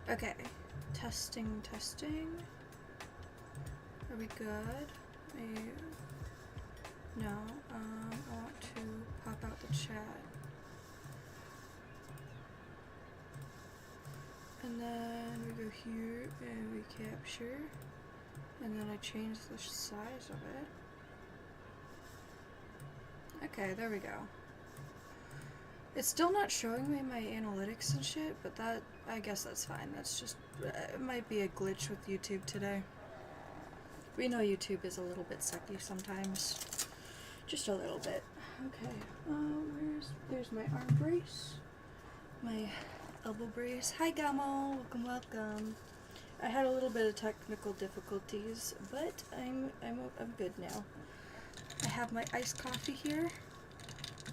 Okay, testing. Are we good? No, I want to pop out the chat. And then we go here and we capture. And then I change the size of it. Okay, there we go. It's still not showing me my analytics and shit, but that, I guess that's fine. That's just, it might be a glitch with YouTube today. We know YouTube is a little bit sucky sometimes. Just a little bit. Okay, there's my arm brace. My elbow brace. Hi Gamo, welcome. I had a little bit of technical difficulties, but I'm good now. I have my iced coffee here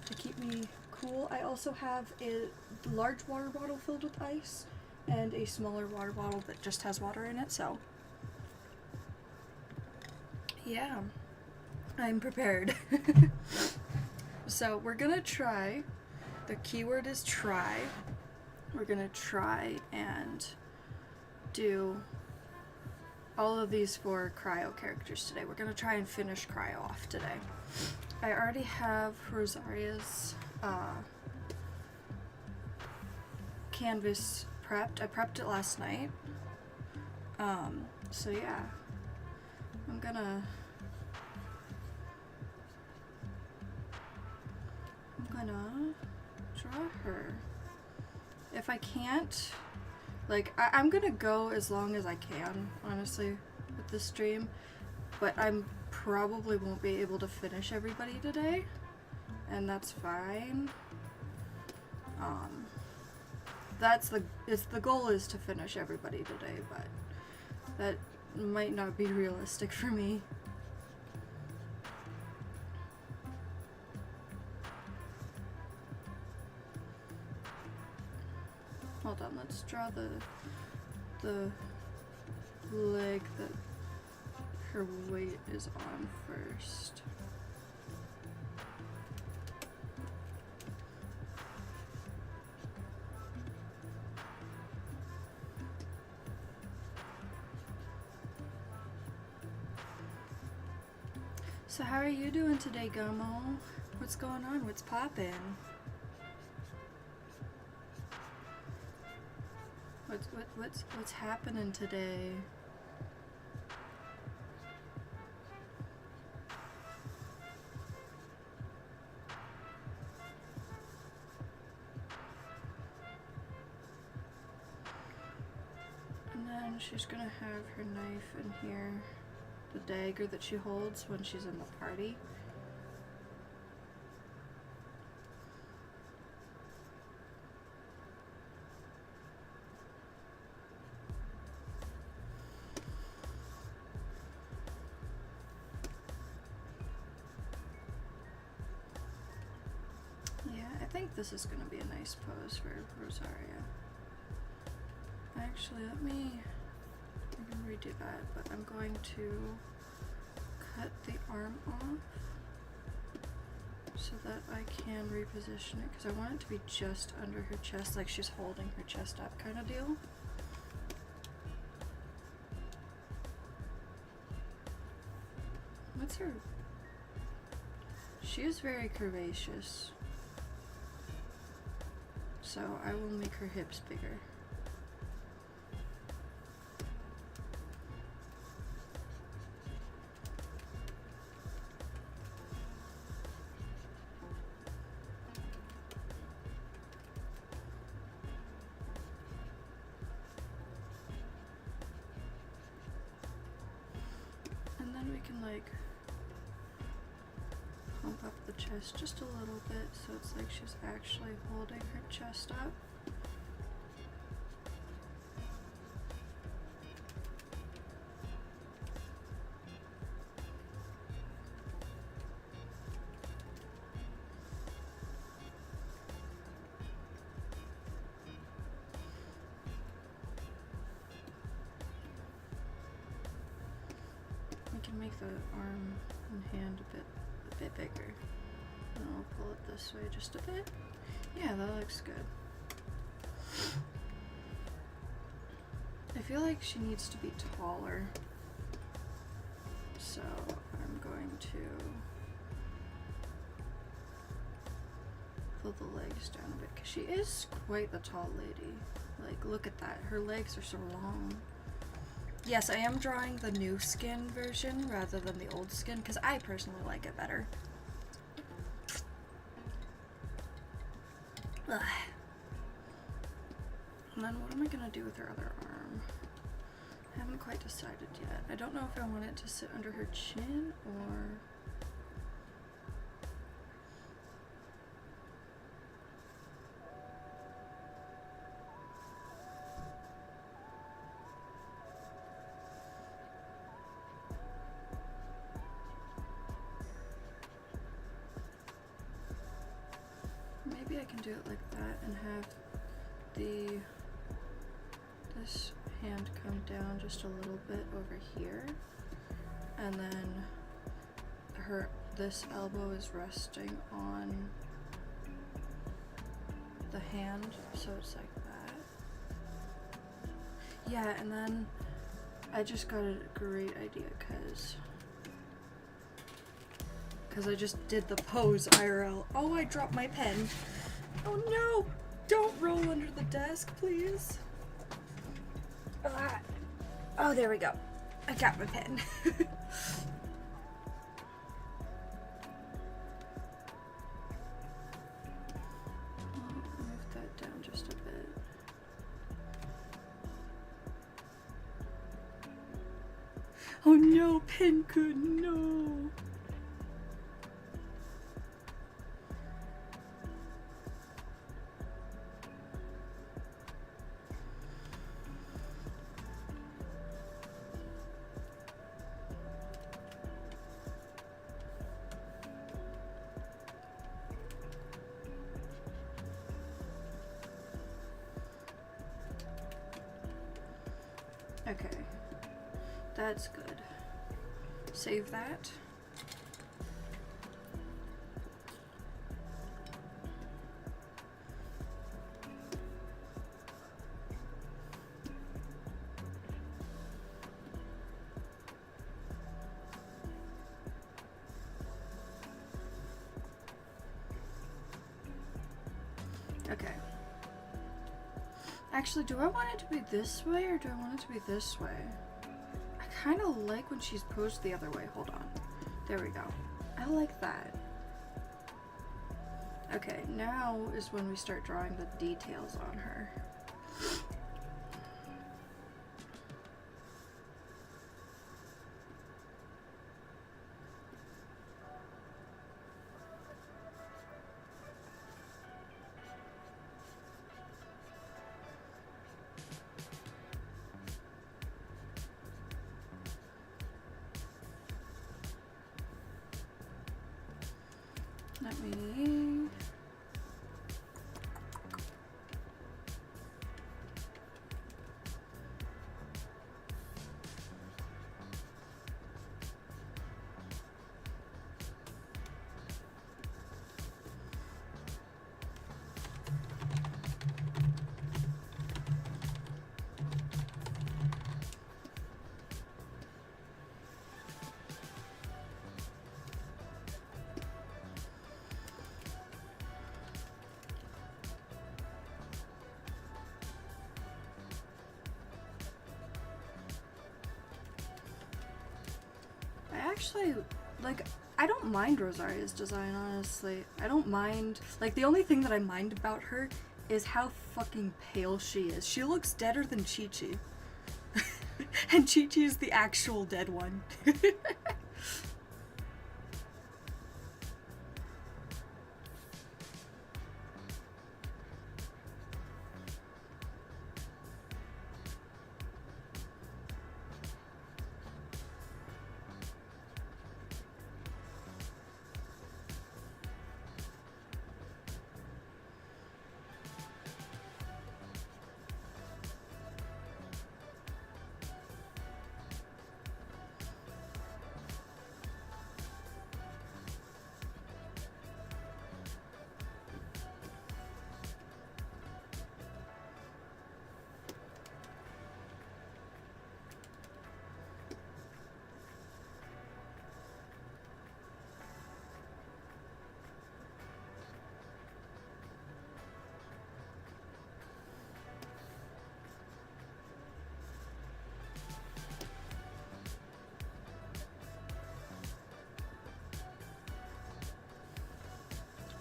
to keep me cool. I also have a large water bottle filled with ice and a smaller water bottle that just has water in it, so yeah, I'm prepared. So we're gonna try, the keyword is try. We're gonna try and do all of these 4 cryo characters today. We're gonna try and finish cryo off today. I already have Rosaria's canvas prepped. I prepped it last night. So yeah, I'm gonna draw her. If I can't, like, I'm gonna go as long as I can, honestly, with this stream, but I'm probably won't be able to finish everybody today, and that's fine. The goal is to finish everybody today, but that might not be realistic for me. Hold on, let's draw the leg that her weight is on first. So how are you doing today, Gummo? What's going on? What's poppin'? What's happening today? And then she's gonna have her knife in here, the dagger that she holds when she's in the party. I think this is going to be a nice pose for Rosaria. Actually, I can redo that, but I'm going to cut the arm off so that I can reposition it, because I want it to be just under her chest, like she's holding her chest up kind of deal. What's her... She is very curvaceous. So I will make her hips bigger. And then we can like pump up the chest just a little bit so it's like she's actually holding her chest up. We can make the arm and hand a bit bigger. And I'll pull it this way just a bit. Yeah, that looks good. I feel like she needs to be taller. So I'm going to pull the legs down a bit because she is quite the tall lady. Like, look at that. Her legs are so long. Yes, I am drawing the new skin version rather than the old skin because I personally like it better. Ugh. And then what am I gonna do with her other arm? I haven't quite decided yet. I don't know if I want it to sit under her chin or... Maybe I can do it like that and have this hand come down just a little bit over here, and then this elbow is resting on the hand, so it's like that. Yeah, and then I just got a great idea because I just did the pose IRL. Oh, I dropped my pen. Oh no! Don't roll under the desk, please. Oh, there we go. I got my pen. Move that down just a bit. Oh no, pen good, no. Okay, that's good. Save that. Okay. Actually, do I want it to be this way or do I want it to be this way? I kind of like when she's posed the other way. Hold on. There we go. I like that. Okay, now is when we start drawing the details on her. Let me... Actually, like, I don't mind Rosaria's design, honestly. I don't mind, like, the only thing that I mind about her is how fucking pale she is. She looks deader than Chi-Chi. And Chi-Chi is the actual dead one.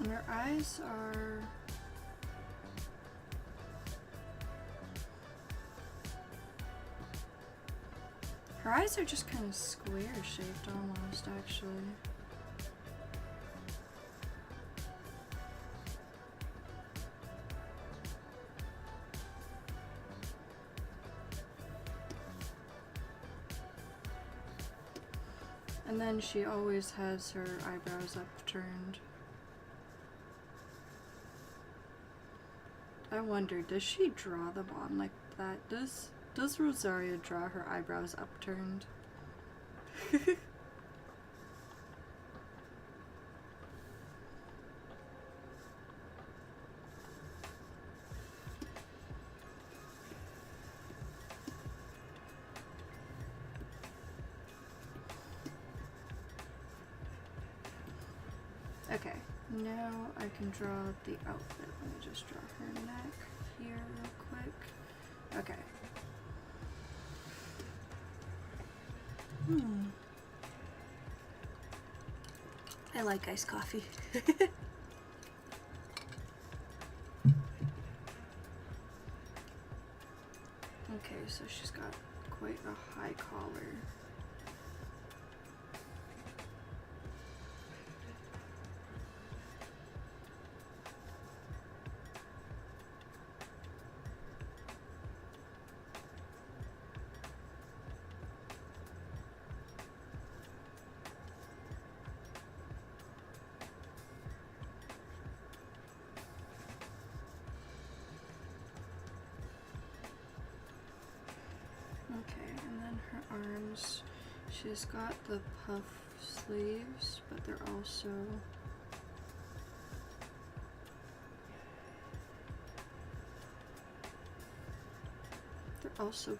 And her eyes are... Her eyes are just kind of square shaped almost, actually. And then she always has her eyebrows upturned. I wonder, does she draw them on like that? Does Rosaria draw her eyebrows upturned? Okay, now I can draw the outfit. Let me just draw her neck here real quick. Okay. I like iced coffee. Okay, so she's got quite a high collar. Okay, and then her arms, she's got the puff sleeves, but they're also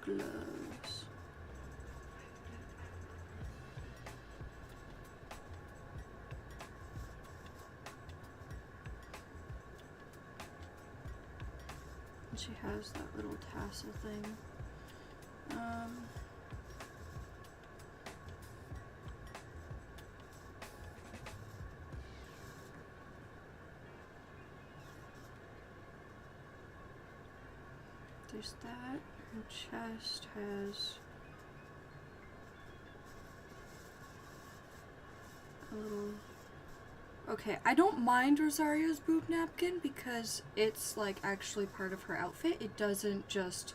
gloves. And she has that little tassel thing. There's that. Her chest has a little... Okay, I don't mind Rosaria's boob napkin because it's like actually part of her outfit. It doesn't just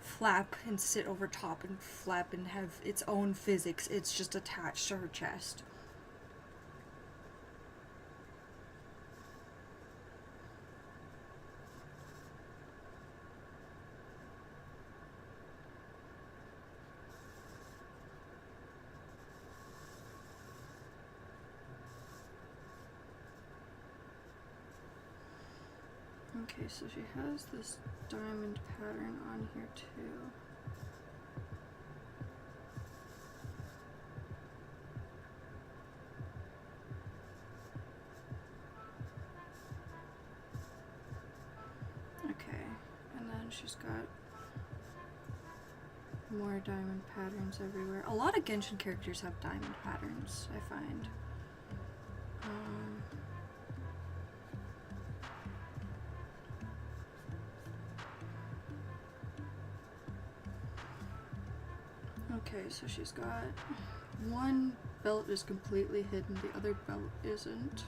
flap and sit over top and flap and have its own physics. It's just attached to her chest. Okay, so she has this diamond pattern on here too. Okay, and then she's got more diamond patterns everywhere. A lot of Genshin characters have diamond patterns, I find. Okay, so she's got one belt is completely hidden, the other belt isn't.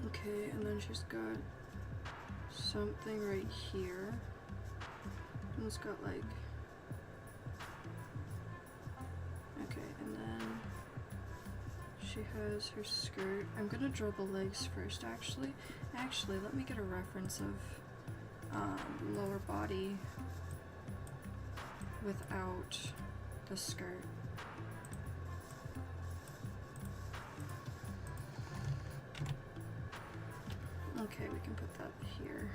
Okay, and then she's got something right here. And it's got like... Okay, and then she has her skirt. I'm gonna draw the legs first, actually. Actually, let me get a reference of lower body without the skirt. Okay, we can put that here.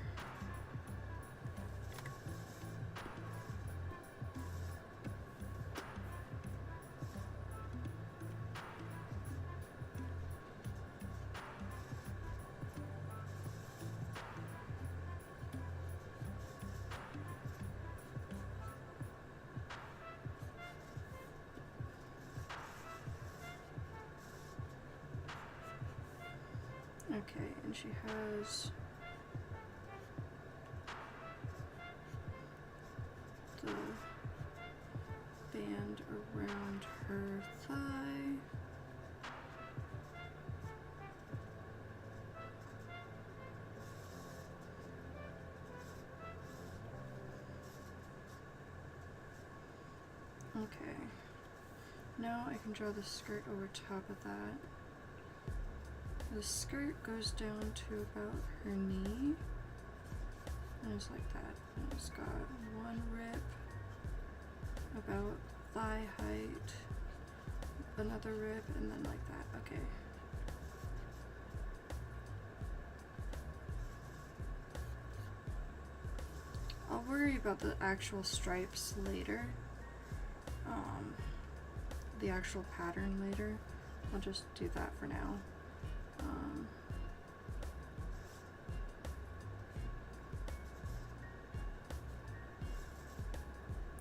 Okay, and she has the band around her thigh. Okay, now I can draw the skirt over top of that. The skirt goes down to about her knee, and it's like that. And it's got one rip about thigh height, another rip, and then like that. Okay. I'll worry about the actual stripes later. The actual pattern later. I'll just do that for now.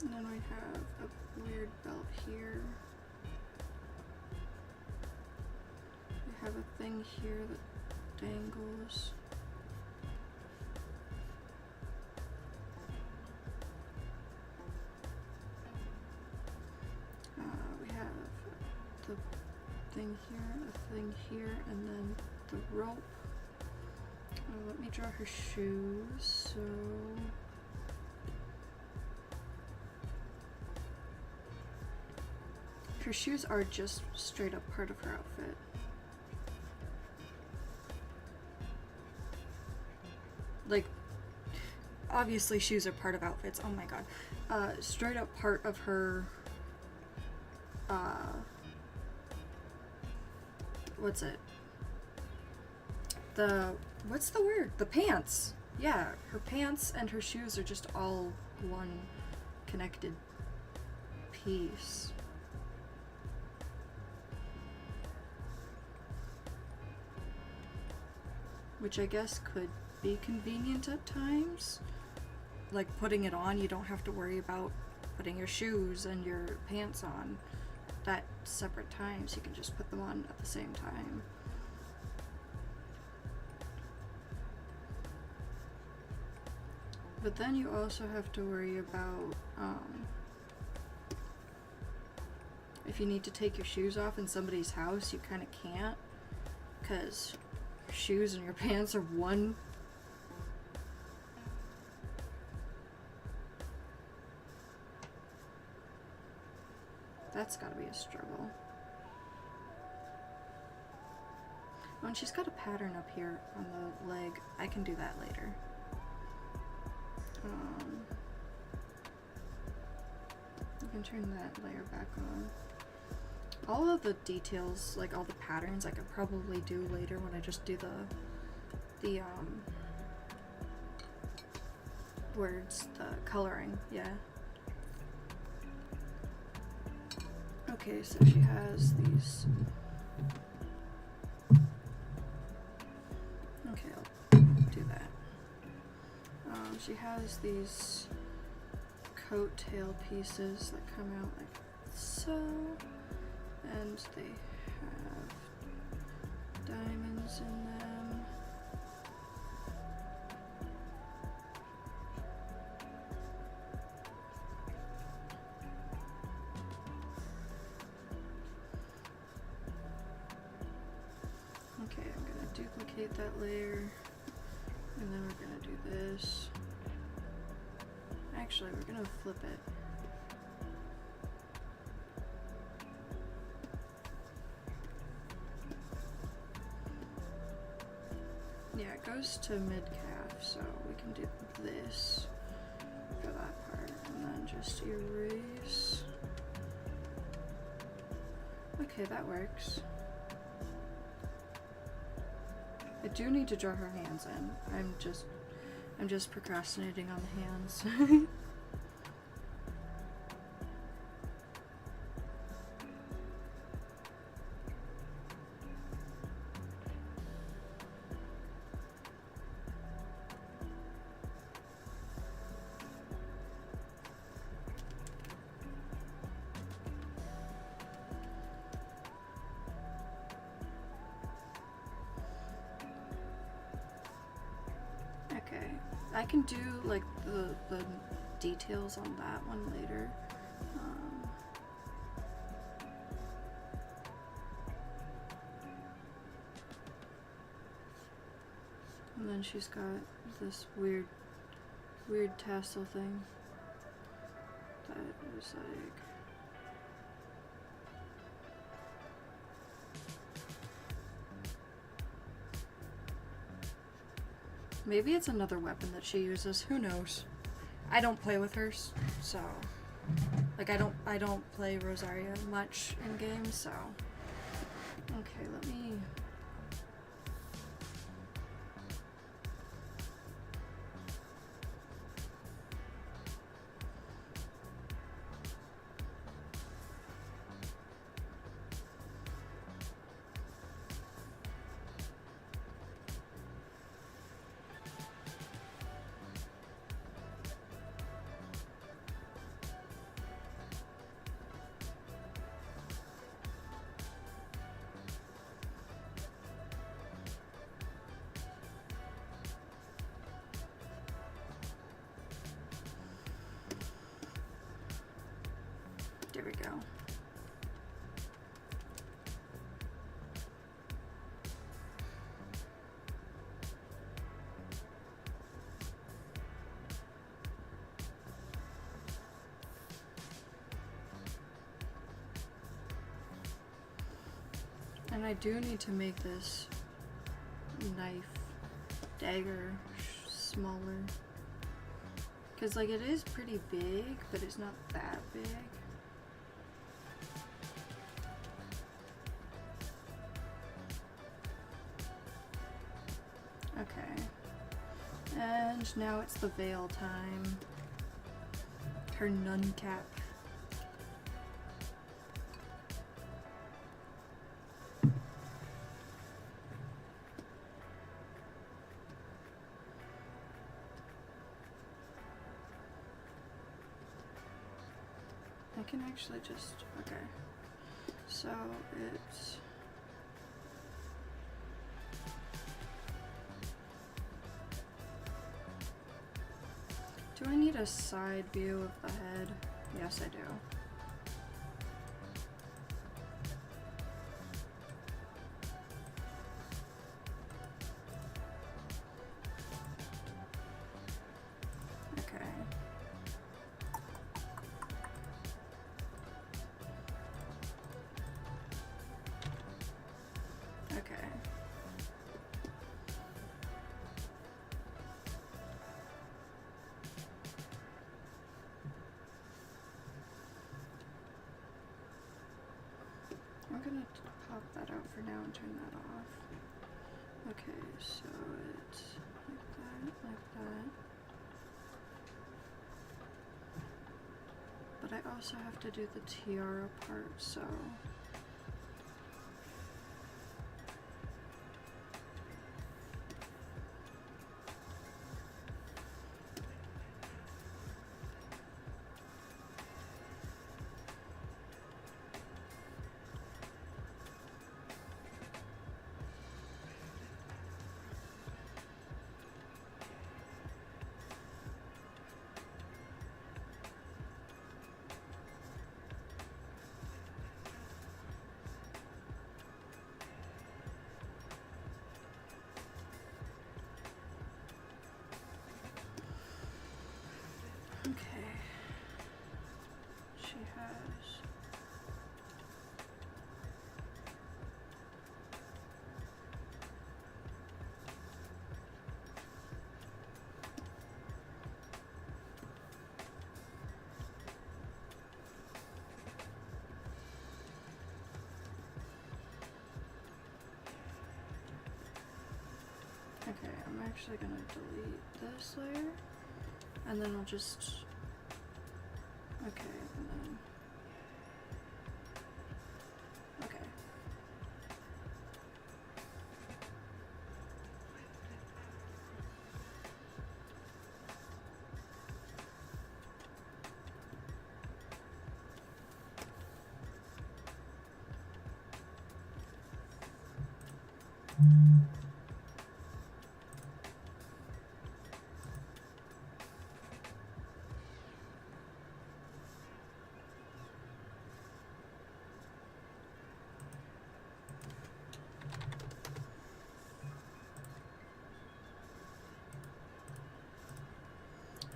And then we have a weird belt here. We have a thing here that dangles. We have the thing here, and then the rope. Let me draw her shoes. So her shoes are just straight up part of her outfit. Like, obviously shoes are part of outfits. Oh my god. Straight up part of her what's it? What's the word? The pants. Yeah, her pants and her shoes are just all one connected piece. Which I guess could be convenient at times. Like putting it on, you don't have to worry about putting your shoes and your pants on at separate times. You can just put them on at the same time. But then you also have to worry about if you need to take your shoes off in somebody's house, you kind of can't, because your shoes and your pants are one. That's gotta be a struggle. Oh, and she's got a pattern up here on the leg. I can do that later. You can turn that layer back on. All of the details, like all the patterns, I could probably do later when I just do the words, the coloring, yeah. Okay, so she has these. Okay, I'll do that. She has these coat-tail pieces that come out like so, and they have diamonds in them. Okay, I'm gonna duplicate that layer, and then we're gonna do this. Actually, we're gonna flip it. Yeah, it goes to mid-calf, so we can do this for that part, and then just erase. Okay, that works. I do need to draw her hands in. I'm just procrastinating on the hands. I can do like the details on that one later. And then she's got this weird tassel thing that is like, maybe it's another weapon that she uses, who knows. I don't play with hers, so like I don't play Rosaria much in games, so okay, let me there we go. And I do need to make this knife dagger smaller, because like it is pretty big, but it's not that big. Okay, and now it's the veil time. Her nun cap. I can actually just, okay, so it's, do I need a side view of the head? Yes, I do. I'm gonna pop that out for now and turn that off. Okay, so it's like that. But I also have to do the tiara part, so. Okay. She has. Okay, I'm actually gonna delete this layer, and then I'll just, okay, and then, okay.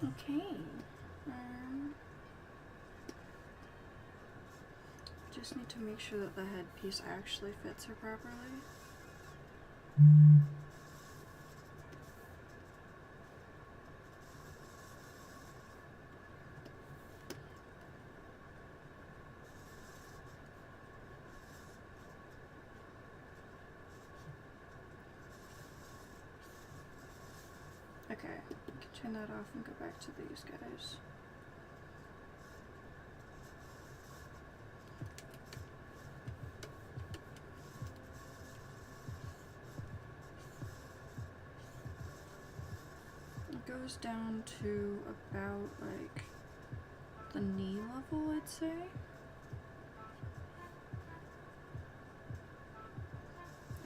Okay. Just need to make sure that the headpiece actually fits her properly. Okay, I can turn that off and go back to these guys. It goes down to about like the knee level, I'd say.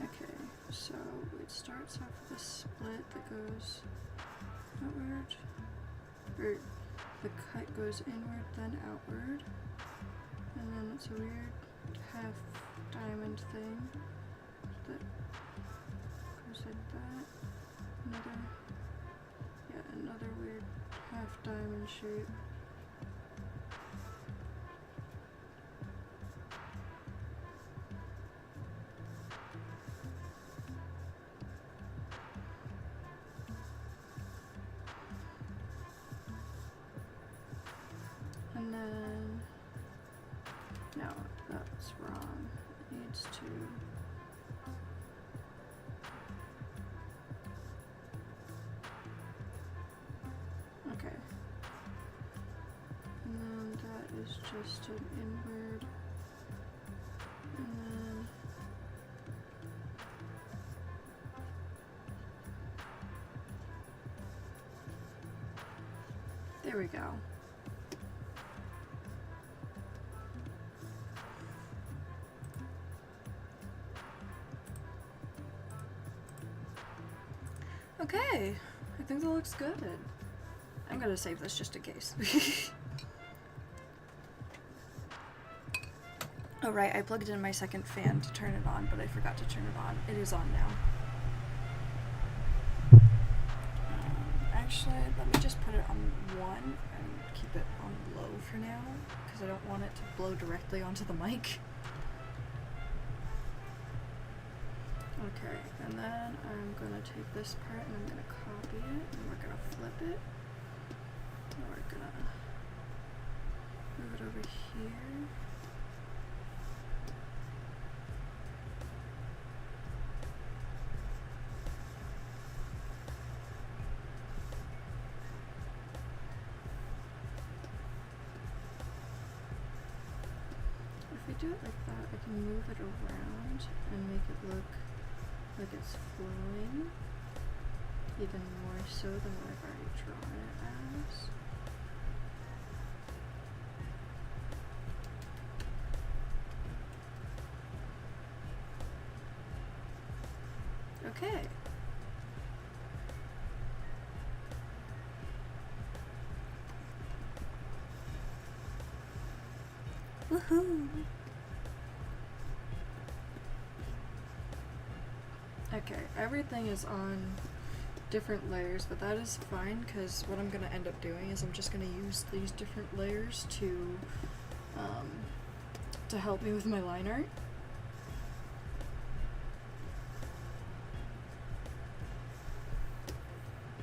Okay, so it starts off with a split that goes outward, or the cut goes inward then outward, and then it's a weird half diamond thing that goes like that. Another weird half diamond shape. And then, no, that's wrong. It needs to, okay. And then that is just an inward. And then, there we go. Okay, I think that looks good. I'm gonna save this just in case. Oh right, I plugged in my second fan to turn it on, but I forgot to turn it on. It is on now. Actually, let me just put it on 1 and keep it on low for now, because I don't want it to blow directly onto the mic. Okay, and then I'm gonna take this part and I'm gonna copy it, and we're gonna flip it. And we're gonna move it over here. If we do it like that, I can move it around and make it look like it's flowing even more so than what I've already drawn it as. Okay. Woohoo! Okay, everything is on different layers, but that is fine because what I'm going to end up doing is I'm just going to use these different layers to help me with my line art.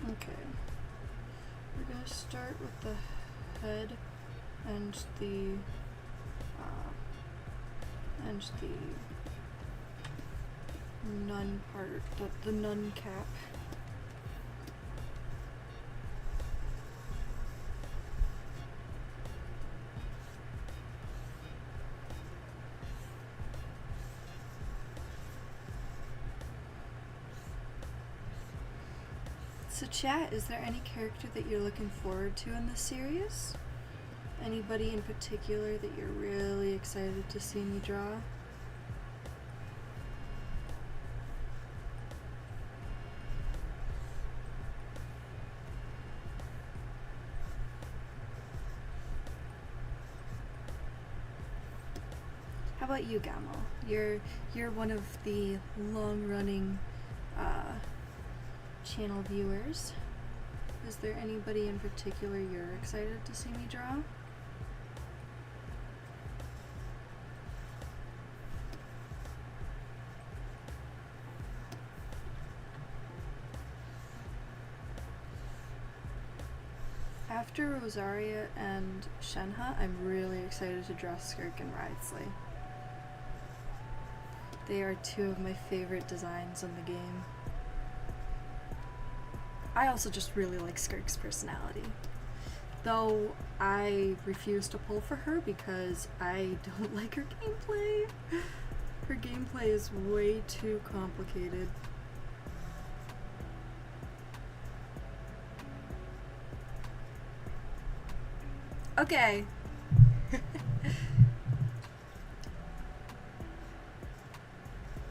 Okay, we're going to start with the head and the nun part, the nun cap. So chat, is there any character that you're looking forward to in this series? Anybody in particular that you're really excited to see me draw? How about you, Gamal? You're one of the long-running channel viewers. Is there anybody in particular you're excited to see me draw? After Rosaria and Shenhe, I'm really excited to draw Skirk and Wriothesley. They are two of my favorite designs in the game. I also just really like Skirk's personality. Though I refuse to pull for her because I don't like her gameplay. Her gameplay is way too complicated. Okay.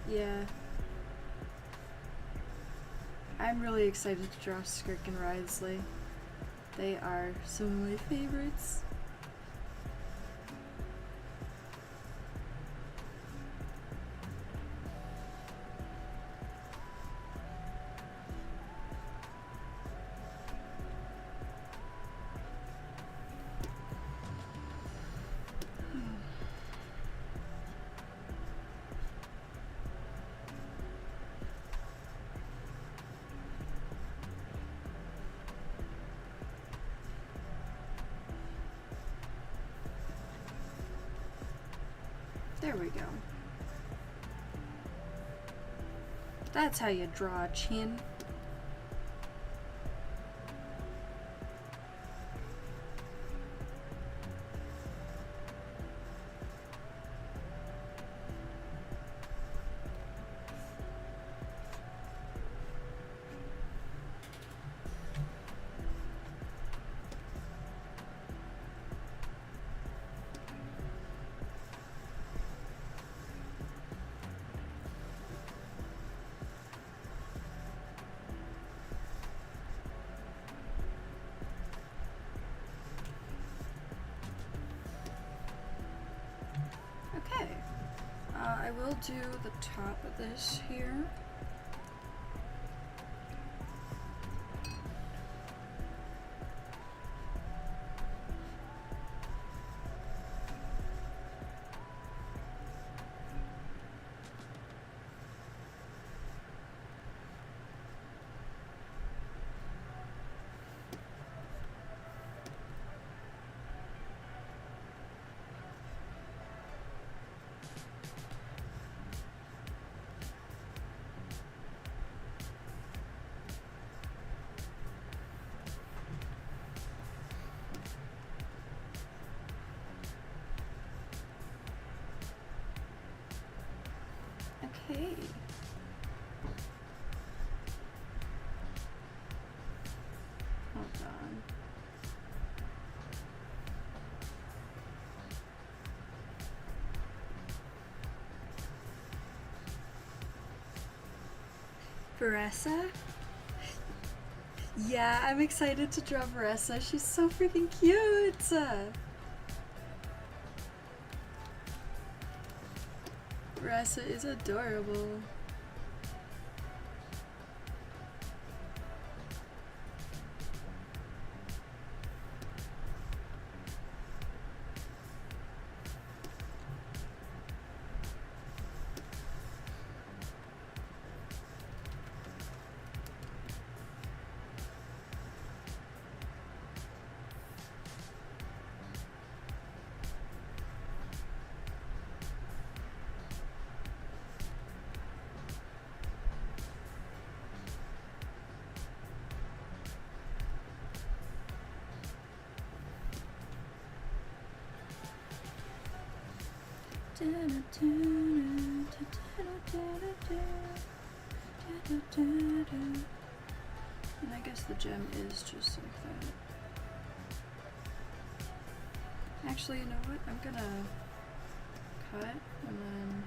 Yeah. I'm really excited to draw Skirk and Wriothesley. They are some of my favorites. There we go. That's how you draw a chin. Okay, I will do the top of this here. Okay. Hold on. Veressa? Yeah, I'm excited to draw Veressa. She's so freaking cute! Veressa is adorable. And I guess the gem is just like that. Actually, you know what? I'm gonna cut and then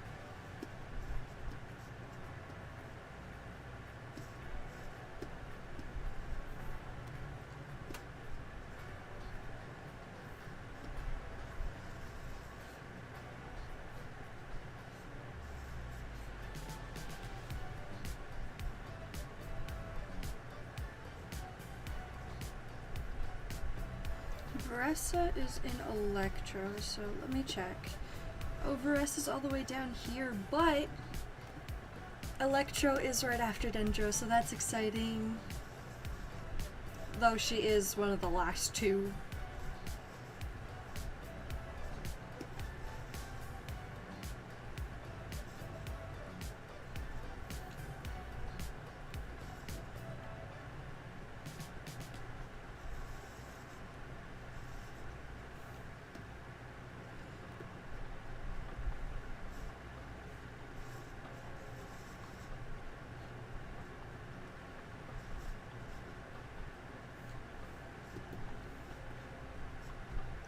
Oresa is in Electro, so let me check. Overess is all the way down here, but Electro is right after Dendro, so that's exciting. Though she is one of the last two.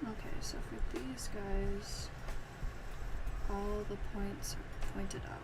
Okay, so for these guys, all the points are pointed up.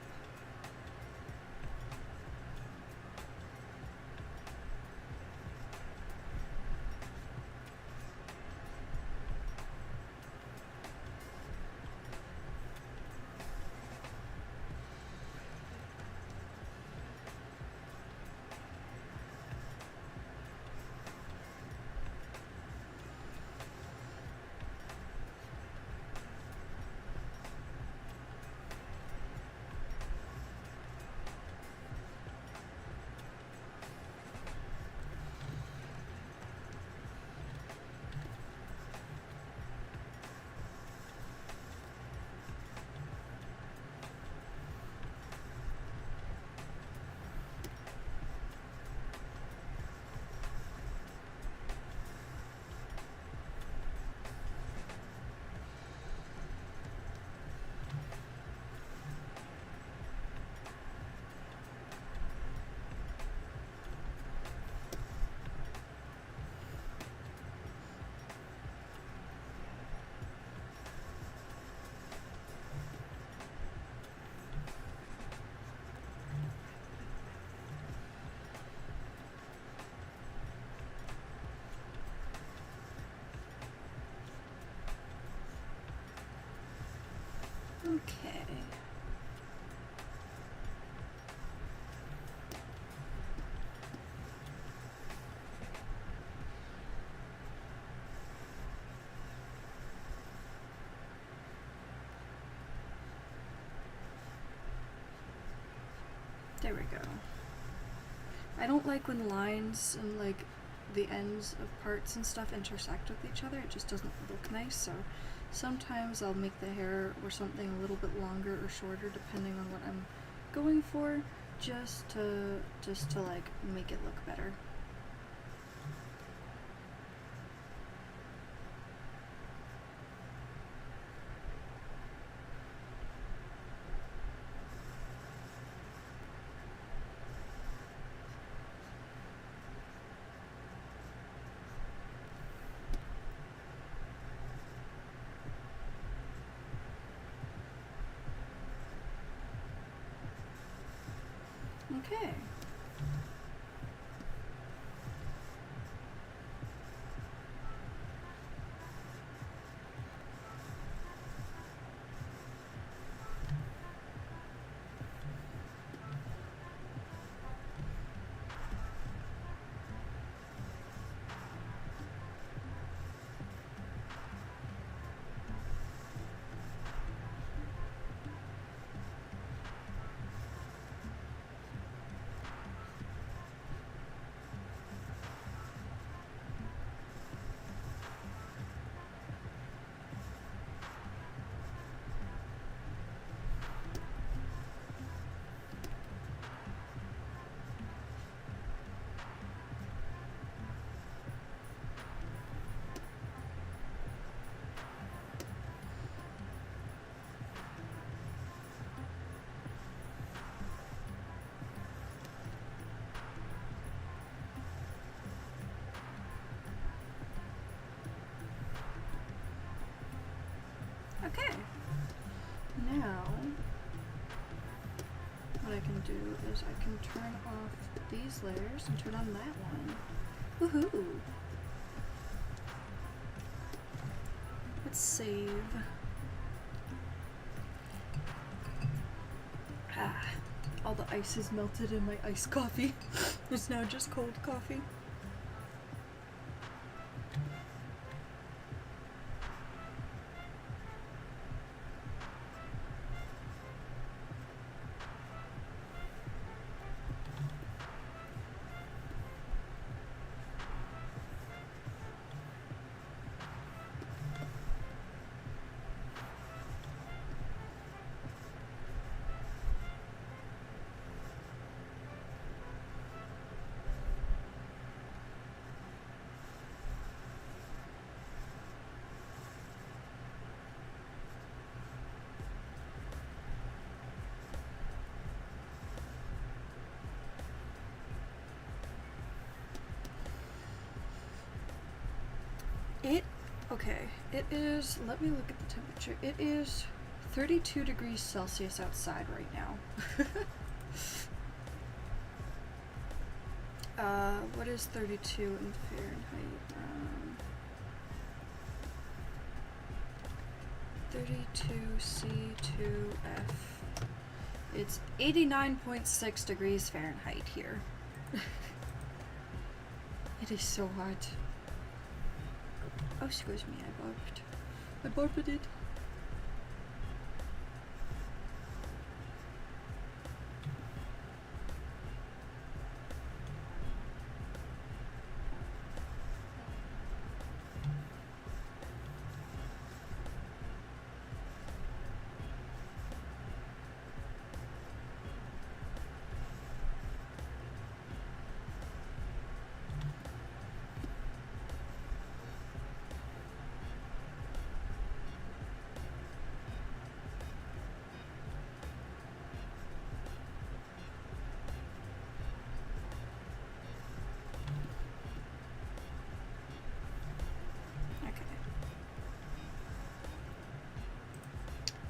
Okay. There we go. I don't like when lines and like the ends of parts and stuff intersect with each other. It just doesn't look nice, so sometimes I'll make the hair or something a little bit longer or shorter depending on what I'm going for, just to like make it look better. Okay. Okay. Now, what I can do is I can turn off these layers and turn on that one. Woohoo! Let's save. Ah, all the ice is melted in my iced coffee. It's now just cold coffee. Okay, it is, let me look at the temperature. It is 32 degrees Celsius outside right now. What is 32 in Fahrenheit? 32C2F. It's 89.6 degrees Fahrenheit here. It is so hot. Oh, excuse me, I burped. I burped it.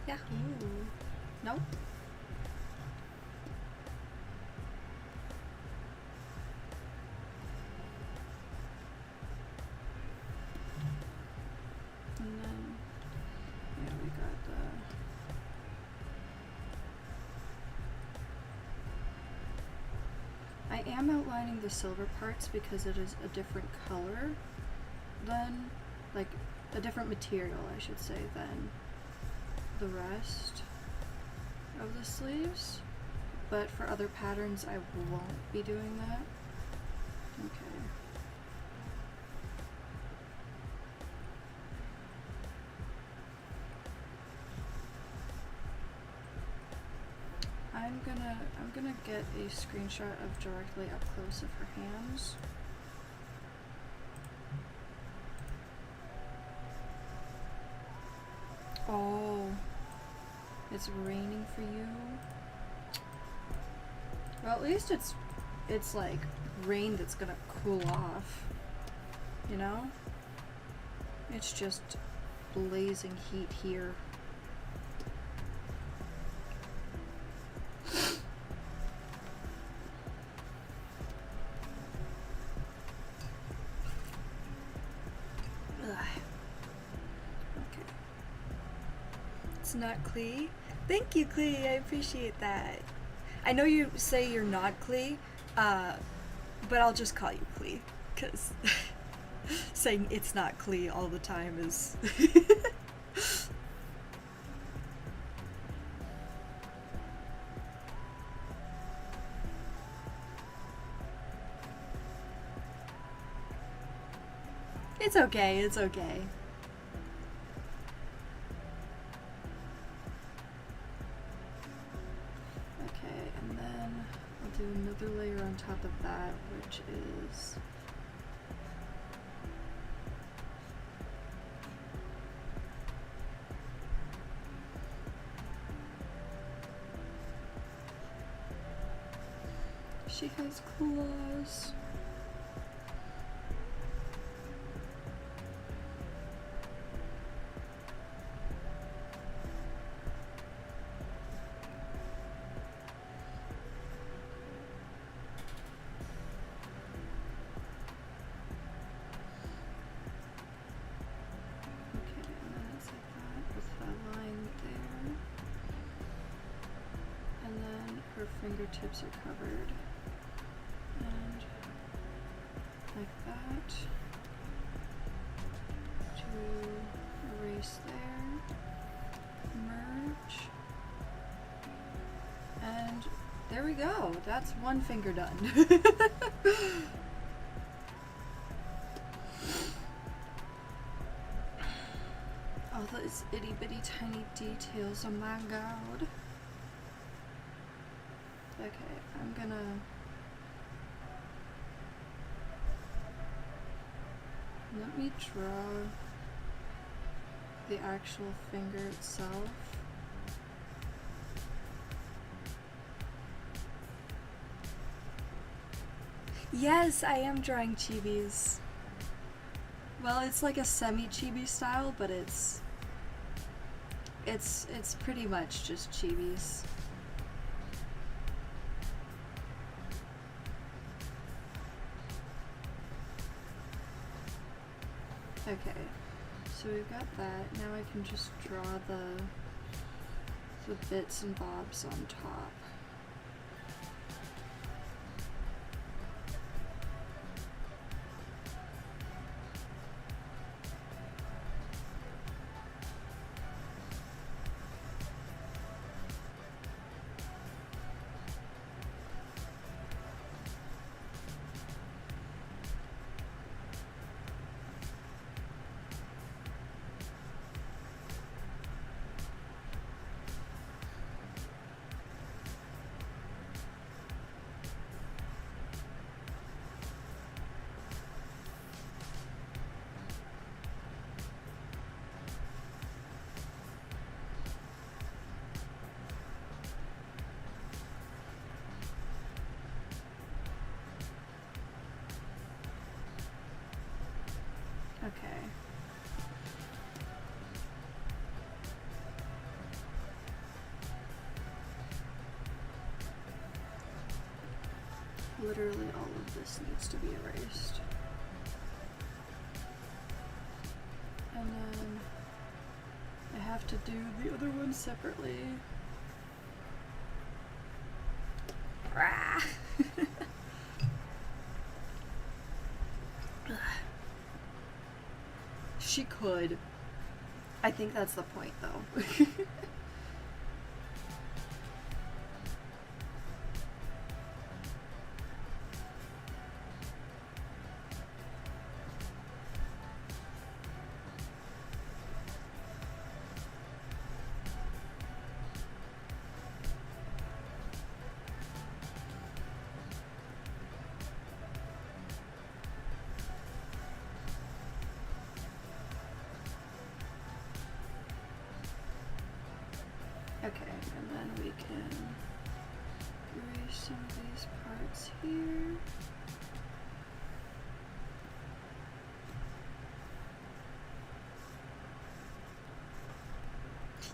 Yahoo! No? And then, yeah, we got the... I am outlining the silver parts because it is a different color than, like, a different material, I should say, than the rest of the sleeves, but for other patterns I won't be doing that. Okay. I'm gonna get a screenshot of directly up close of her hands. Oh, it's raining for you. Well, at least it's like rain that's gonna cool off, you know? It's just blazing heat here. Not Clee. Thank you, Clee. I appreciate that. I know you say you're not Clee, but I'll just call you Clee, because saying it's not Clee all the time is... It's okay, it's okay. Another layer on top of that, which is she has claws. Fingertips are covered, and like that to erase there, merge, and there we go. That's one finger done. All those itty bitty tiny details, oh my god. Okay, I'm gonna... Let me draw the actual finger itself. Yes, I am drawing chibis. Well, it's like a semi-chibi style, but it's pretty much just chibis. Okay, so we've got that. Now I can just draw the bits and bobs on top. Okay. Literally all of this needs to be erased. And then I have to do the other one separately. She could. I think that's the point, though. Okay, and then we can erase some of these parts here.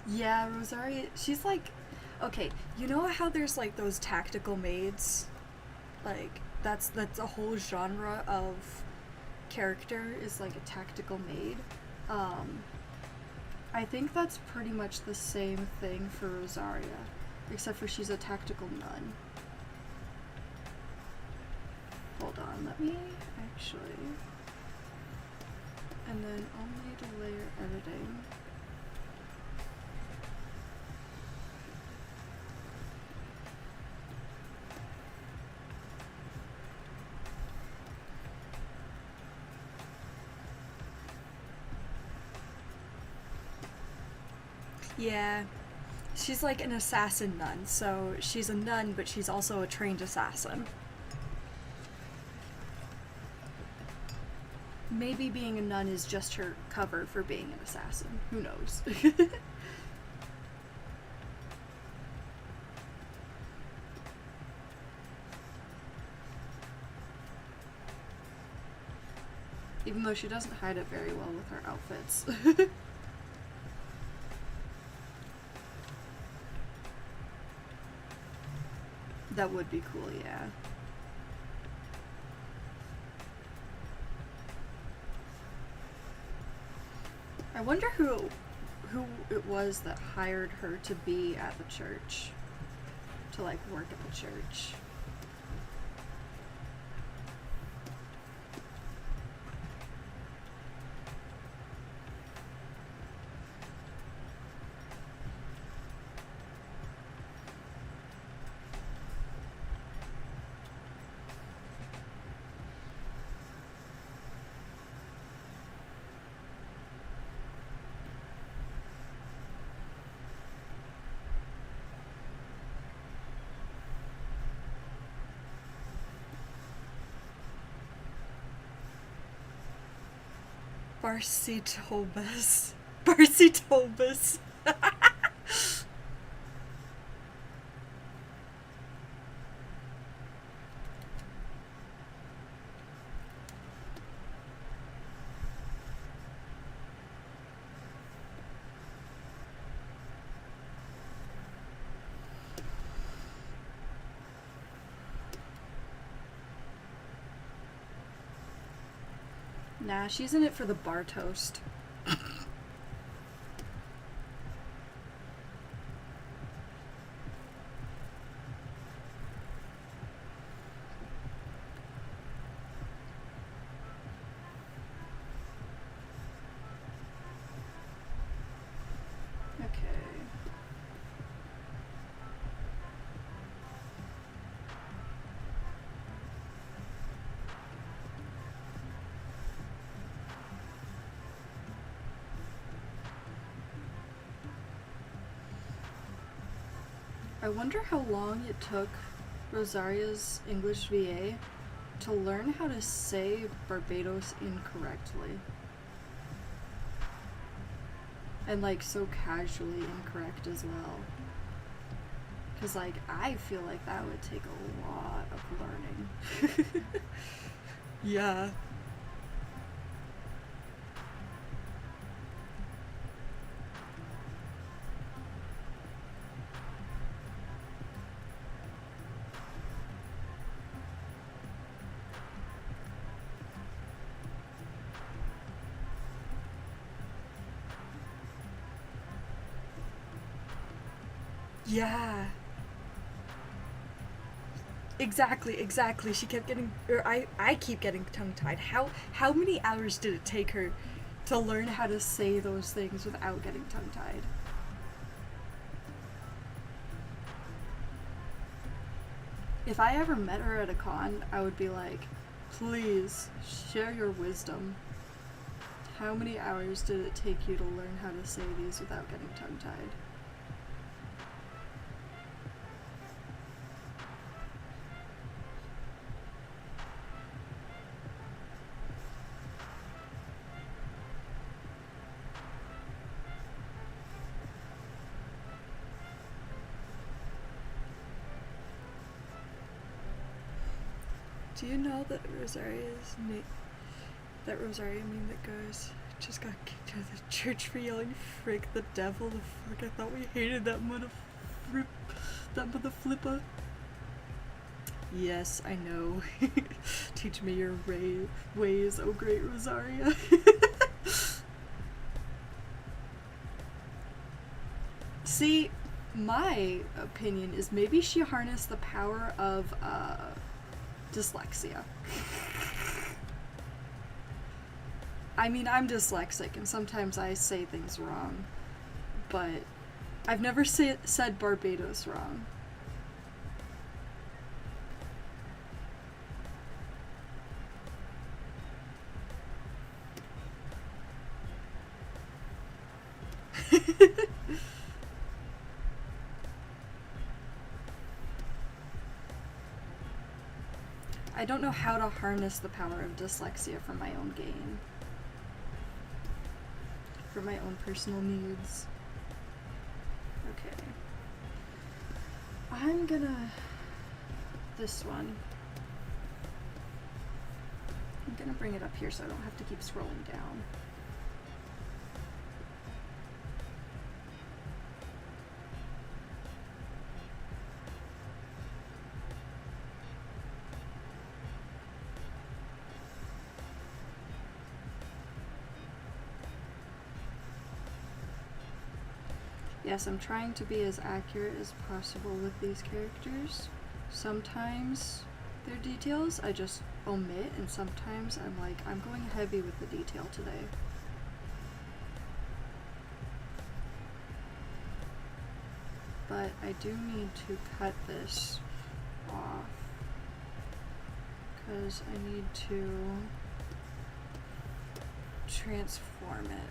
Yeah, Rosaria, she's like, okay, you know how there's like those tactical maids? Like, that's a whole genre of character is like a tactical maid. I think that's pretty much the same thing for Rosaria, except for she's a tactical nun. Hold on, let me actually... And then only to layer editing. Yeah, she's like an assassin nun, so she's a nun, but she's also a trained assassin. Maybe being a nun is just her cover for being an assassin. Who knows? Even though she doesn't hide it very well with her outfits. That would be cool, yeah. I wonder who it was that hired her to be at the church. To, like, work at the church. Barsitobus. Barsitobus. Nah, she's in it for the bar toast. I wonder how long it took Rosaria's English VA to learn how to say Barbados incorrectly. And like so casually incorrect as well. Cause like I feel like that would take a lot of learning. Yeah. Yeah. Exactly. She kept getting, or I keep getting tongue-tied. How many hours did it take her to learn how to say those things without getting tongue-tied? If I ever met her at a con, I would be like, please, share your wisdom. How many hours did it take you to learn how to say these without getting tongue-tied? Do you know that Rosaria meme that goes, just got kicked out of the church for yelling "frick the devil"? The fuck, I thought we hated that mother flipper. Yes, I know. Teach me your ways, oh great Rosaria. See, my opinion is maybe she harnessed the power of dyslexia. I mean, I'm dyslexic and sometimes I say things wrong, but I've never said Barbados wrong. I don't know how to harness the power of dyslexia for my own gain. For my own personal needs. Okay. I'm gonna... this one. I'm gonna bring it up here so I don't have to keep scrolling down. Yes, I'm trying to be as accurate as possible with these characters. Sometimes their details I just omit, and sometimes I'm like, I'm going heavy with the detail today. But I do need to cut this off because I need to transform it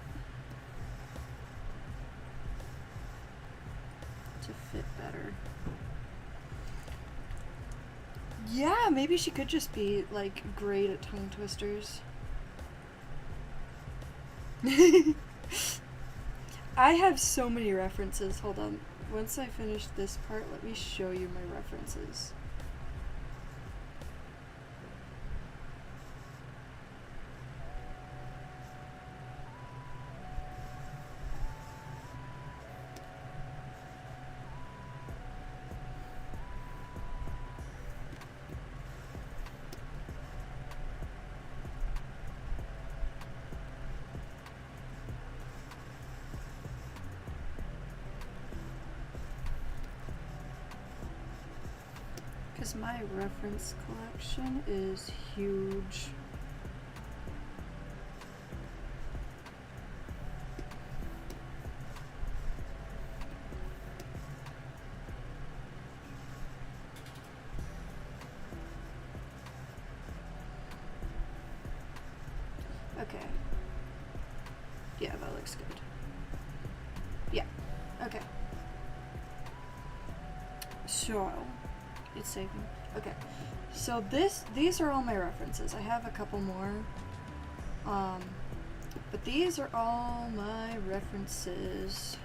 to fit better. Yeah, maybe she could just be like great at tongue twisters. I have so many references. Hold on. Once I finish this part, let me show you my references. Because my reference collection is huge. Okay. Yeah, that looks good. Yeah. Okay. So, it's saving. Okay. So these are all my references. I have a couple more. But these are all my references.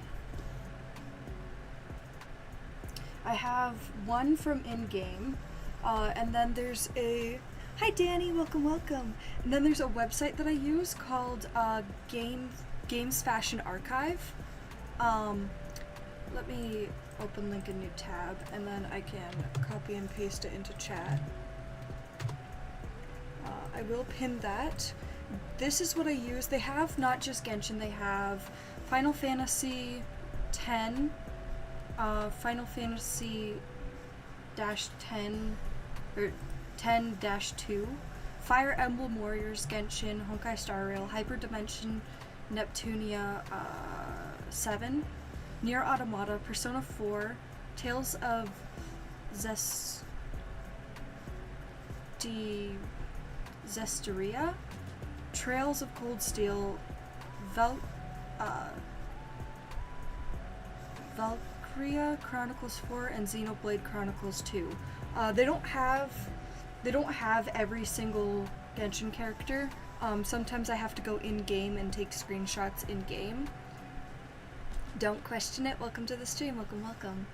I have one from in-game, and then there's a... Hi Danny, welcome, welcome. And then there's a website that I use called Games Fashion Archive. Let me open link a new tab, and then I can copy and paste it into chat. I will pin that. This is what I use. They have not just Genshin, they have Final Fantasy X, Final Fantasy -10, or 10-2, Fire Emblem Warriors, Genshin, Honkai Star Rail, Hyperdimension, Neptunia 7, Nier Automata, Persona 4, Tales of Zestiria, Trails of Cold Steel, Valkyria Chronicles 4, and Xenoblade Chronicles 2. They don't have every single Genshin character. Sometimes I have to go in-game and take screenshots in-game. Don't question it. Welcome to the stream. Welcome, welcome.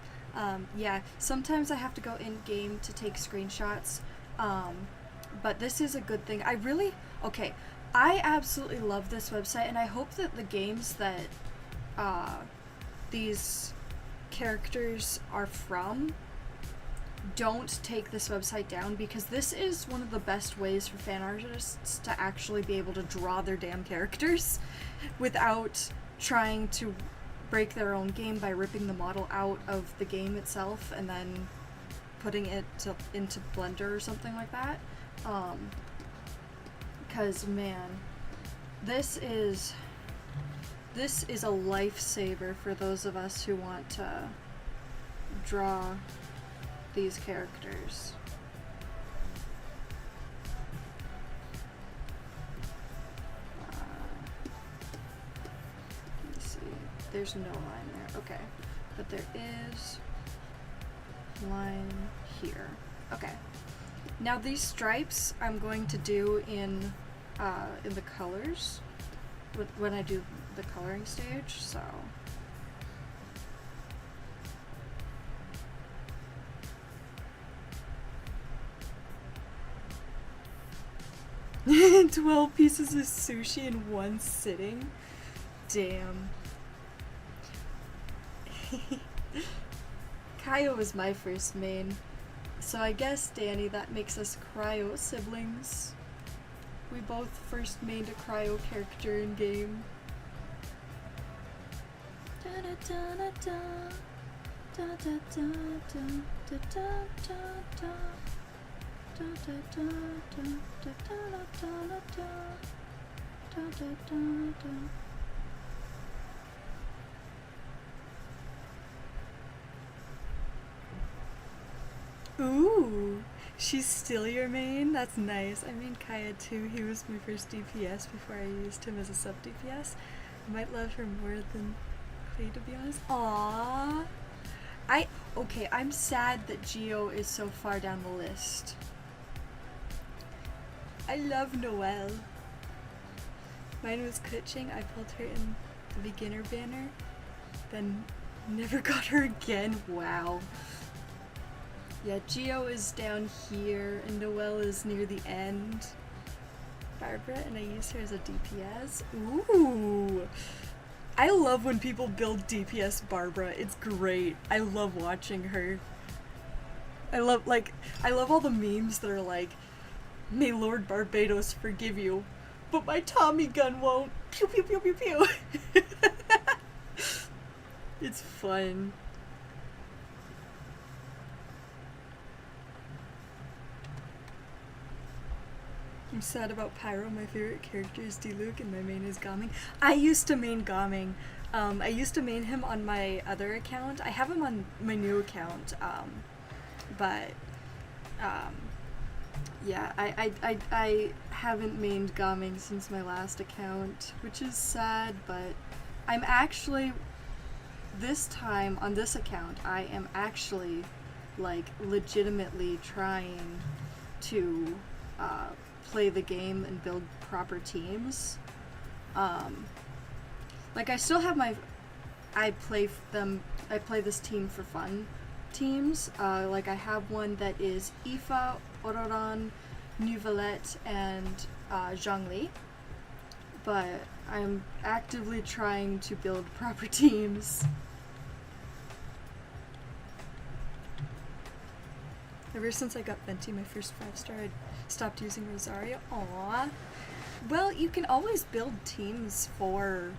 Yeah, sometimes I have to go in-game to take screenshots. But this is a good thing. I absolutely love this website, and I hope that the games that these characters are from don't take this website down, because this is one of the best ways for fan artists to actually be able to draw their damn characters without trying to break their own game by ripping the model out of the game itself and then putting it into Blender or something like that. Because man, this is a lifesaver for those of us who want to draw these characters. Let me see. There's no line there. Okay. But there is line here. Okay. Now these stripes I'm going to do in the colors when I do the coloring stage, so. 12 pieces of sushi in one sitting? Damn. Cryo was my first main, so I guess, Danny, that makes us Cryo siblings. We both first made a Cryo character in game. Ooh, she's still your main? That's nice. I mean Kaya too. He was my first DPS before I used him as a sub DPS. I might love her more than Clay, to be honest. Aww. Okay, I'm sad that Geo is so far down the list. I love Noelle. Mine was glitching. I pulled her in the beginner banner, then never got her again. Wow. Yeah, Geo is down here, and Noelle is near the end. Barbara, and I use her as a DPS. Ooh! I love when people build DPS Barbara. It's great. I love watching her. I love all the memes that are like, may Lord Barbados forgive you, but my Tommy gun won't. Pew pew pew pew pew. It's fun. sad about Pyro. My favorite character is Diluc and my main is Gaming. I used to main Gaming. I used to main him on my other account. I have him on my new account, but yeah, I haven't mained Gaming since my last account, which is sad, but I'm actually, this time on this account, I am actually, like, legitimately trying to play the game and build proper teams. Like, I still have my, I play this team for fun teams. Like, I have one that is Aoife, Ororan, Nuvalette, and Zhongli. But I'm actively trying to build proper teams. Ever since I got Venti, my first 5-star, I stopped using Rosario. Aww. Well, you can always build teams for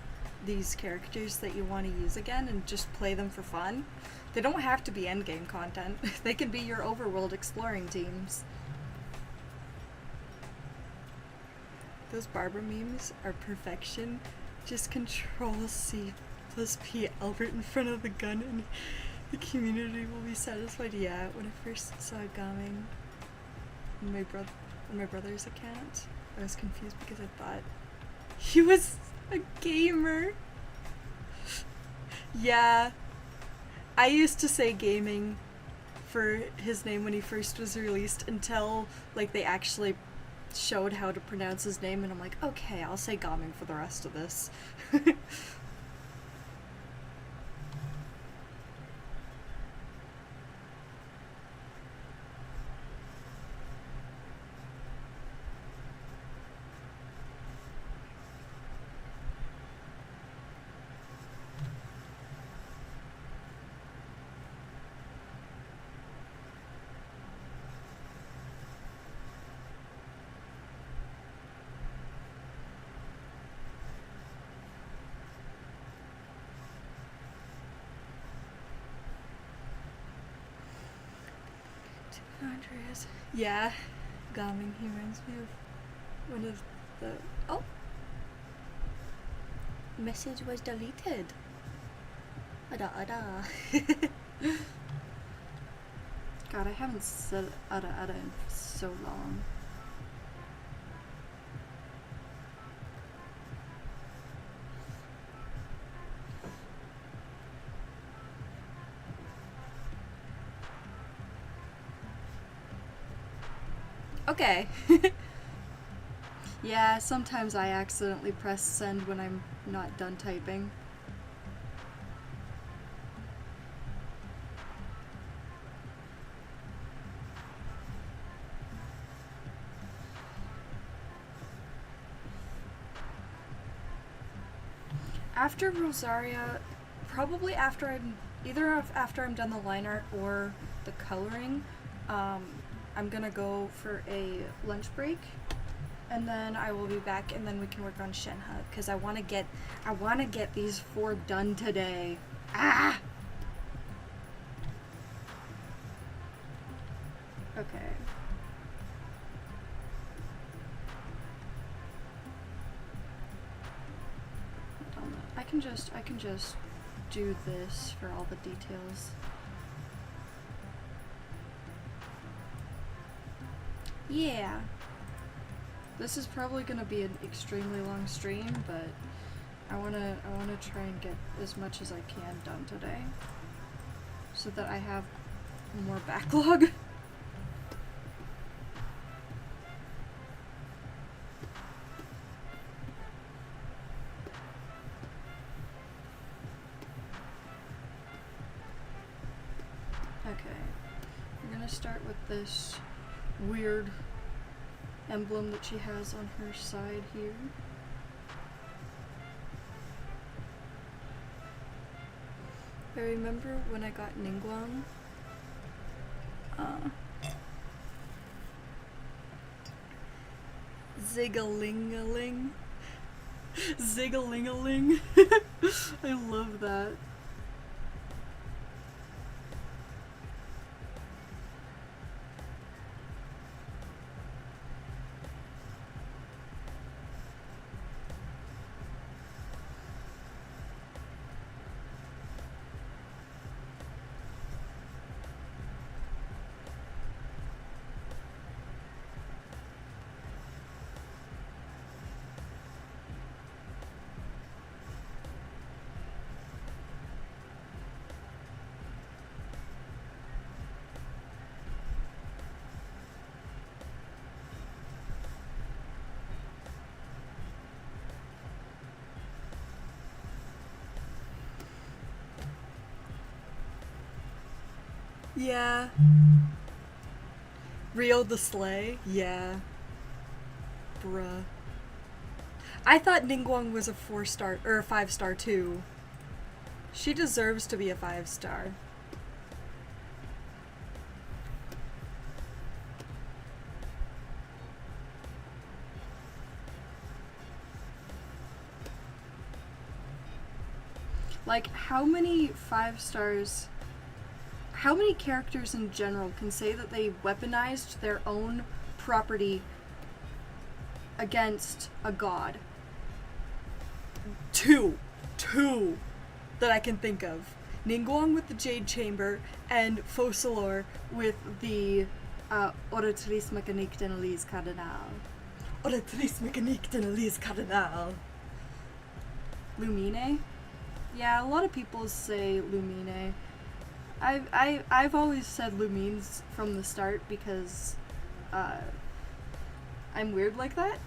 these characters that you want to use again and just play them for fun. They don't have to be endgame content. They can be your overworld exploring teams. Those Barbara memes are perfection. Just control C plus P Albert in front of the gun and the community will be satisfied. Yeah, when I first saw Gaming on my brother's account, I was confused because I thought he was a gamer. Yeah, I used to say Gaming for his name when he first was released until, like, they actually showed how to pronounce his name, and I'm like, okay, I'll say Gaming for the rest of this. Andreas. Yeah, Gaming, he reminds me of one of the... Oh! Message was deleted. Ada ada. God, I haven't said ada ada in so long. Okay. Yeah, sometimes I accidentally press send when I'm not done typing. After Rosaria, probably after after I'm done the line art or the coloring, I'm gonna go for a lunch break, and then I will be back, and then we can work on Shenhe, because I wanna get these 4 done today. Ah! Okay. I can just do this for all the details. Yeah. This is probably gonna be an extremely long stream, but I wanna try and get as much as I can done today, so that I have more backlog. Okay, we're gonna start with this weird emblem that she has on her side here. I remember when I got Ningguang, Zig-a-ling-a-ling. Zig-a-ling-a-ling. I love that. Yeah. Rio the Slay? Yeah. Bruh. I thought Ningguang was a 4-star, or a 5-star too. She deserves to be a 5-star. Like, how many 5-stars, how many characters in general can say that they weaponized their own property against a god? Two that I can think of. Ningguang with the Jade Chamber, and Focalor with the Oratrice Mécanique d'Analyse Cardinal. Oratrice Mécanique d'Analyse Cardinal. Lumine? Yeah, a lot of people say Lumine. I've always said Lumines from the start because I'm weird like that.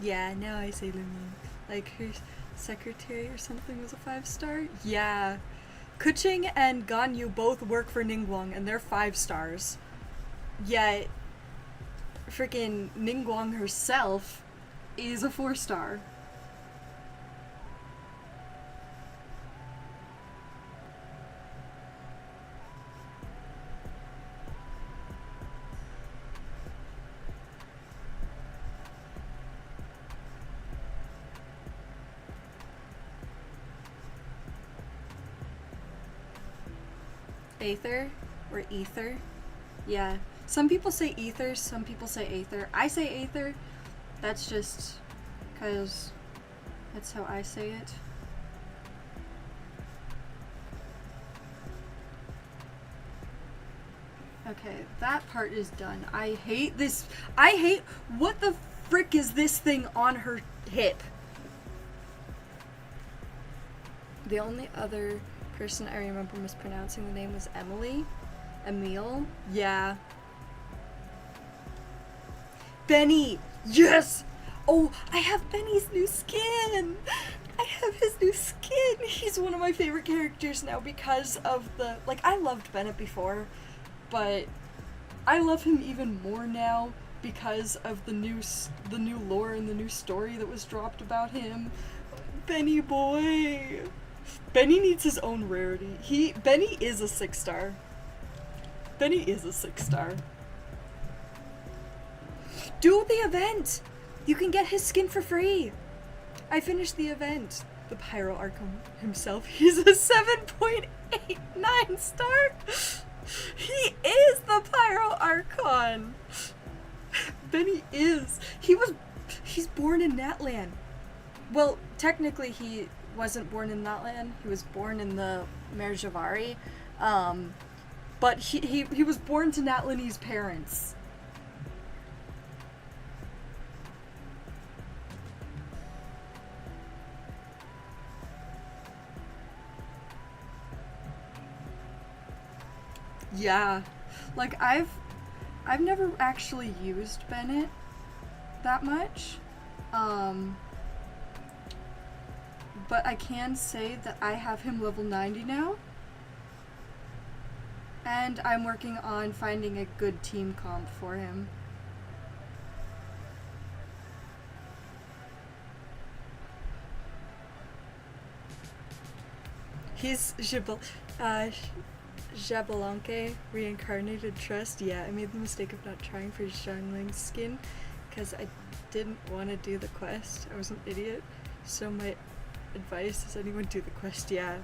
Yeah, now I say Lumine. Like her secretary or something was a 5-star? Yeah. Kuching and Ganyu both work for Ningguang and they're 5-stars. Yet, freaking Ningguang herself is a 4-star. Aether or Ether. Yeah. Some people say Ether, some people say Aether. I say Aether. That's just because that's how I say it. Okay, that part is done. I hate this. I hate. What the frick is this thing on her hip? The only other person I remember mispronouncing the name was Emily. Emile? Yeah. Benny! Yes! Oh, I have Benny's new skin! I have his new skin! He's one of my favorite characters now because of the... Like, I loved Bennett before, but I love him even more now because of the new lore and the new story that was dropped about him. Benny boy! Benny needs his own rarity. Benny is a 6-star. Benny is a 6-star. Do the event! You can get his skin for free! I finished the event. The Pyro Archon himself, he's a 7.89 star! He is the Pyro Archon! Benny is. He's born in Natlan. Well, technically he wasn't born in Natlan. He was born in the Merjavari. But he was born to Natlanese parents. Yeah. Like, I've never actually used Bennett that much. But I can say that I have him level 90 now. And I'm working on finding a good team comp for him. He's Jabalanque, reincarnated trust. Yeah, I made the mistake of not trying for Zhangling's skin because I didn't want to do the quest. I was an idiot. So my advice is anyone do the quest, yeah.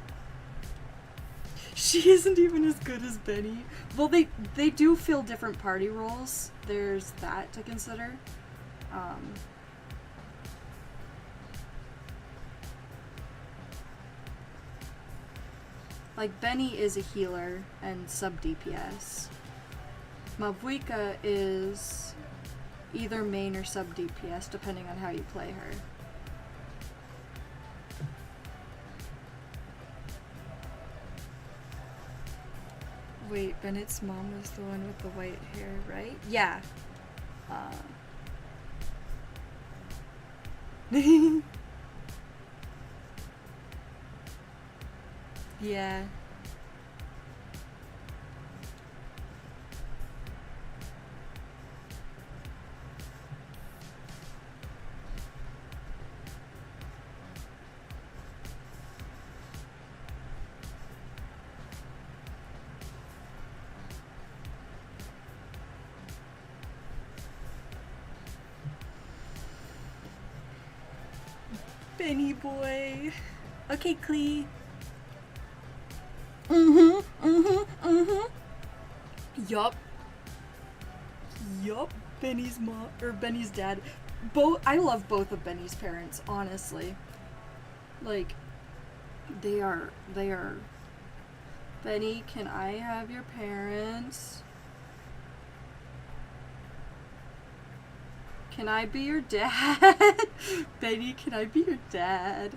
She isn't even as good as Benny. Well, they do fill different party roles. There's that to consider. Like, Benny is a healer and sub DPS. Mavuika is either main or sub DPS, depending on how you play her. Wait, Bennett's mom was the one with the white hair, right? Yeah. Yeah. Benny boy. Okay, Clee. Yup. Yup. Benny's mom or Benny's dad. I love both of Benny's parents, honestly. Like, they are. Benny, can I have your parents? Can I be your dad? Benny, can I be your dad?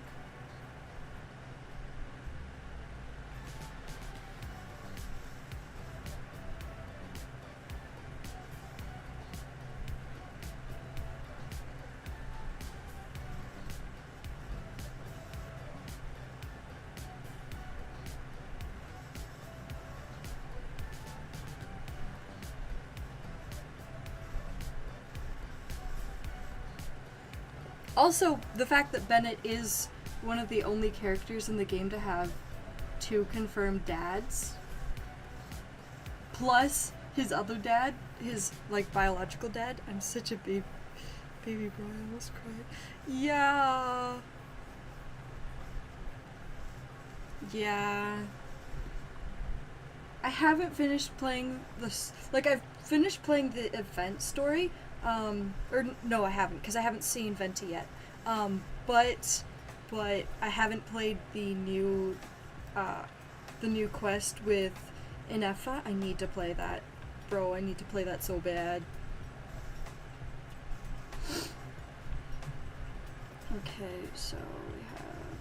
Also, the fact that Bennett is one of the only characters in the game to have 2 confirmed dads, plus his other dad, his, like, biological dad. I'm such a baby bro, I almost cried. Yeah. Yeah. I haven't finished playing this. Like, I've finished playing the event story. Or no, I haven't, because I haven't seen Venti yet. But I haven't played the new quest with Inefa. I need to play that, bro. I need to play that so bad. Okay, so we have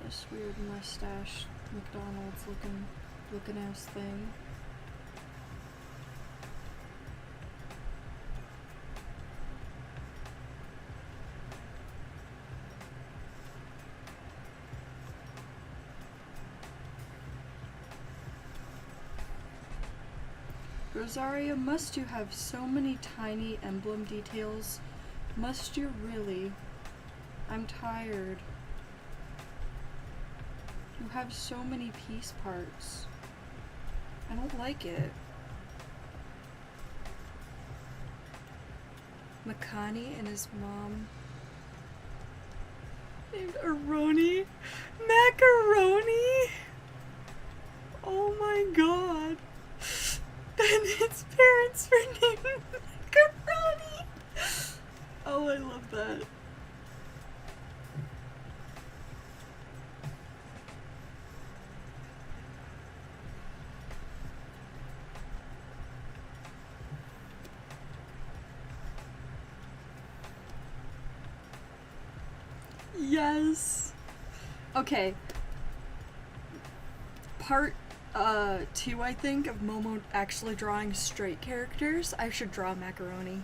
this weird mustache McDonald's looking ass thing. Rosaria, must you have so many tiny emblem details? Must you really? I'm tired. You have so many piece parts. I don't like it. Makani and his mom named Aroni. Macaroni? Oh my god. Bennett's parents were named Macaroni. Oh, I love that. Yes. Okay. Part 2, I think, of Momo actually drawing straight characters. I should draw Macaroni.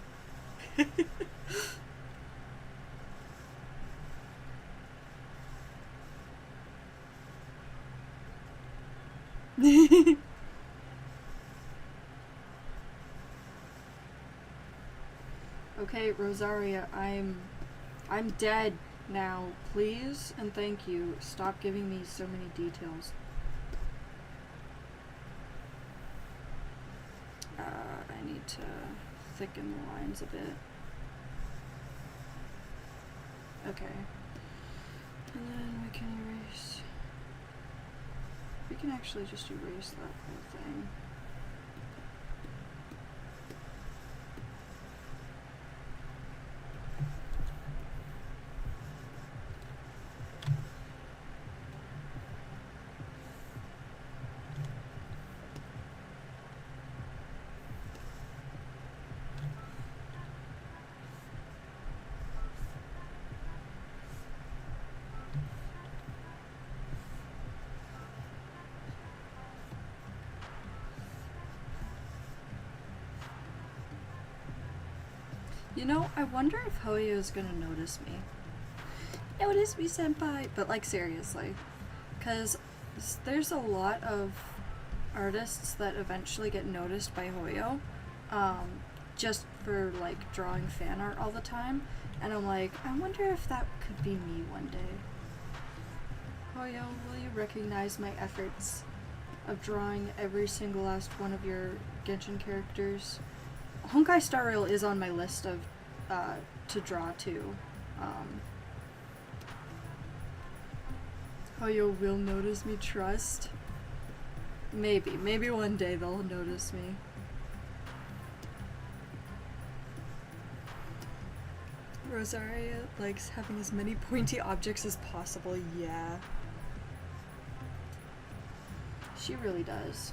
Okay, Rosaria, I'm dead now. Please and thank you. Stop giving me so many details. I need to thicken the lines a bit. Okay. And then we can erase. We can actually just erase that whole thing. You know, I wonder if Hoyo's gonna notice me. Notice me, senpai! But, like, seriously. Because there's a lot of artists that eventually get noticed by Hoyo, just for, like, drawing fan art all the time. And I'm like, I wonder if that could be me one day. Hoyo, will you recognize my efforts of drawing every single last one of your Genshin characters? Honkai Star Rail is on my list of to draw too. Hoyo will notice me, trust. Maybe one day they'll notice me. Rosaria likes having as many pointy objects as possible, yeah. She really does.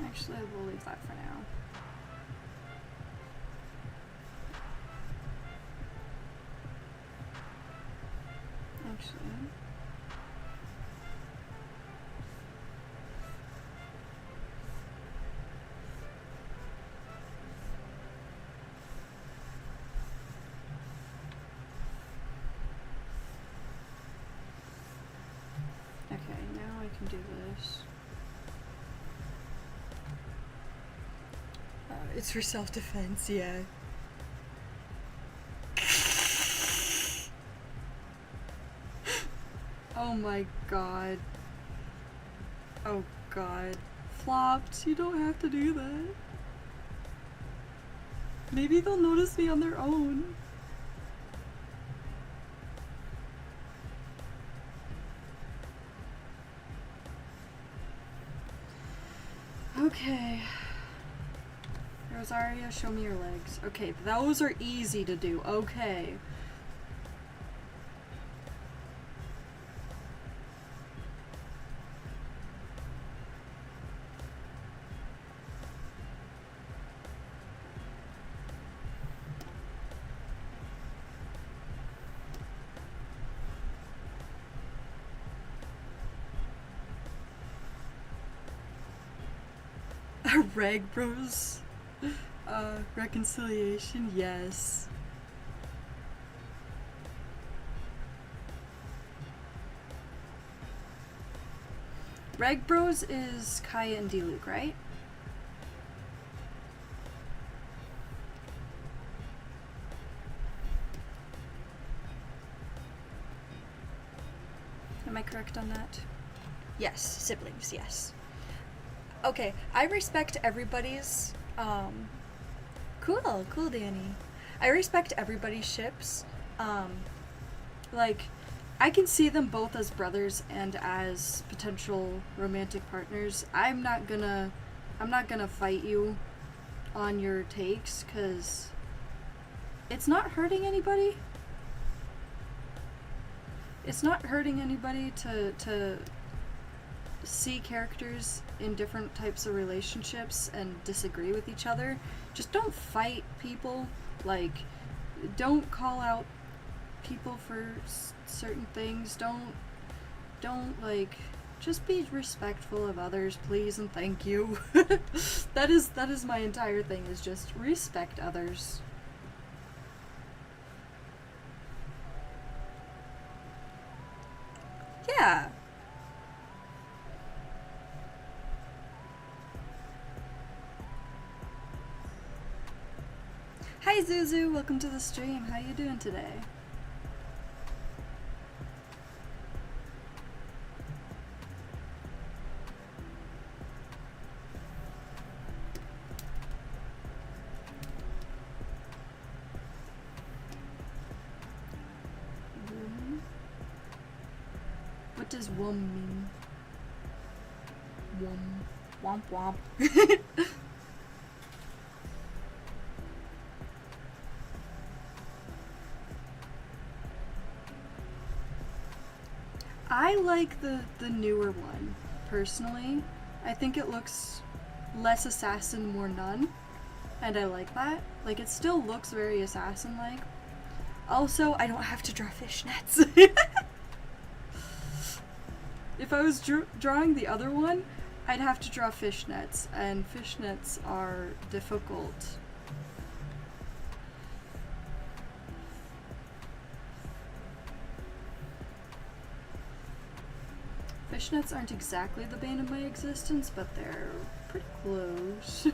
Actually, we'll leave that for now. Actually. Okay, now I can do this. It's for self-defense, yeah. Oh my god. Oh god. Flopped, you don't have to do that. Maybe they'll notice me on their own. Okay. Rosaria, show me your legs. Okay, those are easy to do. Okay. Rag Bros. Reconciliation, yes. Rag Bros is Kaya and D-Luke, right? Am I correct on that? Yes, siblings, yes. Okay, I respect everybody's, cool, Danny. I respect everybody's ships. Like, I can see them both as brothers and as potential romantic partners. I'm not gonna fight you on your takes, 'cause it's not hurting anybody. It's not hurting anybody to see characters in different types of relationships and disagree with each other. Just don't fight people. Like, don't call out people for certain things. Don't like, just be respectful of others, please and thank you. that is my entire thing, is just respect others. Yeah. Hi Zuzu, welcome to the stream. How you doing today? What does wom mean? Womp womp. like the newer one, personally. I think it looks less assassin, more nun, and I like that. Like, it still looks very assassin-like. Also, I don't have to draw fishnets. If I was drawing the other one, I'd have to draw fishnets, and fishnets are difficult. Fishnets aren't exactly the bane of my existence, but they're pretty close.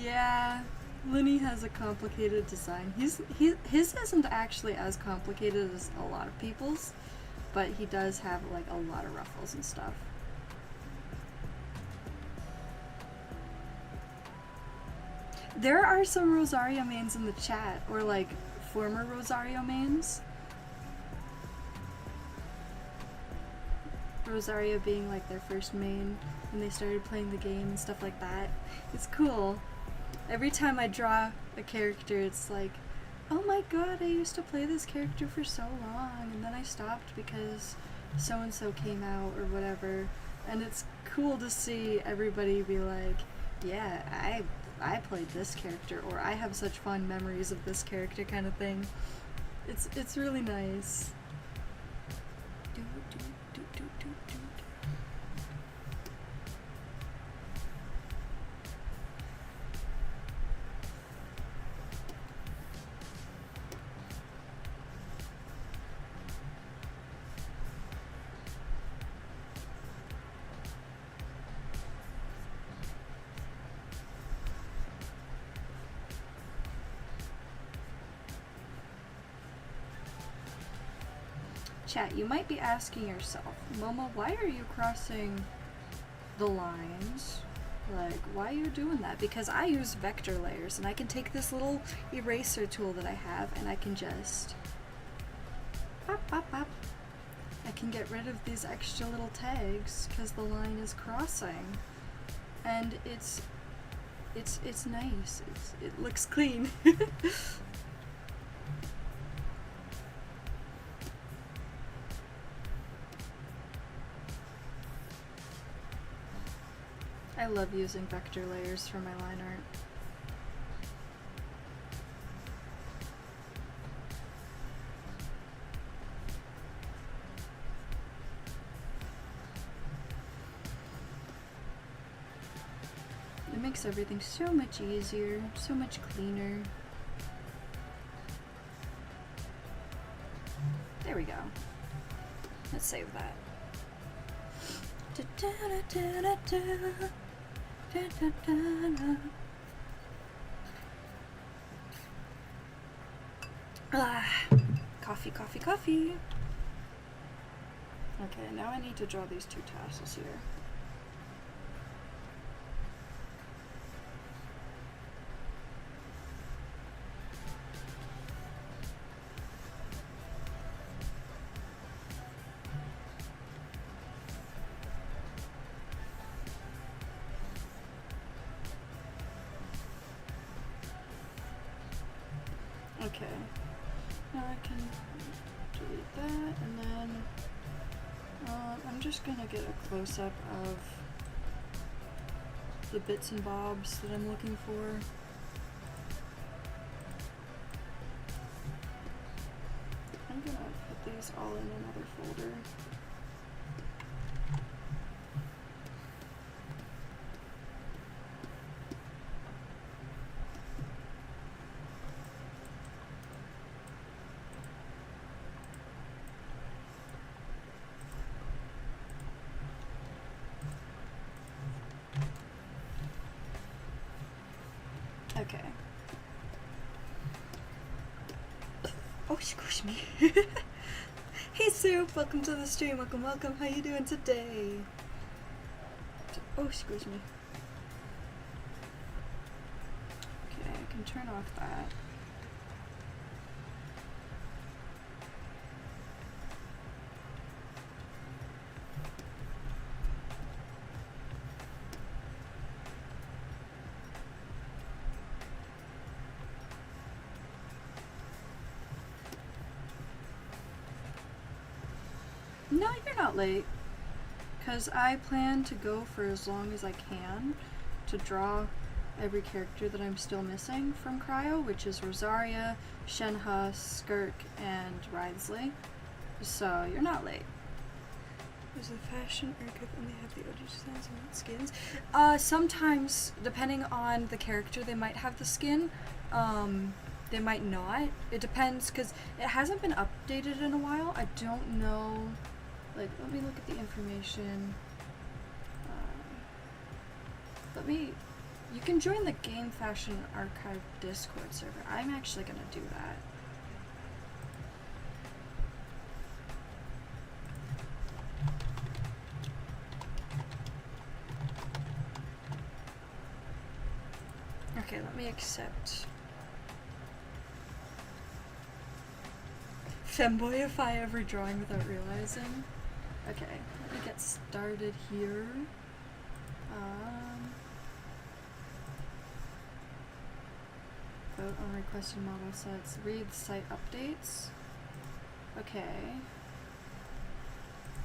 Yeah, Linny has a complicated design. His isn't actually as complicated as a lot of people's, but he does have like a lot of ruffles and stuff. There are some Rosario mains in the chat, or like former Rosario mains. Rosario being like their first main when they started playing the game and stuff like that. It's cool. Every time I draw a character, it's like, oh my god, I used to play this character for so long, and then I stopped because so-and-so came out, or whatever. And it's cool to see everybody be like, yeah, I played this character, or I have such fond memories of this character, kind of thing. It's really nice. Chat, you might be asking yourself, Momo, why are you crossing the lines? Like, why are you doing that? Because I use vector layers, and I can take this little eraser tool that I have, and I can just pop, pop, pop. I can get rid of these extra little tags because the line is crossing, and it's nice. It looks clean. I love using vector layers for my line art. It makes everything so much easier, so much cleaner. There we go. Let's save that. Ah, coffee, coffee, coffee. Okay, now I need to draw these two tassels here. Okay, now I can delete that, and then I'm just gonna get a close-up of the bits and bobs that I'm looking for. I'm gonna put these all in another folder. Okay. Oh, excuse me. Hey, Soup, welcome to the stream. Welcome, welcome. How you doing today? Oh, excuse me. can turn off that. No, you're not late. Because I plan to go for as long as I can to draw every character that I'm still missing from Cryo, which is Rosaria, Shenhe, Skirk, and Wriothesley. So you're not late. There's a fashion archive and they have the OG designs and not skins. Sometimes, depending on the character, they might have the skin. They might not. It depends, because it hasn't been updated in a while. I don't know. Like, let me look at the information. You can join the Game Fashion Archive Discord server. I'm actually gonna do that. Okay, let me accept. Femboyify every drawing without realizing. Okay, let me get started here. Vote on requested model sets. Read site updates. Okay.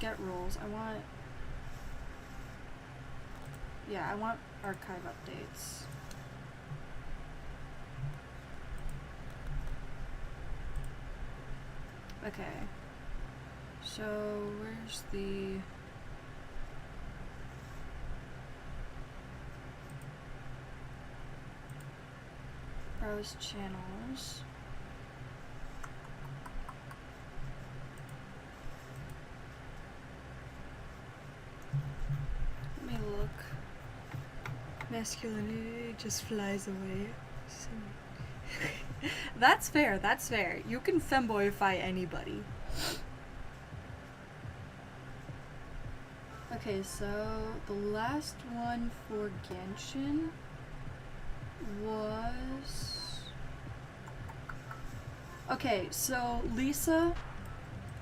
Get rules. I want archive updates. Okay. So, where's the... browse channels. Let me look. Masculinity just flies away. That's fair, that's fair. You can femboyify anybody. Okay, so the last one for Genshin was... Okay, so Lisa,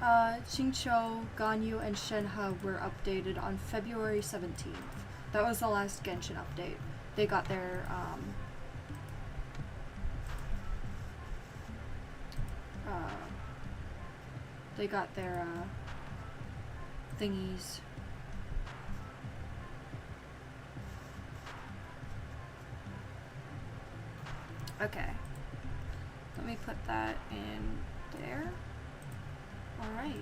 Xingqiu, Ganyu, and Shenhe were updated on February 17th. That was the last Genshin update. They got their, thingies. Okay. Let me put that in there. Alright.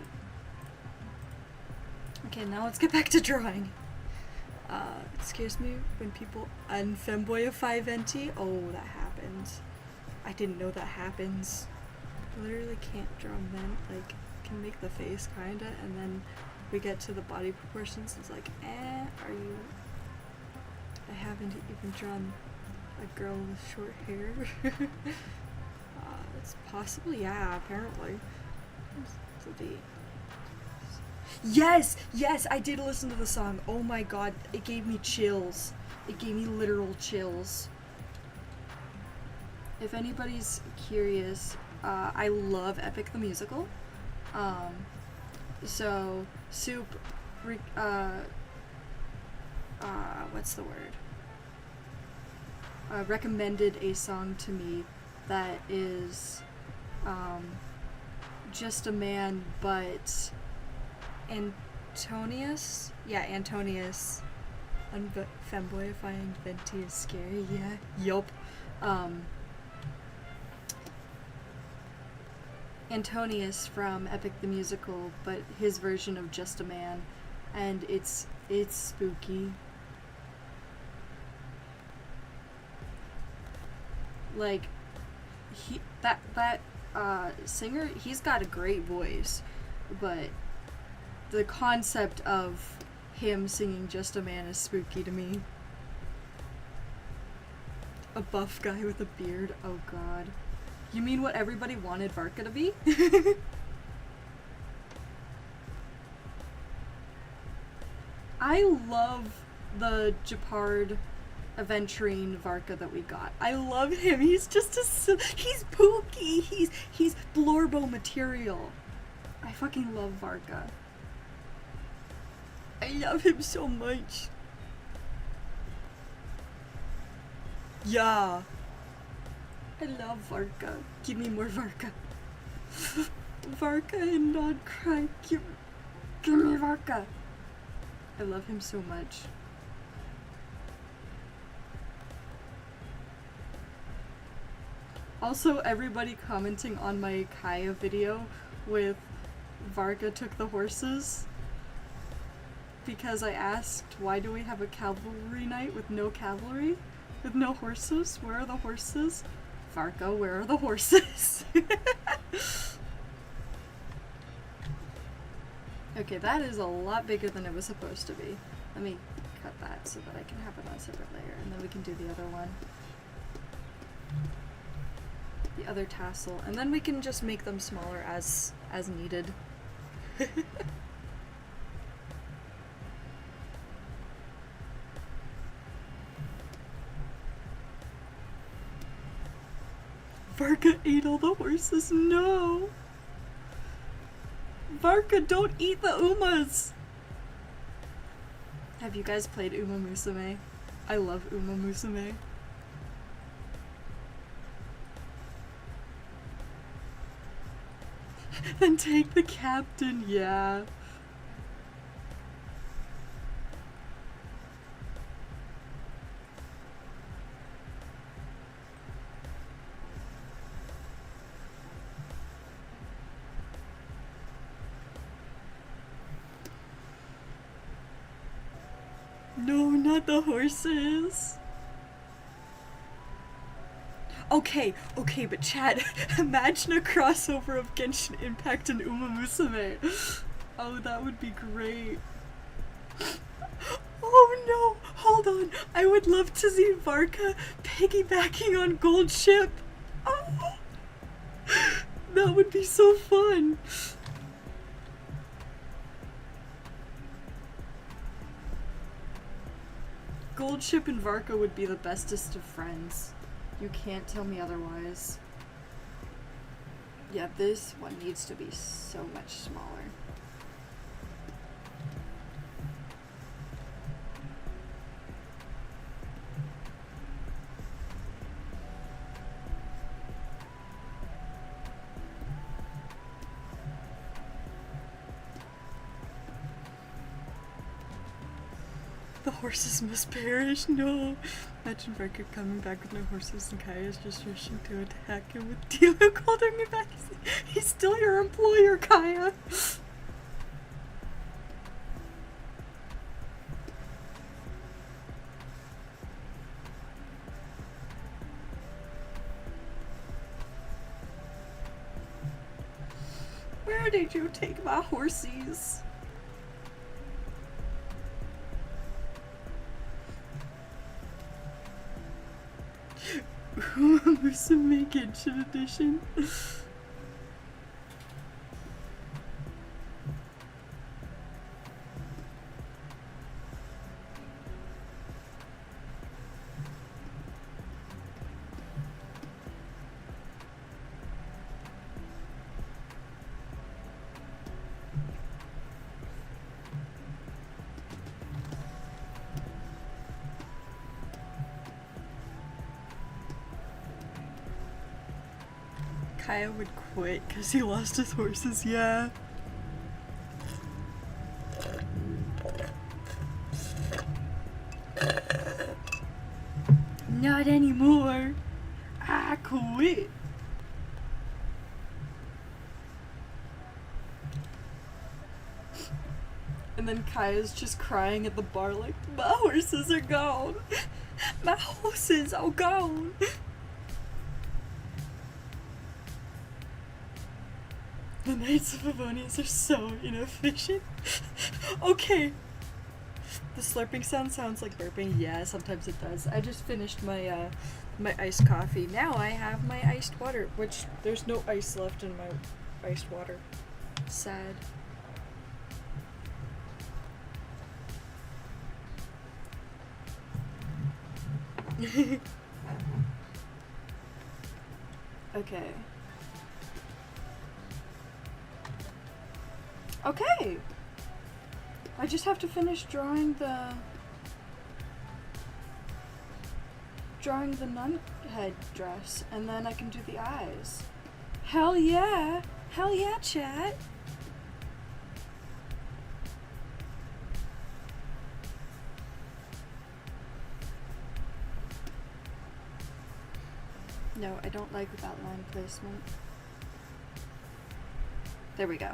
Okay, now let's get back to drawing. It scares me when people unfemboyify Venti. Oh, that happens. I didn't know that happens. Literally can't draw men, like, can make the face kinda, and then we get to the body proportions, it's like, are you... I haven't even drawn a girl with short hair. It's possible, yeah, apparently. Yes! Yes, I did listen to the song. Oh my god, it gave me chills. It gave me literal chills. If anybody's curious, I love Epic the Musical. So, Soup, what's the word? Recommended a song to me that is, Just a Man, but Antonius? Yeah, Antonius. Femboyifying Venti is scary, yeah. Yup. Antonius from Epic the Musical, but his version of Just a Man, and it's spooky. Like, that singer, he's got a great voice, but the concept of him singing Just a Man is spooky to me. A buff guy with a beard, oh god. You mean what everybody wanted Varka to be? I love the Japard aventurine Varka that we got. I love him. He's just he's pooky. He's Blorbo material. I fucking love Varka. I love him so much. Yeah. I love Varka. Give me more Varka. Varka and not cry. Give me Varka. I love him so much. Also, everybody commenting on my Kaya video with Varka took the horses, because I asked, why do we have a cavalry knight with no cavalry? With no horses? Where are the horses? Varka, where are the horses? Okay, that is a lot bigger than it was supposed to be. Let me cut that so that I can have it on a separate layer, and then we can do the other one. The other tassel, and then we can just make them smaller as needed. Varka ate all the horses. No! Varka, don't eat the Umas! Have you guys played Uma Musume? I love Uma Musume. Then take the captain, yeah. No, not the horses. Okay, but Chad, imagine a crossover of Genshin Impact and Uma Musume. Oh, that would be great. Oh no, hold on. I would love to see Varka piggybacking on Gold Ship. Oh, that would be so fun. Gold Ship and Varka would be the bestest of friends. You can't tell me otherwise. Yeah, this one needs to be so much smaller. The horses must perish, no. Imagine Varka coming back with no horses and Kaya's just rushing to attack him with Diluc holding him back. He's still your employer, Kaya. Where did you take my horsies? Musume Genshin edition. Kaya would quit because he lost his horses, yeah. Not anymore. I quit. And then Kaya's just crying at the bar like, my horses are gone. My horses are gone. The Knights of Favonius are so inefficient. Okay. The slurping sound sounds like burping. Yeah, sometimes it does. I just finished my my iced coffee. Now I have my iced water, which there's no ice left in my iced water. Sad. Okay. Okay! I just have to finish drawing the nun head dress, and then I can do the eyes. Hell yeah! Hell yeah, chat! No, I don't like that line placement. There we go.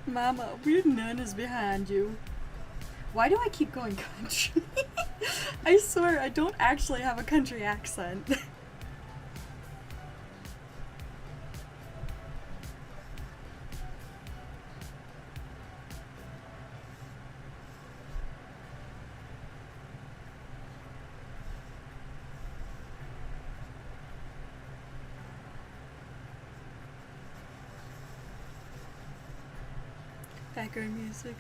Mama, weird nun is behind you. Why do I keep going country? I swear, I don't actually have a country accent. Background music.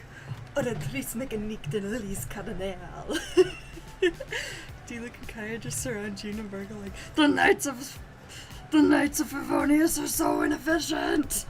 Oder trismek en nikten Lily's Cardinal. Dilek and Kaya just surround Gina Virgo like, the Knights of Favonius are so inefficient!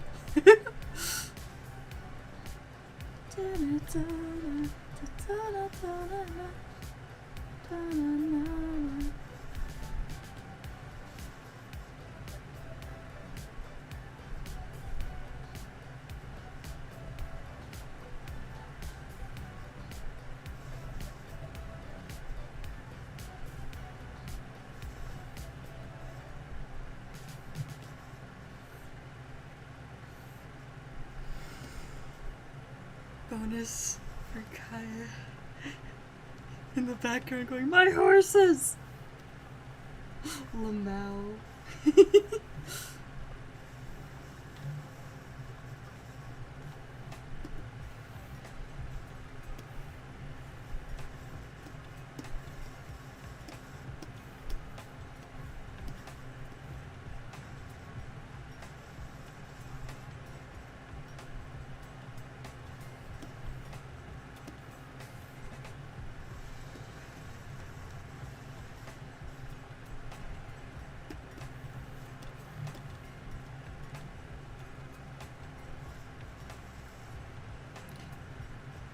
Bonus for Kaya in the background going, my horses! Lamau.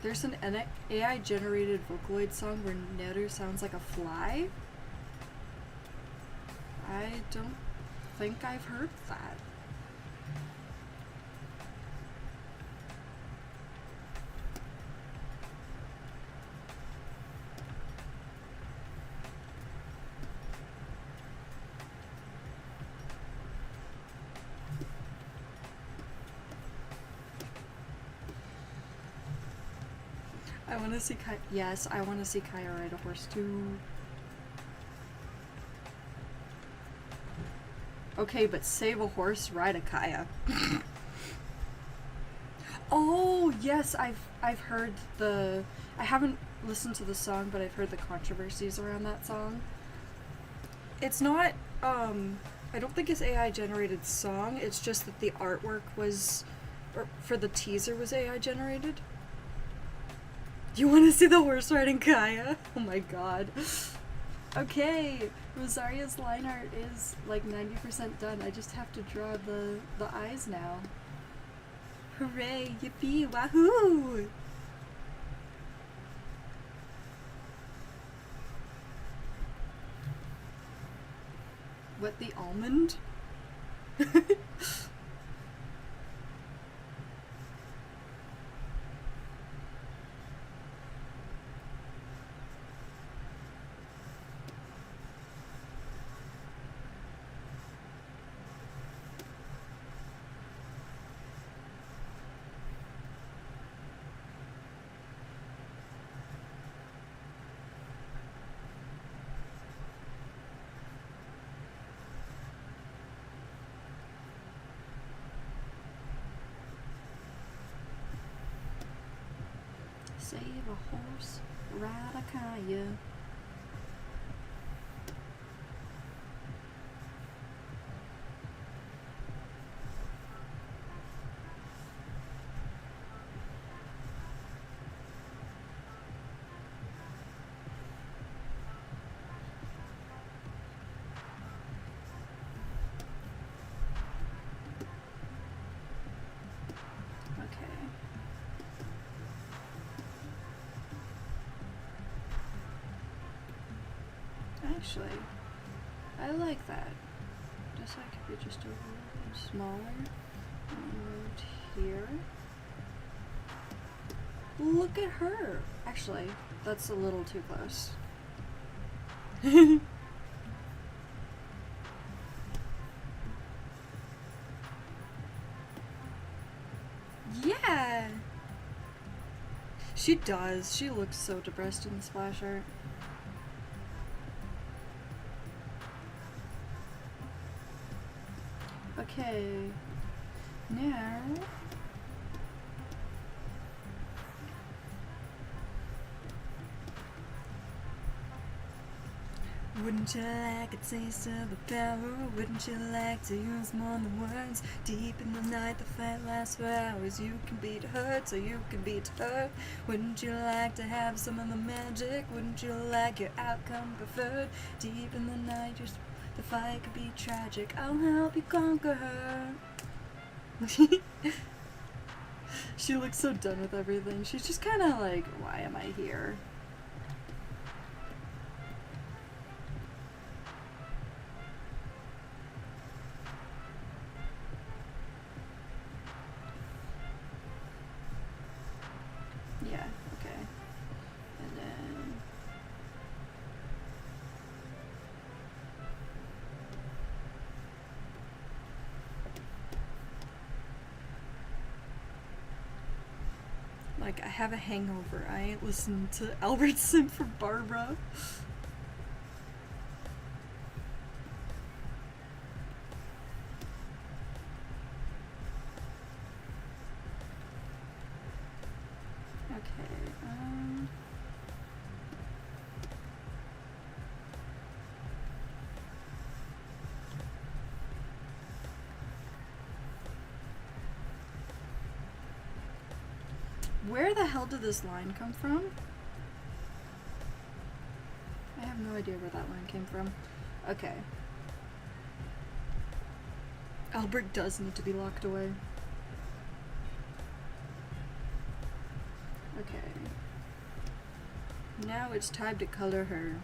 There's an AI-generated Vocaloid song where Neru sounds like a fly. I don't think I've heard that. I want to see Kaya. Yes, I want to see Kaya ride a horse too. Okay, but save a horse, ride a Kaya. Oh yes, I've heard the. I haven't listened to the song, but I've heard the controversies around that song. It's not. I don't think it's AI generated song. It's just that the artwork was, or for the teaser was AI generated. You want to see the horse riding Kaya? Oh my god. Okay, Rosaria's line art is like 90% done. I just have to draw the eyes now. Hooray, yippee, wahoo! What, the almond? Save a horse, ride a kayak. Actually, I like that. Guess I could be just a little bit smaller. And moved here. Look at her! Actually, that's a little too close. Yeah! She does. She looks so depressed in the splash art. Okay, now wouldn't you like a taste of the power? Wouldn't you like to use more than words? Deep in the night, the fight lasts for hours. You can beat her, so you can beat her. Wouldn't you like to have some of the magic? Wouldn't you like your outcome preferred? Deep in the night, the fight could be tragic. I'll help you conquer her. She looks so done with everything. She's just kind of like, why am I here? Yeah, okay. And then like, I have a hangover. I ain't listened to Albert Sim for Barbara. Where the hell did this line come from? I have no idea where that line came from. Okay. Albert does need to be locked away. Okay. Now it's time to color her.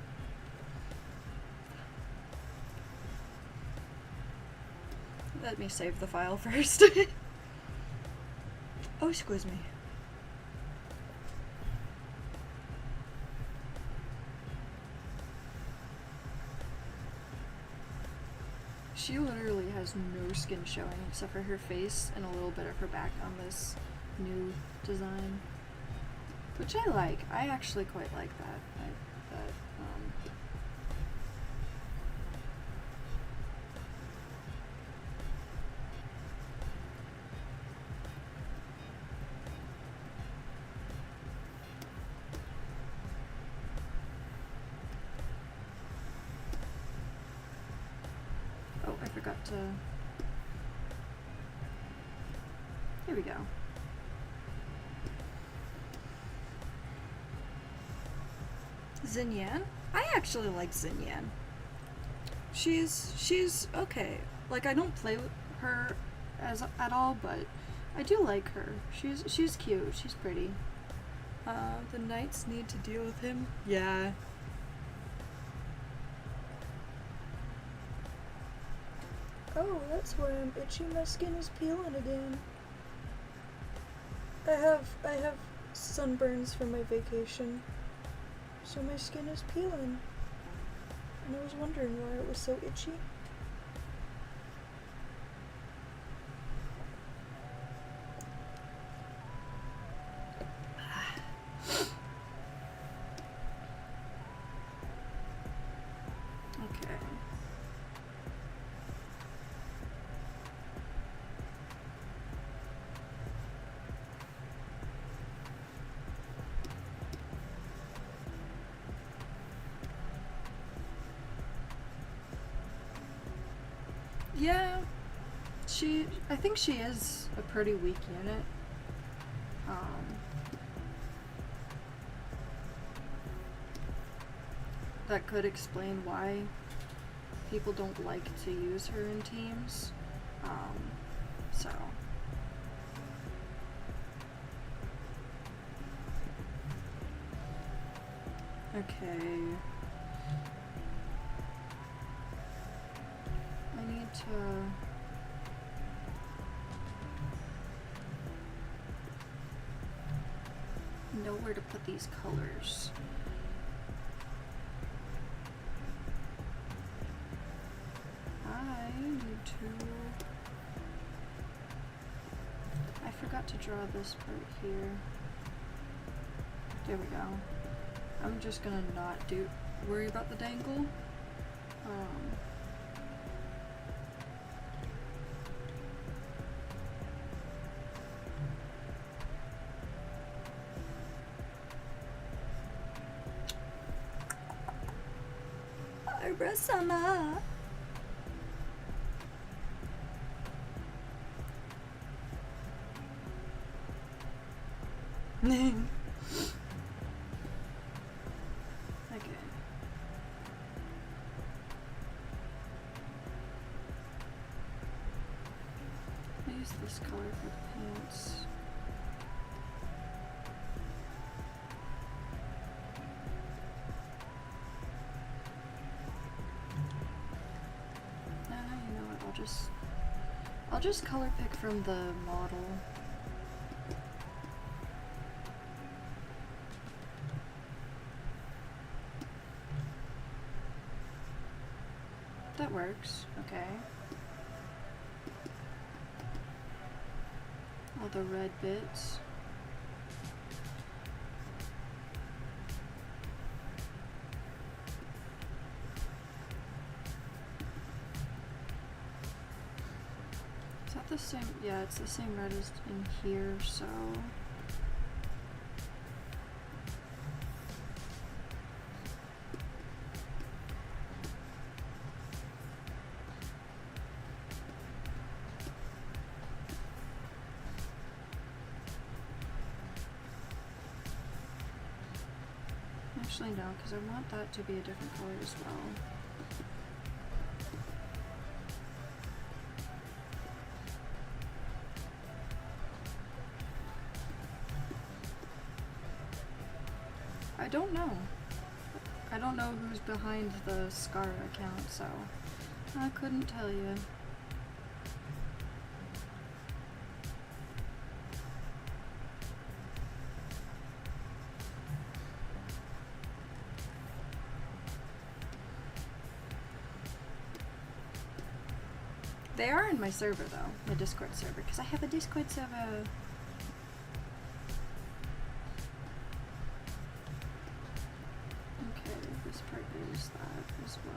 Let me save the file first. Oh, excuse me. She literally has no skin showing except for her face and a little bit of her back on this new design. Which I like. I actually quite like that. Oh, I forgot to... Here we go. Xinyan? I actually like Xinyan. She's okay. Like, I don't play with her at all, but I do like her. She's cute. She's pretty. The knights need to deal with him. Yeah. Oh, that's why I'm itchy. My skin is peeling again. I have sunburns from my vacation, so my skin is peeling. And I was wondering why it was so itchy. Yeah, I think she is a pretty weak unit. That could explain why people don't like to use her in teams. So. Okay. I need to... know where to put these colors. I need to... I forgot to draw this part here. There we go. I'm just gonna not worry about the dangle. Sama. Okay. I'll use this color for the pants. You know what, I'll just color pick from the model. That works, okay. All the red bits. Is that the same? Yeah, it's the same red as in here, so... Actually, no, because I want that to be a different color as well. I don't know. I don't know who's behind the Scar account, so I couldn't tell you. They are in my server though, my Discord server, because I have a Discord server. Okay, this part is that as well.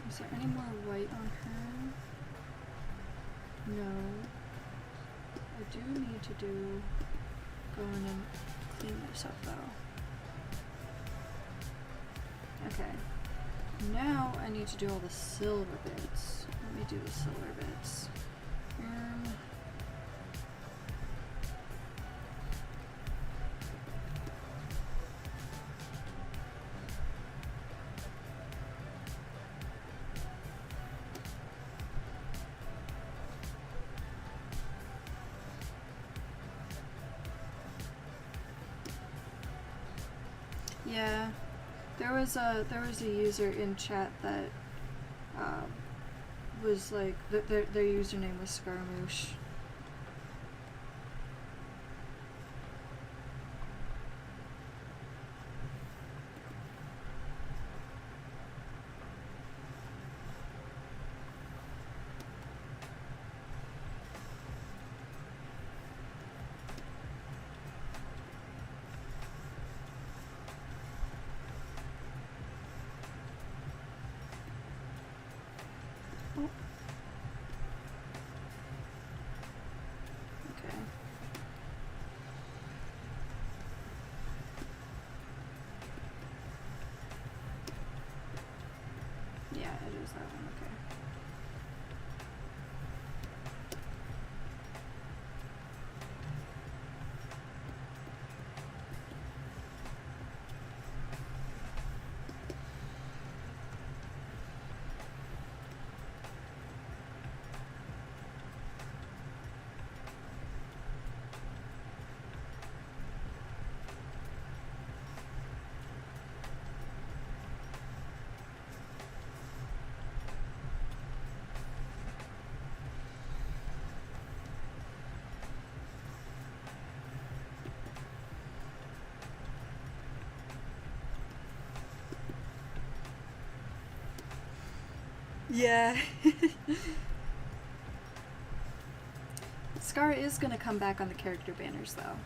Is there any more white on her? No. I do need to go in and clean this up though. Okay. Now I need to do all the silver bits. Let me do the silver bits. Yeah, there was a user in chat that was like their username was Scaramouche. Yeah, it is that one, okay. Yeah. Scar is gonna come back on the character banners, though.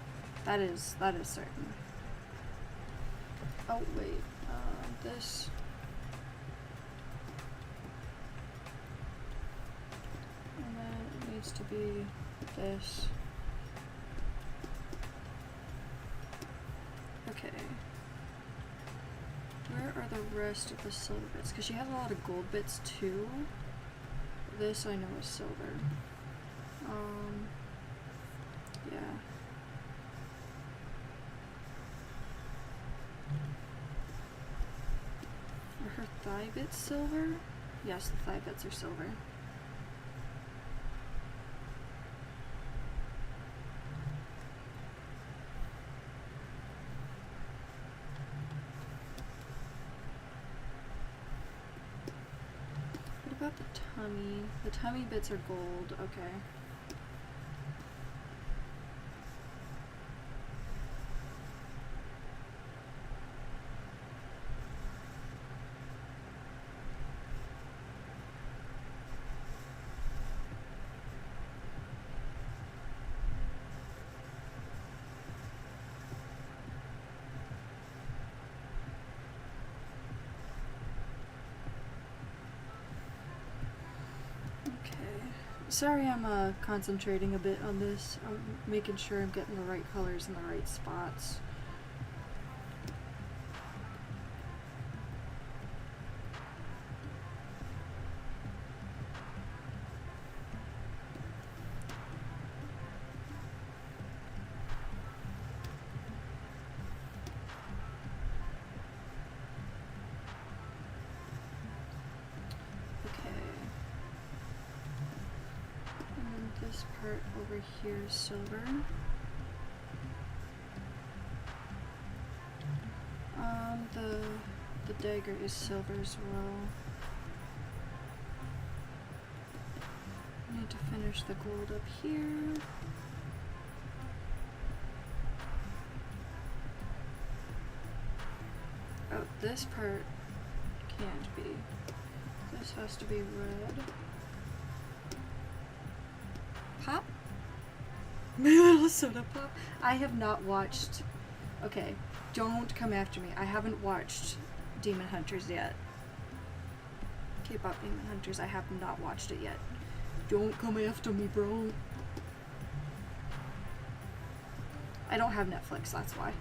That is certain. Oh wait, this. And then it needs to be this. Okay. Where are the rest of the silver bits? Because she has a lot of gold bits too. This I know is silver. Yeah. Are her thigh bits silver? Yes, the thigh bits are silver. What about the tummy? The tummy bits are gold, okay. Sorry, I'm concentrating a bit on this. I'm making sure I'm getting the right colors in the right spots. This part over here is silver. The dagger is silver as well. I need to finish the gold up here. Oh, this part can't be. This has to be red. Pop? My little soda pop? I have not watched... Okay, don't come after me. I haven't watched Demon Hunters yet. K-pop Demon Hunters, I have not watched it yet. Don't come after me, bro. I don't have Netflix, that's why.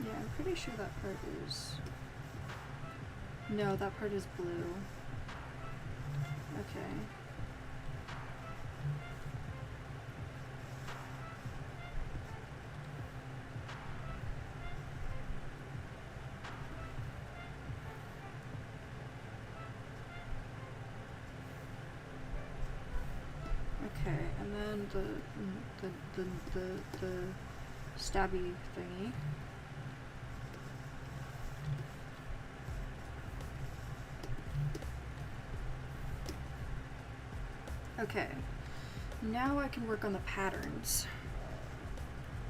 Yeah, I'm pretty sure that part is... No, that part is blue. Okay. Okay, and then the stabby thingy. Okay, now I can work on the patterns.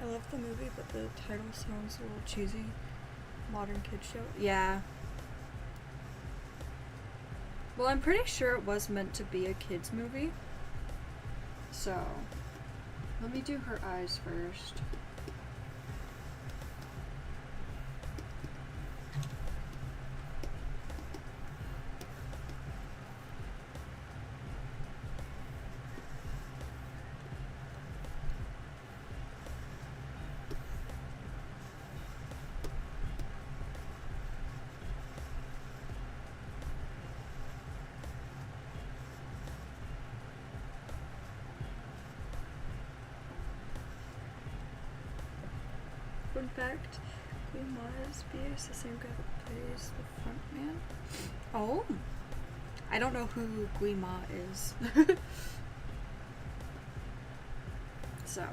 I love the movie, but the title sounds a little cheesy. Modern kids show. Yeah. Well, I'm pretty sure it was meant to be a kids movie. So, let me do her eyes first. Fun fact, Guima is BS, the same guy that plays the front man. Oh! I don't know who Guima is. So,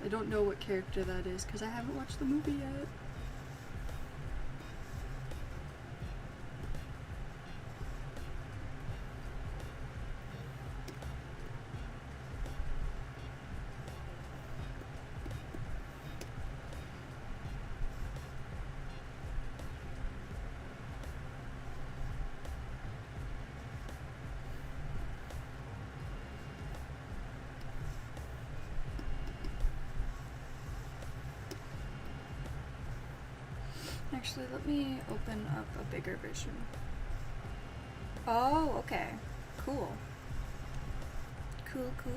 I don't know what character that is because I haven't watched the movie yet. Actually, let me open up a bigger version. Oh, okay. Cool. Cool, cool.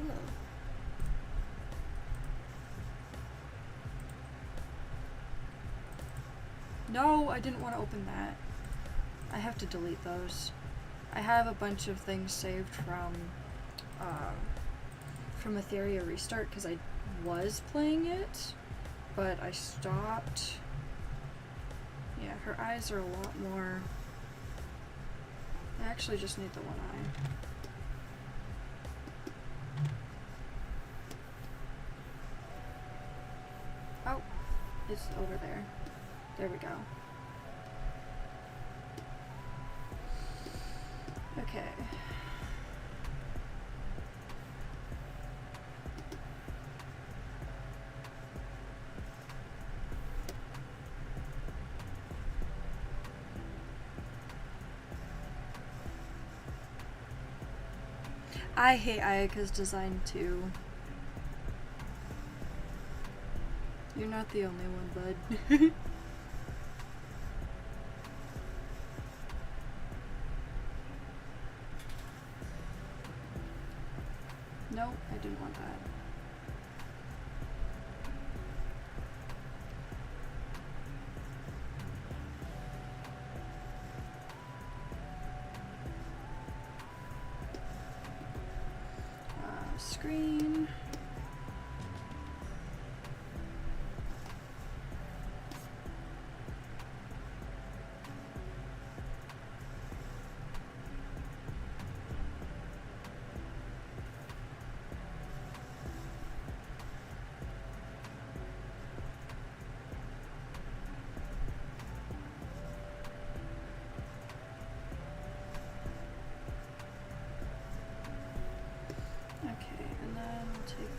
No, I didn't want to open that. I have to delete those. I have a bunch of things saved from Etheria Restart because I was playing it, but I stopped. Yeah, her eyes are a lot more... I actually just need the one eye. Oh, it's over there. There we go. Okay. I hate Ayaka's design too. You're not the only one, bud. No, I didn't want that. Screen.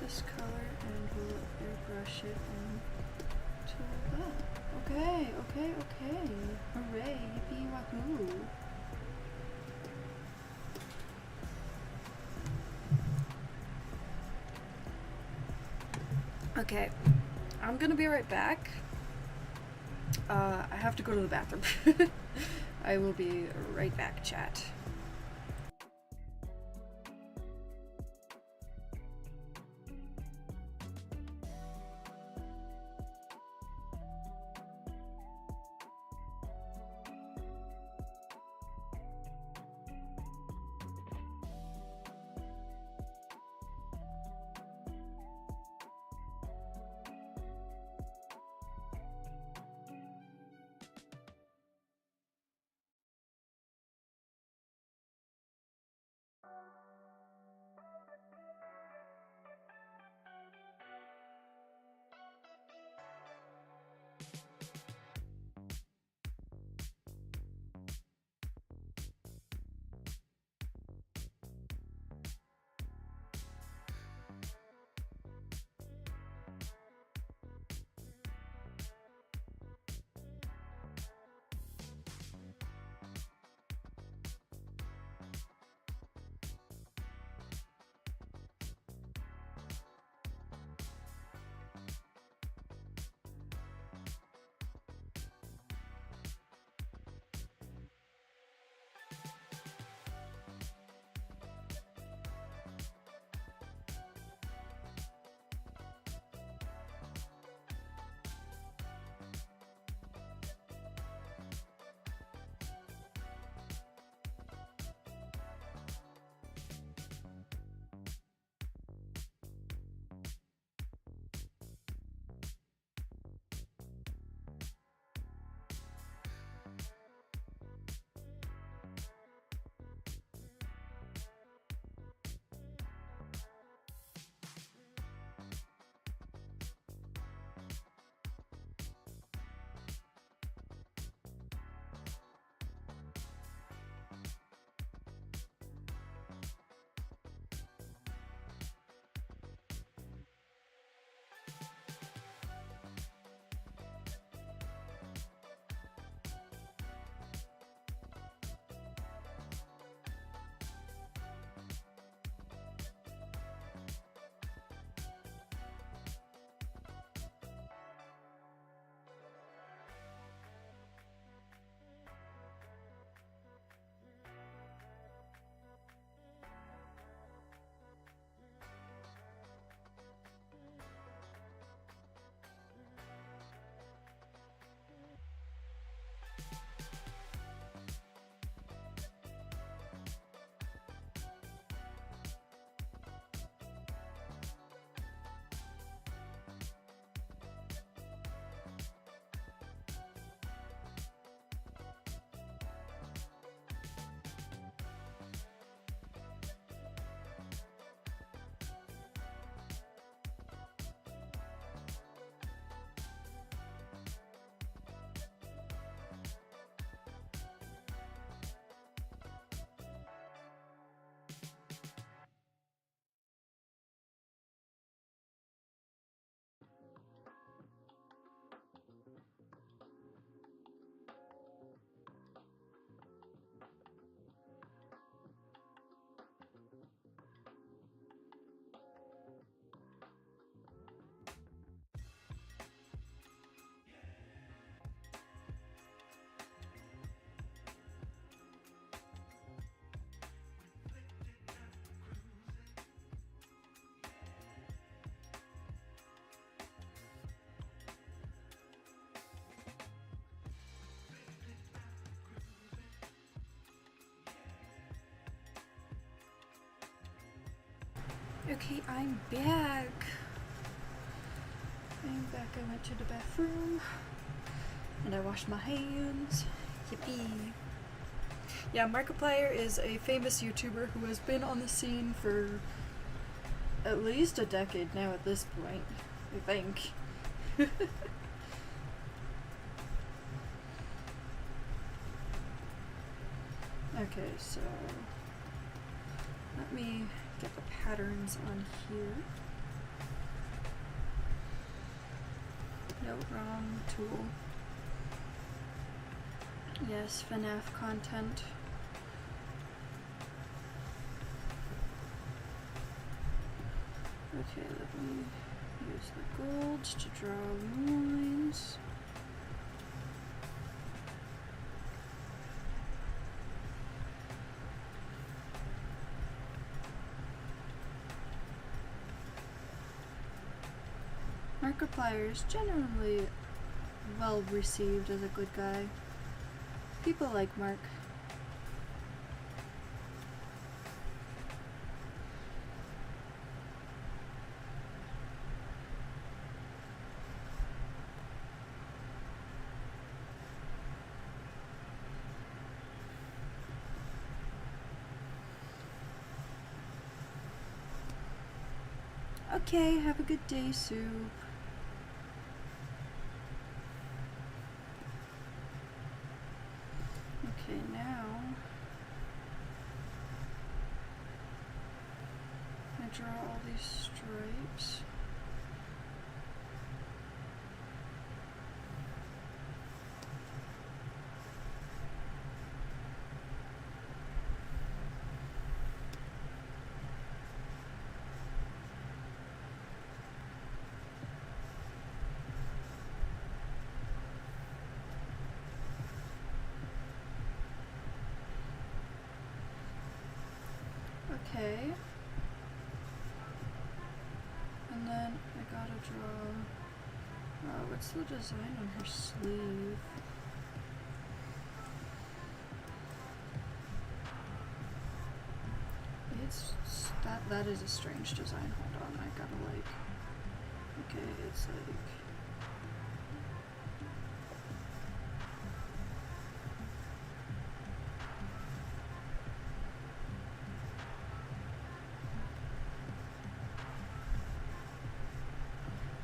This color and we'll airbrush it into that. Okay, okay, okay. Hooray, yippee wahoo. Okay, I'm gonna be right back. I have to go to the bathroom. I will be right back, chat. Okay, I'm back. I went to the bathroom and I washed my hands. Yippee. Yeah, Markiplier is a famous YouTuber who has been on the scene for at least a decade now at this point, I think. Okay, so let me get the patterns on here. No, wrong tool. Yes, FNAF content. Okay, let me use the golds to draw lines. Markiplier is generally well received as a good guy. People like Mark. Okay, have a good day, Sue. Okay, now I draw all these stripes. Okay. And then I gotta draw, what's the design on her sleeve? That is a strange design. Hold on, I gotta okay, it's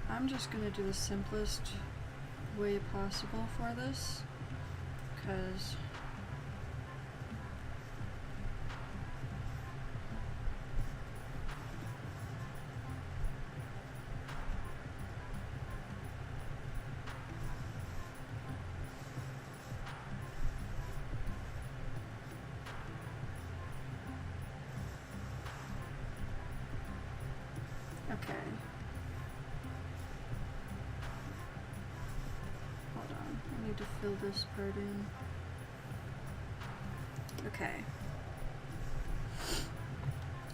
I'm just gonna do the simplest way possible for this, because okay. Hold on, I need to fill this part in. Okay.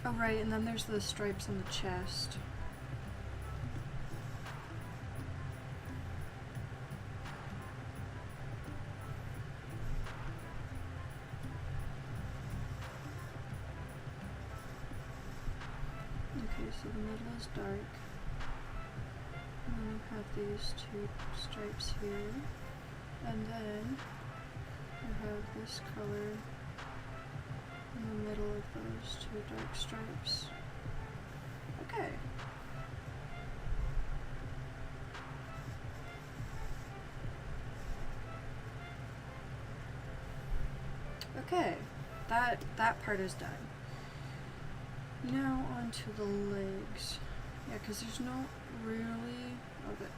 Oh right, and then there's the stripes on the chest. Okay, so the middle is dark. And then you have these two stripes here. And then you have this color in the middle of those two dark stripes. Okay. Okay, that part is done. Now onto the legs. Yeah, because there's no really,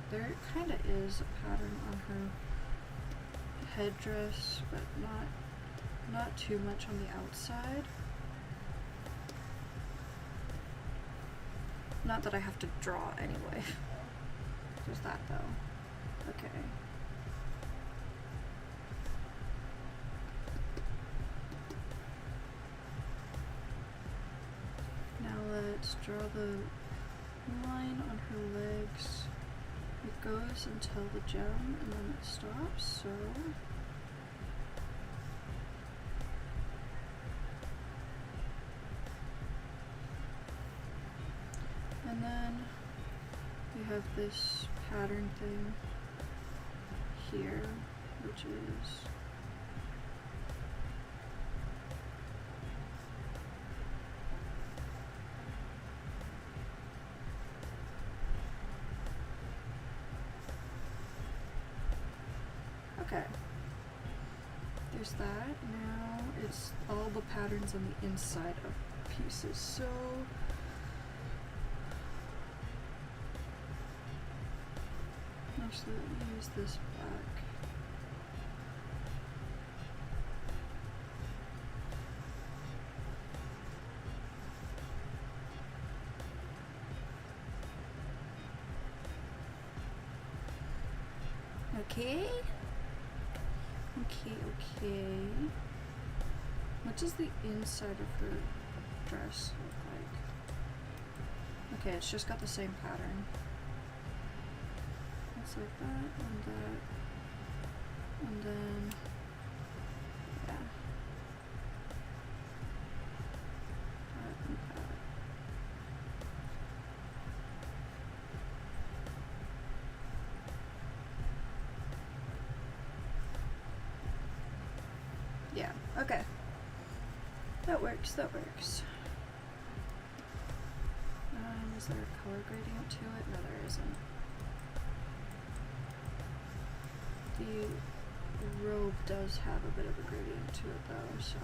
there kind of is a pattern on her headdress, but not too much on the outside. Not that I have to draw anyway. There's that though. Okay. Now let's draw the line on her legs. It goes until the gem and then it stops, so And then we have this pattern thing here, which is okay. There's that. Now it's all the patterns on the inside of pieces. So actually, let me use this back. Okay. Okay. What does the inside of her dress look like? Okay, it's just got the same pattern. It's like that, and then, yeah. That and that. Yeah, okay. That works, that works. Is there a color gradient to it? No, there isn't. The robe does have a bit of a gradient to it though, so.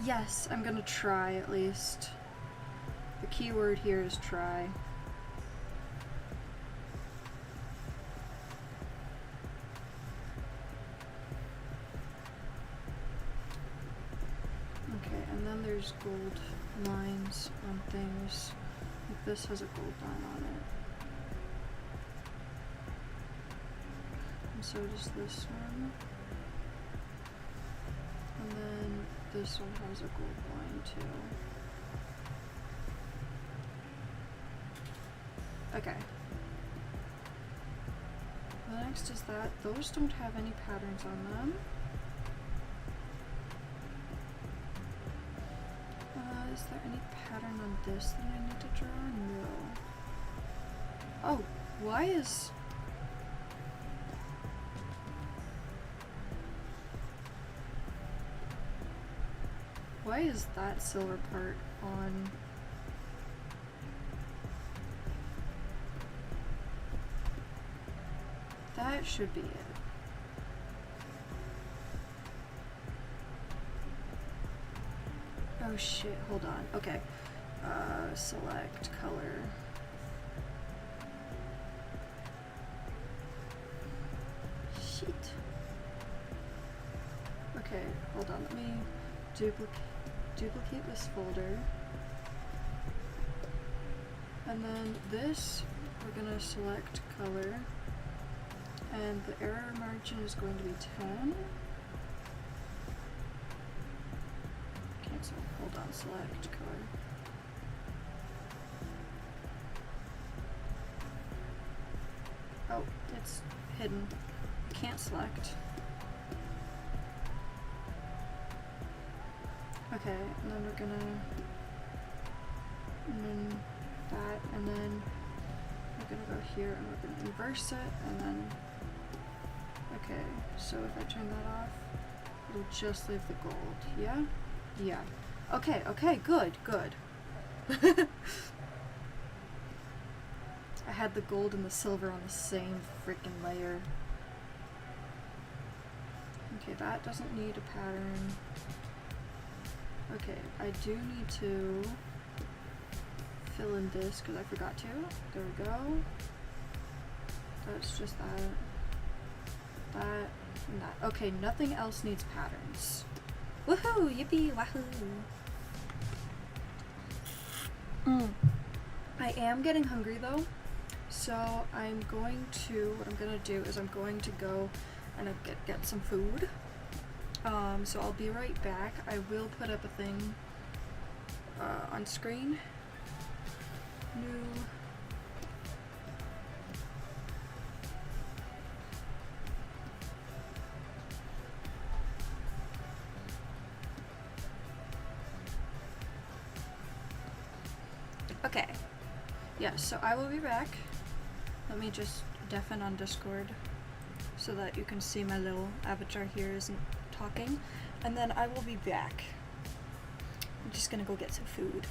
Yes, I'm gonna try at least. The key word here is try. Okay, and then there's gold lines on things. Like this has a gold line on it. And so does this one. And then this one has a gold line too. Okay. The next is that those don't have any patterns on them. Is there any pattern on this that I need to draw? No. Oh, why is... Why is that silver part on... That should be it. Oh shit, hold on. Okay. Select color. Shit. Okay, hold on. Let me duplicate this folder. And then this, we're gonna select color. And the error margin is going to be 10. Cancel. Hold on. Select color. Oh, it's hidden. Can't select. Okay, and then we're gonna... And then that, and then we're gonna go here and we're gonna inverse it, and then... Okay, so if I turn that off, it'll just leave the gold, yeah? Yeah. Okay, okay, good, good. I had the gold and the silver on the same freaking layer. Okay, that doesn't need a pattern. Okay, I do need to fill in this because I forgot to. There we go. That's just that. That and that. Okay, nothing else needs patterns. Woohoo! Yippee! Wahoo! I am getting hungry though, so I'm going to, what I'm gonna do is I'm going to go and get some food. So I'll be right back. I will put up a thing on screen. New. Okay. Yeah, so I will be back. Let me just deafen on Discord so that you can see my little avatar here isn't talking. And then I will be back. I'm just gonna go get some food.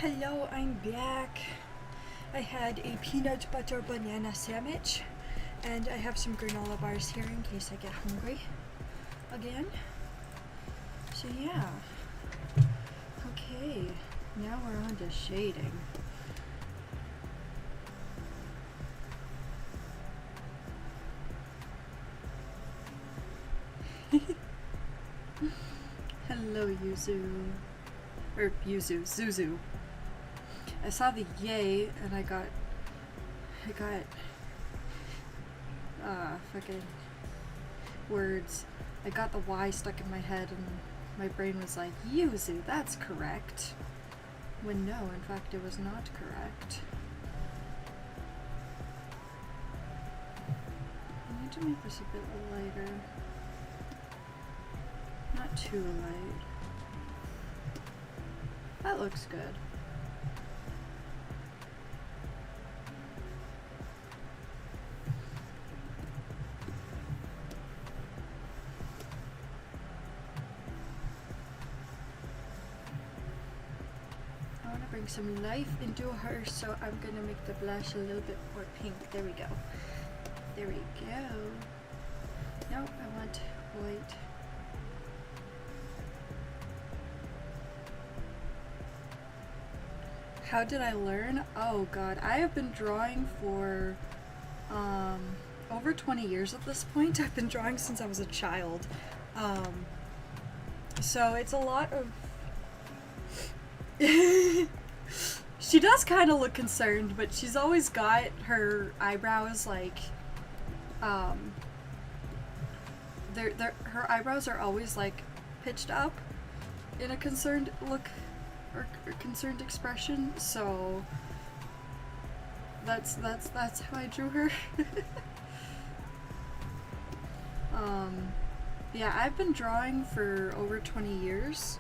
Hello, I'm back. I had a peanut butter banana sandwich, and I have some granola bars here in case I get hungry again. So yeah. Okay, now we're on to shading. Hello, Yuzu. Or Yuzu, Zuzu. I saw the yay and I got fucking words. I got the Y stuck in my head and my brain was like, Yuzu, that's correct. When no, in fact it was not correct. I need to make this a bit lighter. Not too light. That looks good. I want to bring some life into her, so I'm gonna make the blush a little bit more pink. There we go. There we go. No, I want white. How did I learn? Oh god, I have been drawing for over 20 years at this point. I've been drawing since I was a child. So it's a lot of... She does kind of look concerned, but she's always got her eyebrows like... her eyebrows are always like pitched up in a concerned look. Or concerned expression, so that's how I drew her. Yeah, I've been drawing for over 20 years.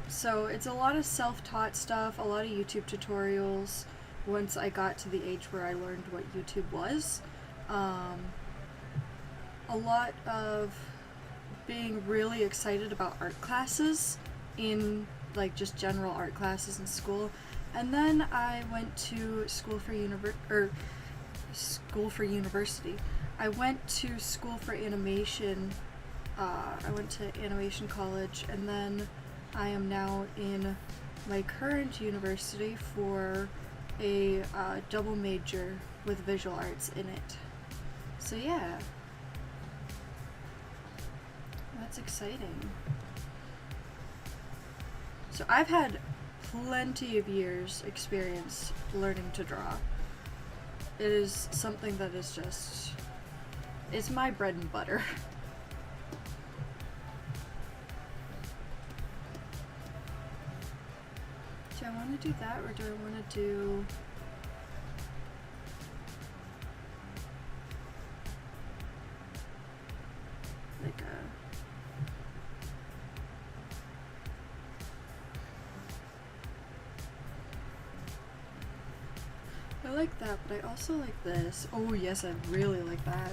So it's a lot of self-taught stuff, a lot of YouTube tutorials once I got to the age where I learned what YouTube was. A lot of being really excited about art classes in like just general art classes in school, and then I went to school for university. I went to school for animation. I went to animation college, and then I am now in my current university for a double major with visual arts in it. So yeah. That's exciting. So I've had plenty of years experience learning to draw. It is something that is just, it's my bread and butter. Do I want to do that, or do I want to do... like a... I like that, but I also like this. Oh yes, I really like that.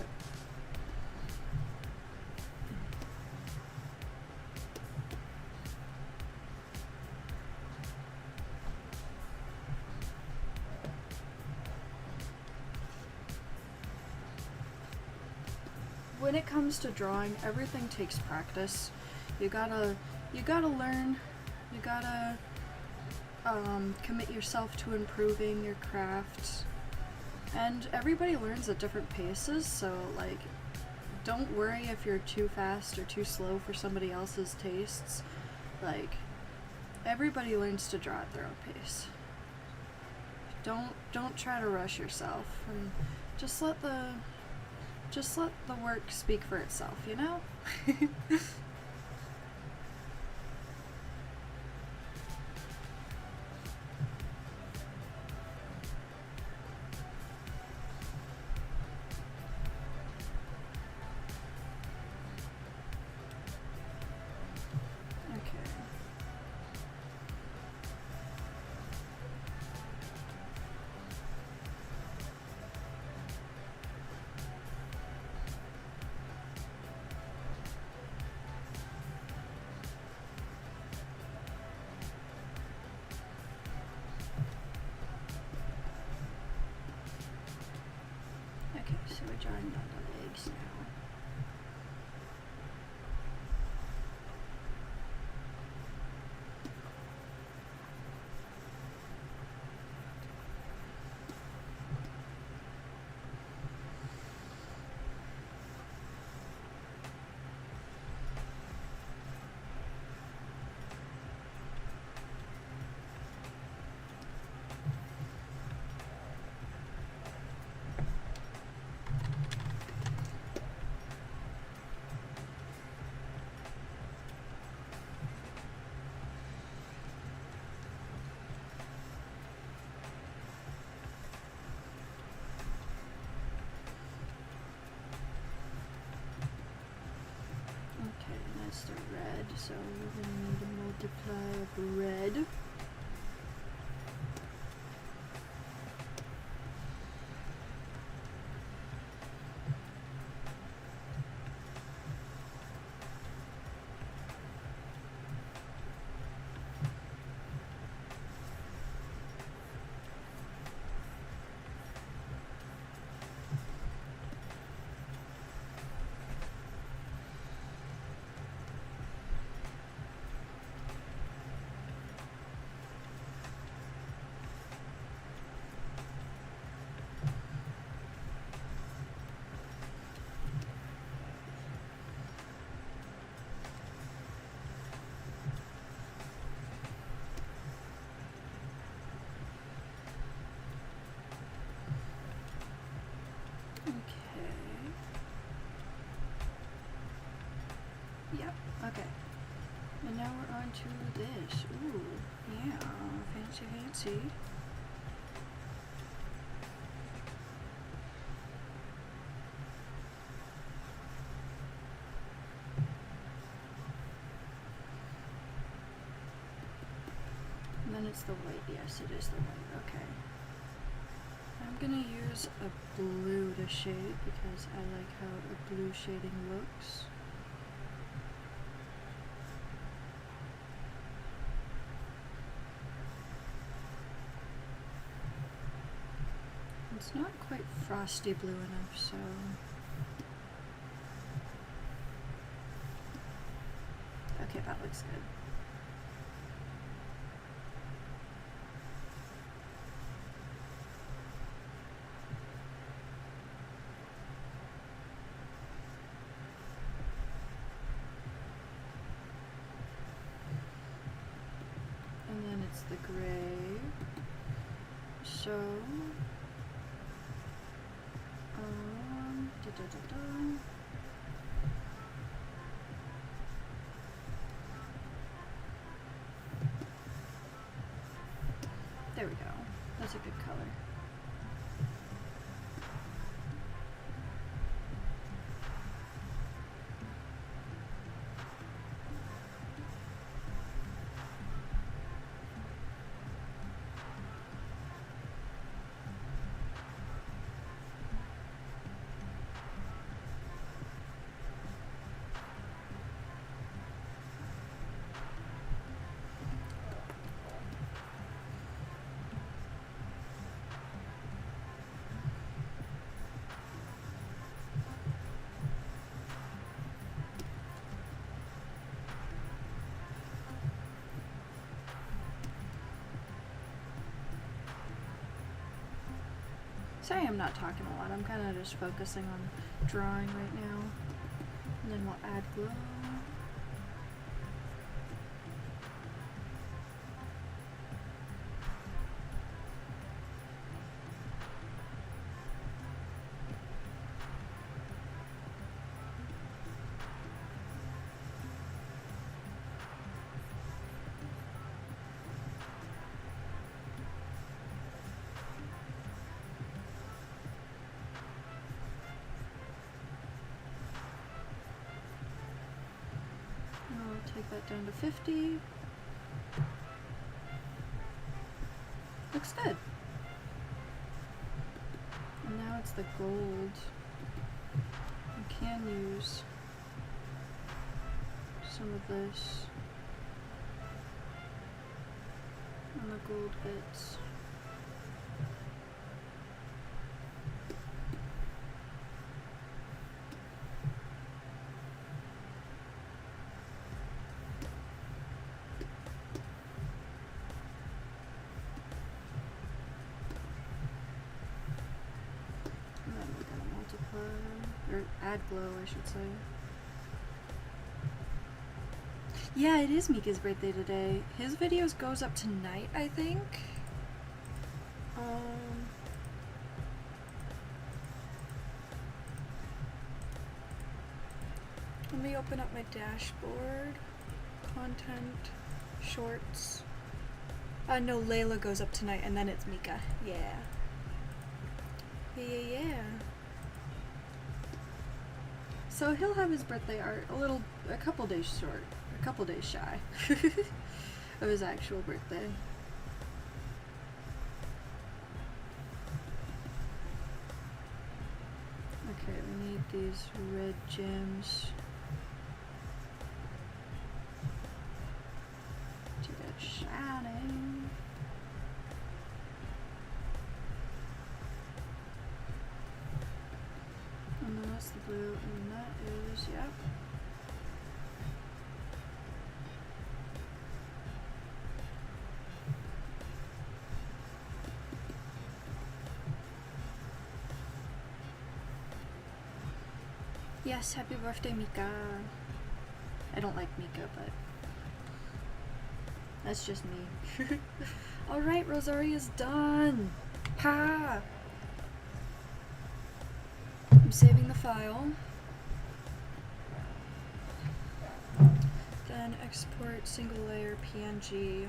When it comes to drawing, everything takes practice. You gotta learn, you gotta commit yourself to improving your craft, and everybody learns at different paces, so like don't worry if you're too fast or too slow for somebody else's tastes. Like everybody learns to draw at their own pace. Don't try to rush yourself, and just let the work speak for itself, you know? drawing on the legs now. The red, so we're going to need a multiply of red. Yep, okay. And now we're on to this. Ooh, yeah, fancy, fancy. And then it's the white. Yes, it is the white. Okay. I'm gonna use a blue to shade because I like how a blue shading looks. It's not quite frosty blue enough, so okay, that looks good. And then it's the gray. So there we go. That's a good color. Sorry I'm not talking a lot, I'm kind of just focusing on drawing right now. And then we'll add glow. Take that down to 50. Looks good. And now it's the gold. I can use some of this on the gold bits. or AdGlow, I should say. Yeah, it is Mika's birthday today. His videos goes up tonight, I think. Let me open up my dashboard. Content, shorts. No, Layla goes up tonight, and then it's Mika. Yeah. Yeah. So he'll have his birthday art a couple days short, a couple days shy of his actual birthday. Okay, we need these red gems to get shining. And then that's the blue, and that is, yep. Yes, happy birthday, Mika. I don't like Mika, but that's just me. Alright, Rosaria's done. Ha! I'm saving the file. Then export single layer PNG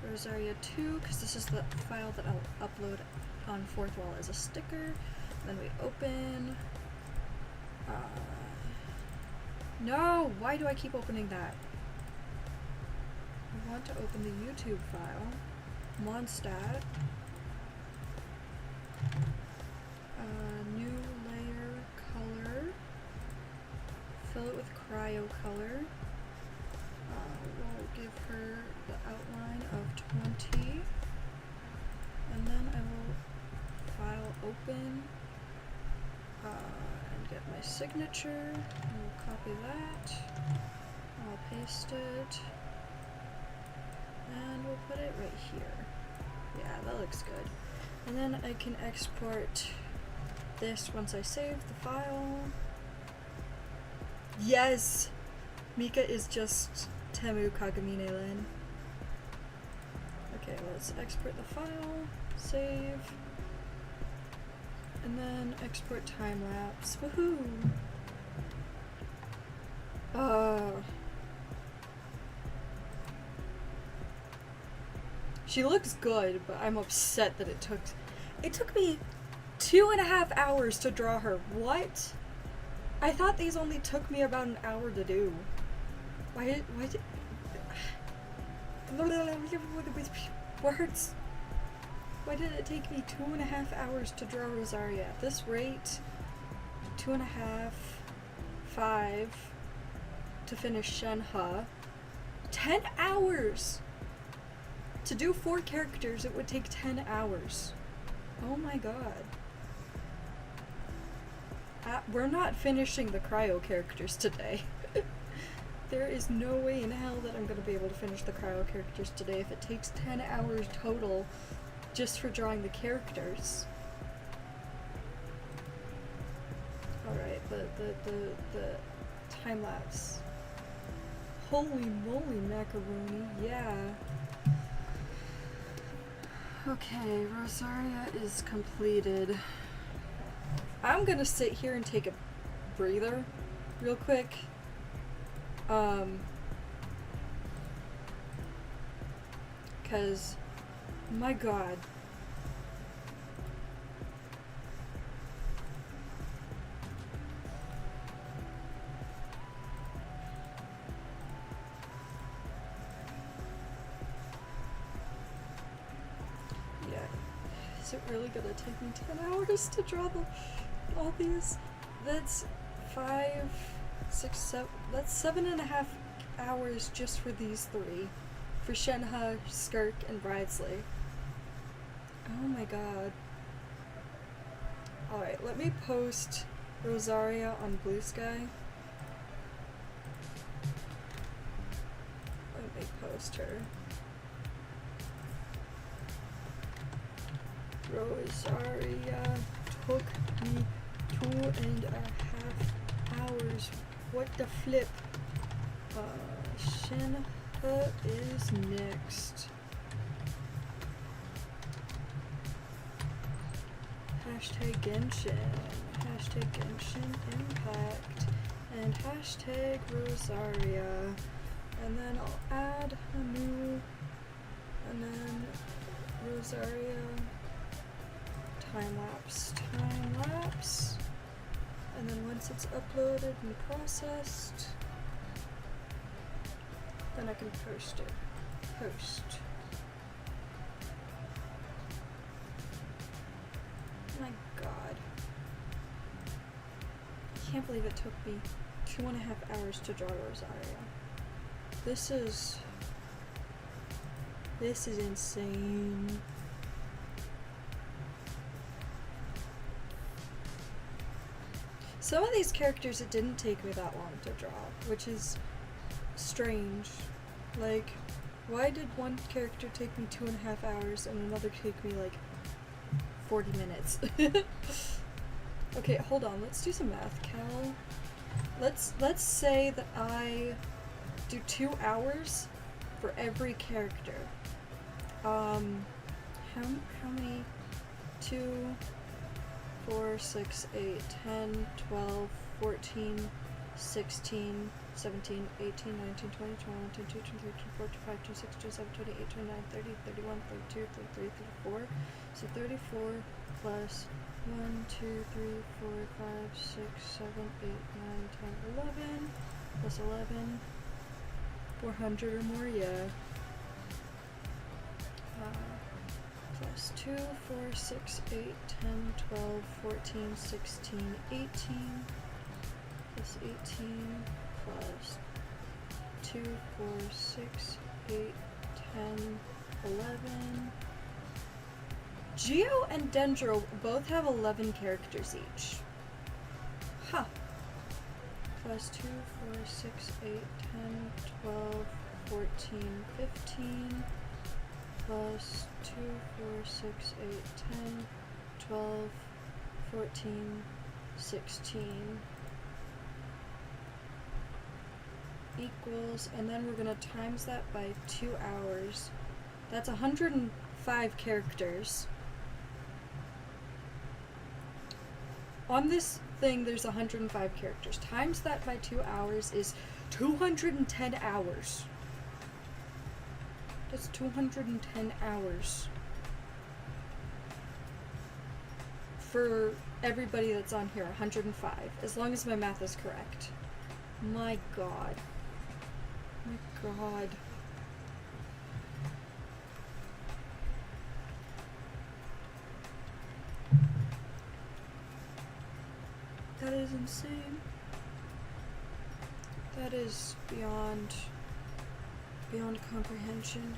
Rosaria 2, because this is the file that I'll upload on Fourth Wall as a sticker. Then we open. No! Why do I keep opening that? I want to open the YouTube file. Monstat. New layer color. Fill it with cryo color. We'll give her the outline of 20. And then I will file open. And get my signature. We'll copy that. I'll paste it. And we'll put it right here. Yeah, that looks good. And then I can export this once I save the file. Yes! Mika is just Temu Kagami-ne-len. Okay, let's export the file. Save. And then export time-lapse. Woohoo! She looks good, but I'm upset that it took me 2.5 hours to draw her. What? I thought these only took me about an hour to do. Why did words? Why did it take me 2.5 hours to draw Rosaria? At this rate, 2.5, 5 to finish Shenhe. 10 hours! To do 4 characters, it would take 10 hours. Oh my god. We're not finishing the cryo characters today. There is no way in hell that I'm gonna be able to finish the cryo characters today if it takes 10 hours total just for drawing the characters. Alright, the time lapse. Holy moly macaroni, yeah. Okay, Rosaria is completed. I'm gonna sit here and take a breather real quick. Cause, my god. Yeah. Is it really gonna take me 10 hours to draw all these? That's 5, 6, 7, that's 7.5 hours just for these 3. For Shenhe, Skirk, and Bridesley. Oh my god. Alright, let me post Rosaria on Blue Sky. Let me post her. Rosaria took me 2.5 hours. What the flip? Shinha is next. Hashtag Genshin. Hashtag Genshin Impact. And hashtag Rosaria. And then I'll add a new, and then Rosaria time-lapse, and then once it's uploaded and processed, then I can post it. Post. My god. I can't believe it took me 2.5 hours to draw Rosaria. This is insane. Some of these characters it didn't take me that long to draw, which is strange. Like, why did one character take me 2.5 hours and another take me like 40 minutes? Okay, hold on, let's do some math, Cal. Let's say that I do 2 hours for every character. How many? 2, 4, 6, 8, 10, 12, 14, 16, 17, 18, 19, 20, 21, 22, 23, 24, 25, 26, 27, 28, 29, 30, 31, 32, 33, 34. So 34 plus 1, 2, 3, 4, 5, 6, 7, 8, 9, 10, 11, plus 11, 400 or more, yeah. Plus 2, 4, 6, 8, 10, 12, 14, 16, 18, plus 18, plus 2, 4, 6, 8, 10, 11. Geo and Dendro both have 11 characters each. Huh. Plus 2, 4, 6, 8, 10, 12, 14, 15. Plus 2, 4, 6, 8, 10, 12, 14, 16 equals, and then we're gonna times that by 2 hours. That's 105 characters. On this thing, there's 105 characters. Times that by 2 hours is 210 hours. That's 210 hours for everybody that's on here, 105, as long as my math is correct. My god. My god. That is insane. That is beyond comprehension.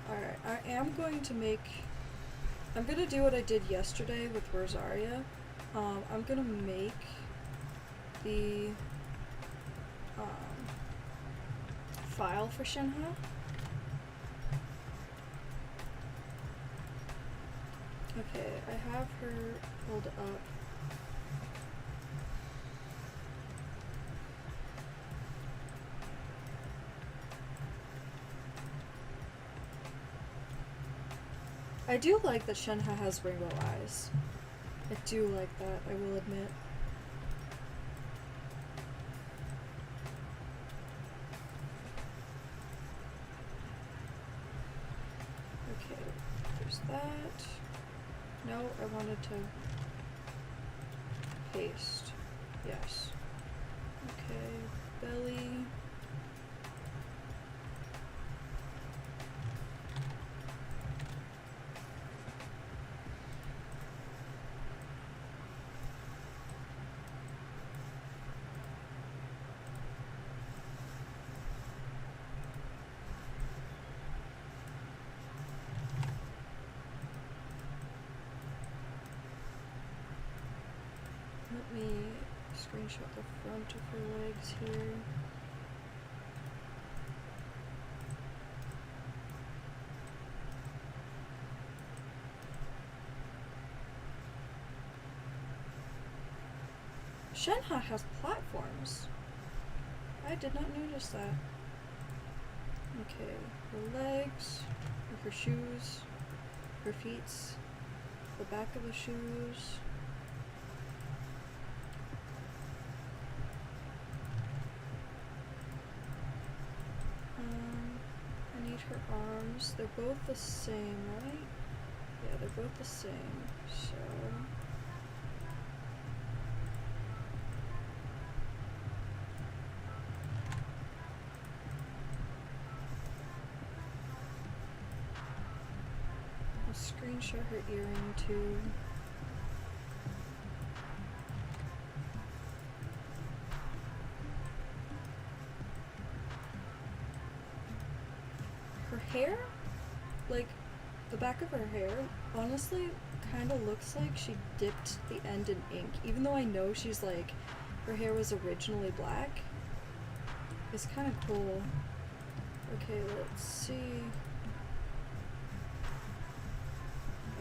Alright, I'm going to do what I did yesterday with Rosaria. I'm gonna make the file for Shinha. Okay, I have her pulled up. I do like that Shinha has rainbow eyes. I do like that, I will admit. Okay, there's that. No, I wanted to paste. Yes. Okay, belly. Let me screenshot the front of her legs here. Shenhe has platforms. I did not notice that. Okay, her legs, her shoes, her feet, the back of the shoes. I need her arms. They're both the same, right? Yeah, they're both the same. So I'll screenshot her earring too. Her hair, like the back of her hair, honestly kind of looks like she dipped the end in ink, even though I know she's like, her hair was originally black. It's kind of cool. Okay, let's see.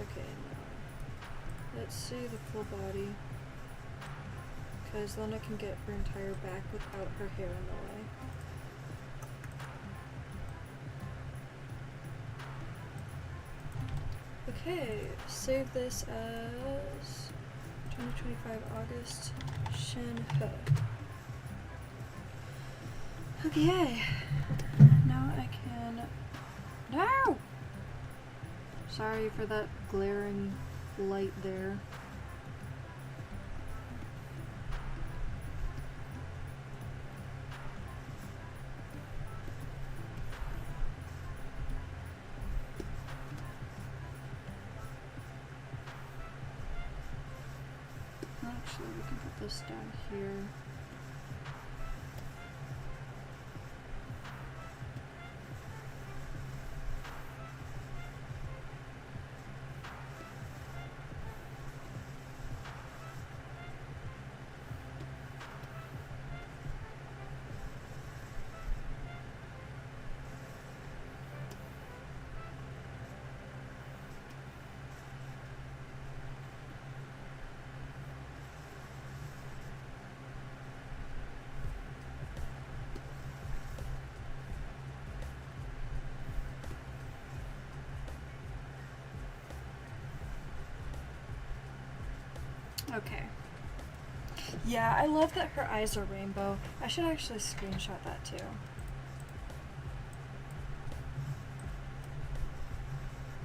Okay, no. Let's see the full body, because then I can get her entire back without her hair in the way. Okay, save this as 2025 August, Shenhe. Okay, now I can... No! Sorry for that glaring light there. Actually, we can put this down here. Okay. Yeah, I love that her eyes are rainbow. I should actually screenshot that too.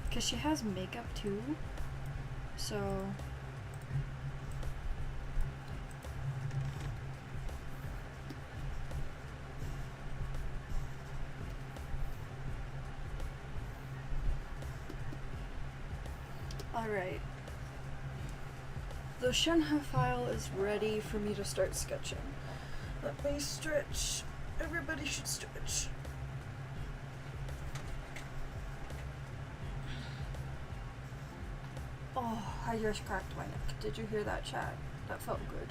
Because she has makeup too. So... Alright. The Shenhe file is ready for me to start sketching. Let me stretch. Everybody should stretch. Oh, I just cracked my neck. Did you hear that, chat? That felt good.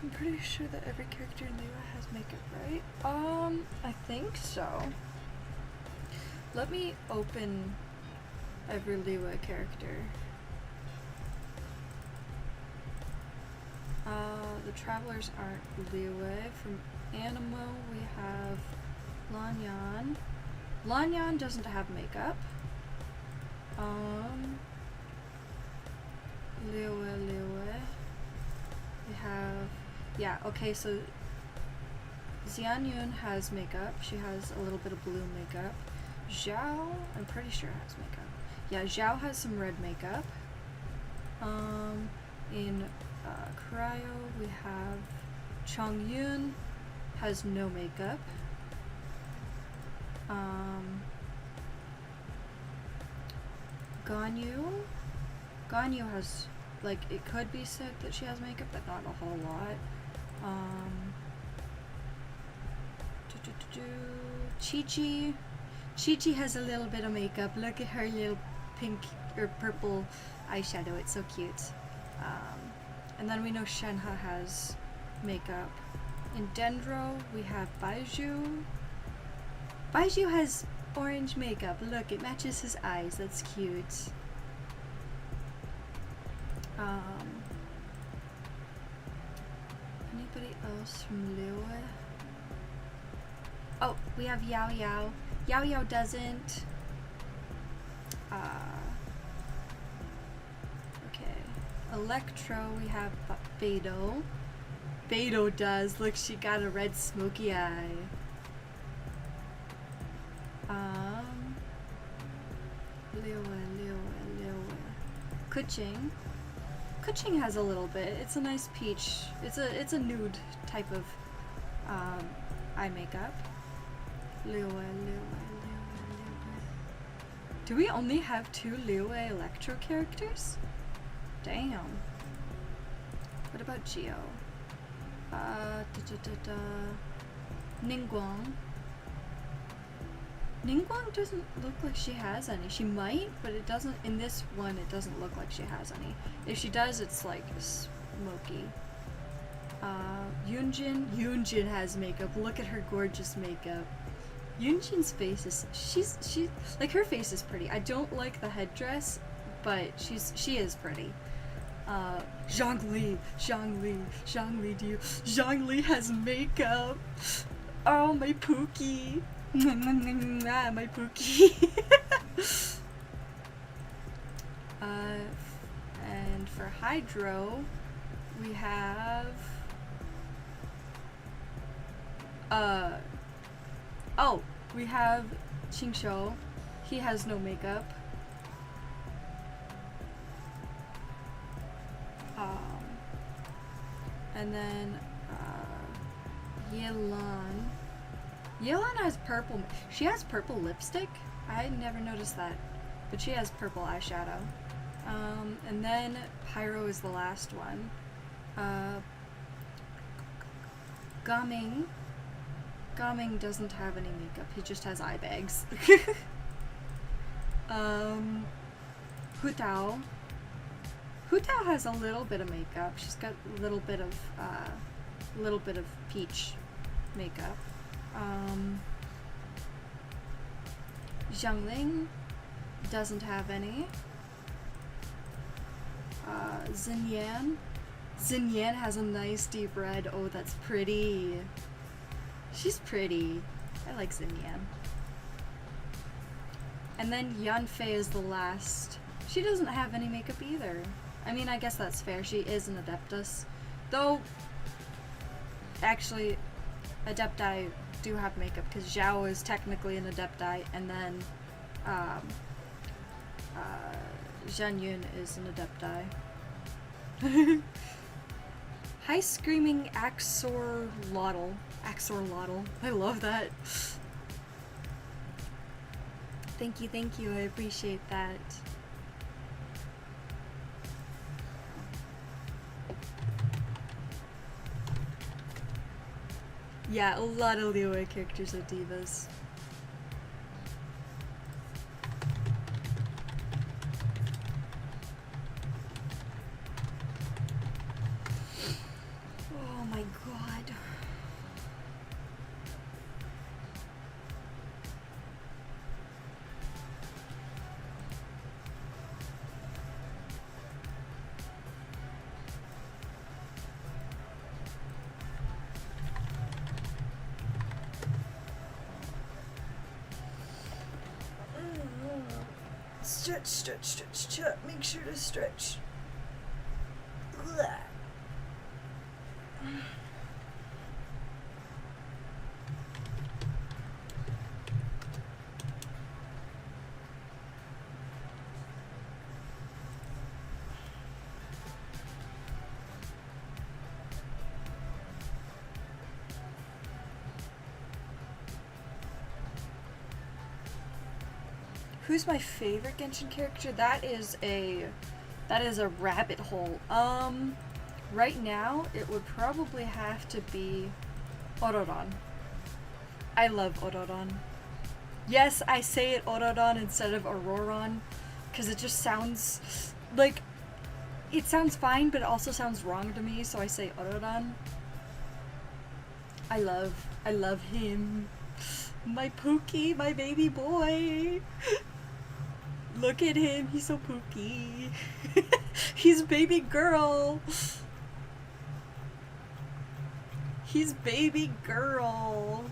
I'm pretty sure that every character in Lua has makeup, right? I think so. Let me open every Lua character. The travelers aren't Liyue. From Animo we have Lanyan. Lanyan doesn't have makeup. Liyue. We have... Yeah, okay, so Xianyun has makeup. She has a little bit of blue makeup. Zhao, I'm pretty sure has makeup. Yeah, Zhao has some red makeup. In Cryo, we have Chongyun has no makeup. Ganyu has, like, it could be said that she has makeup, but not a whole lot. Chi-Chi has a little bit of makeup. Look at her little pink or purple eyeshadow. It's so cute. And then we know Shenhe has makeup. In Dendro, we have Baiju. Baiju has orange makeup. Look, it matches his eyes. That's cute. Anybody else from Liyue? Oh, we have Yao Yao. Yao Yao doesn't. Okay. Electro, we have Beidou. Beidou does. Look, she got a red smoky eye. Liyue. Kuching. Kuching has a little bit. It's a nice peach. It's a nude type of eye makeup. Liyue. Do we only have 2 Liyue Electro characters? Damn. What about Geo? Ningguang. Ningguang doesn't look like she has any. She might, but it doesn't. In this one, it doesn't look like she has any. If she does, it's like smoky. Yunjin has makeup. Look at her gorgeous makeup. Yunjin's face is she like her face is pretty. I don't like the headdress, but she is pretty. Zhongli, Zhongli has makeup. Oh, my Pookie. My Pookie. And for Hydro, we have we have Qingshou. He has no makeup. And then Yelan. Yelan has purple. She has purple lipstick. I never noticed that, but she has purple eyeshadow. And then Pyro is the last one. Gaming doesn't have any makeup. He just has eye bags. Hutao has a little bit of makeup. She's got a little bit of peach makeup. Zhangling doesn't have any. Xinyan has a nice deep red. Oh, that's pretty. She's pretty. I like Xinyan. And then Yanfei is the last. She doesn't have any makeup either. I mean, I guess that's fair. She is an Adeptus. Though, actually, Adepti do have makeup, because Zhao is technically an Adepti, and then Zhanyun is an Adepti. Hi, Screaming Axolotl. I love that. Thank you. I appreciate that. Yeah, a lot of Liyue characters are divas. Oh my god. Stretch. Make sure to stretch. Ugh. Who's my favorite Genshin character? That is a rabbit hole. Right now it would probably have to be Ororon. I love Ororon. Yes, I say it Ororon instead of Auroron, because it just sounds like, it sounds fine, but it also sounds wrong to me, so I say Ororan. I love him. My Pookie, my baby boy. Look at him, he's so Pookie. He's baby girl. He's baby girl.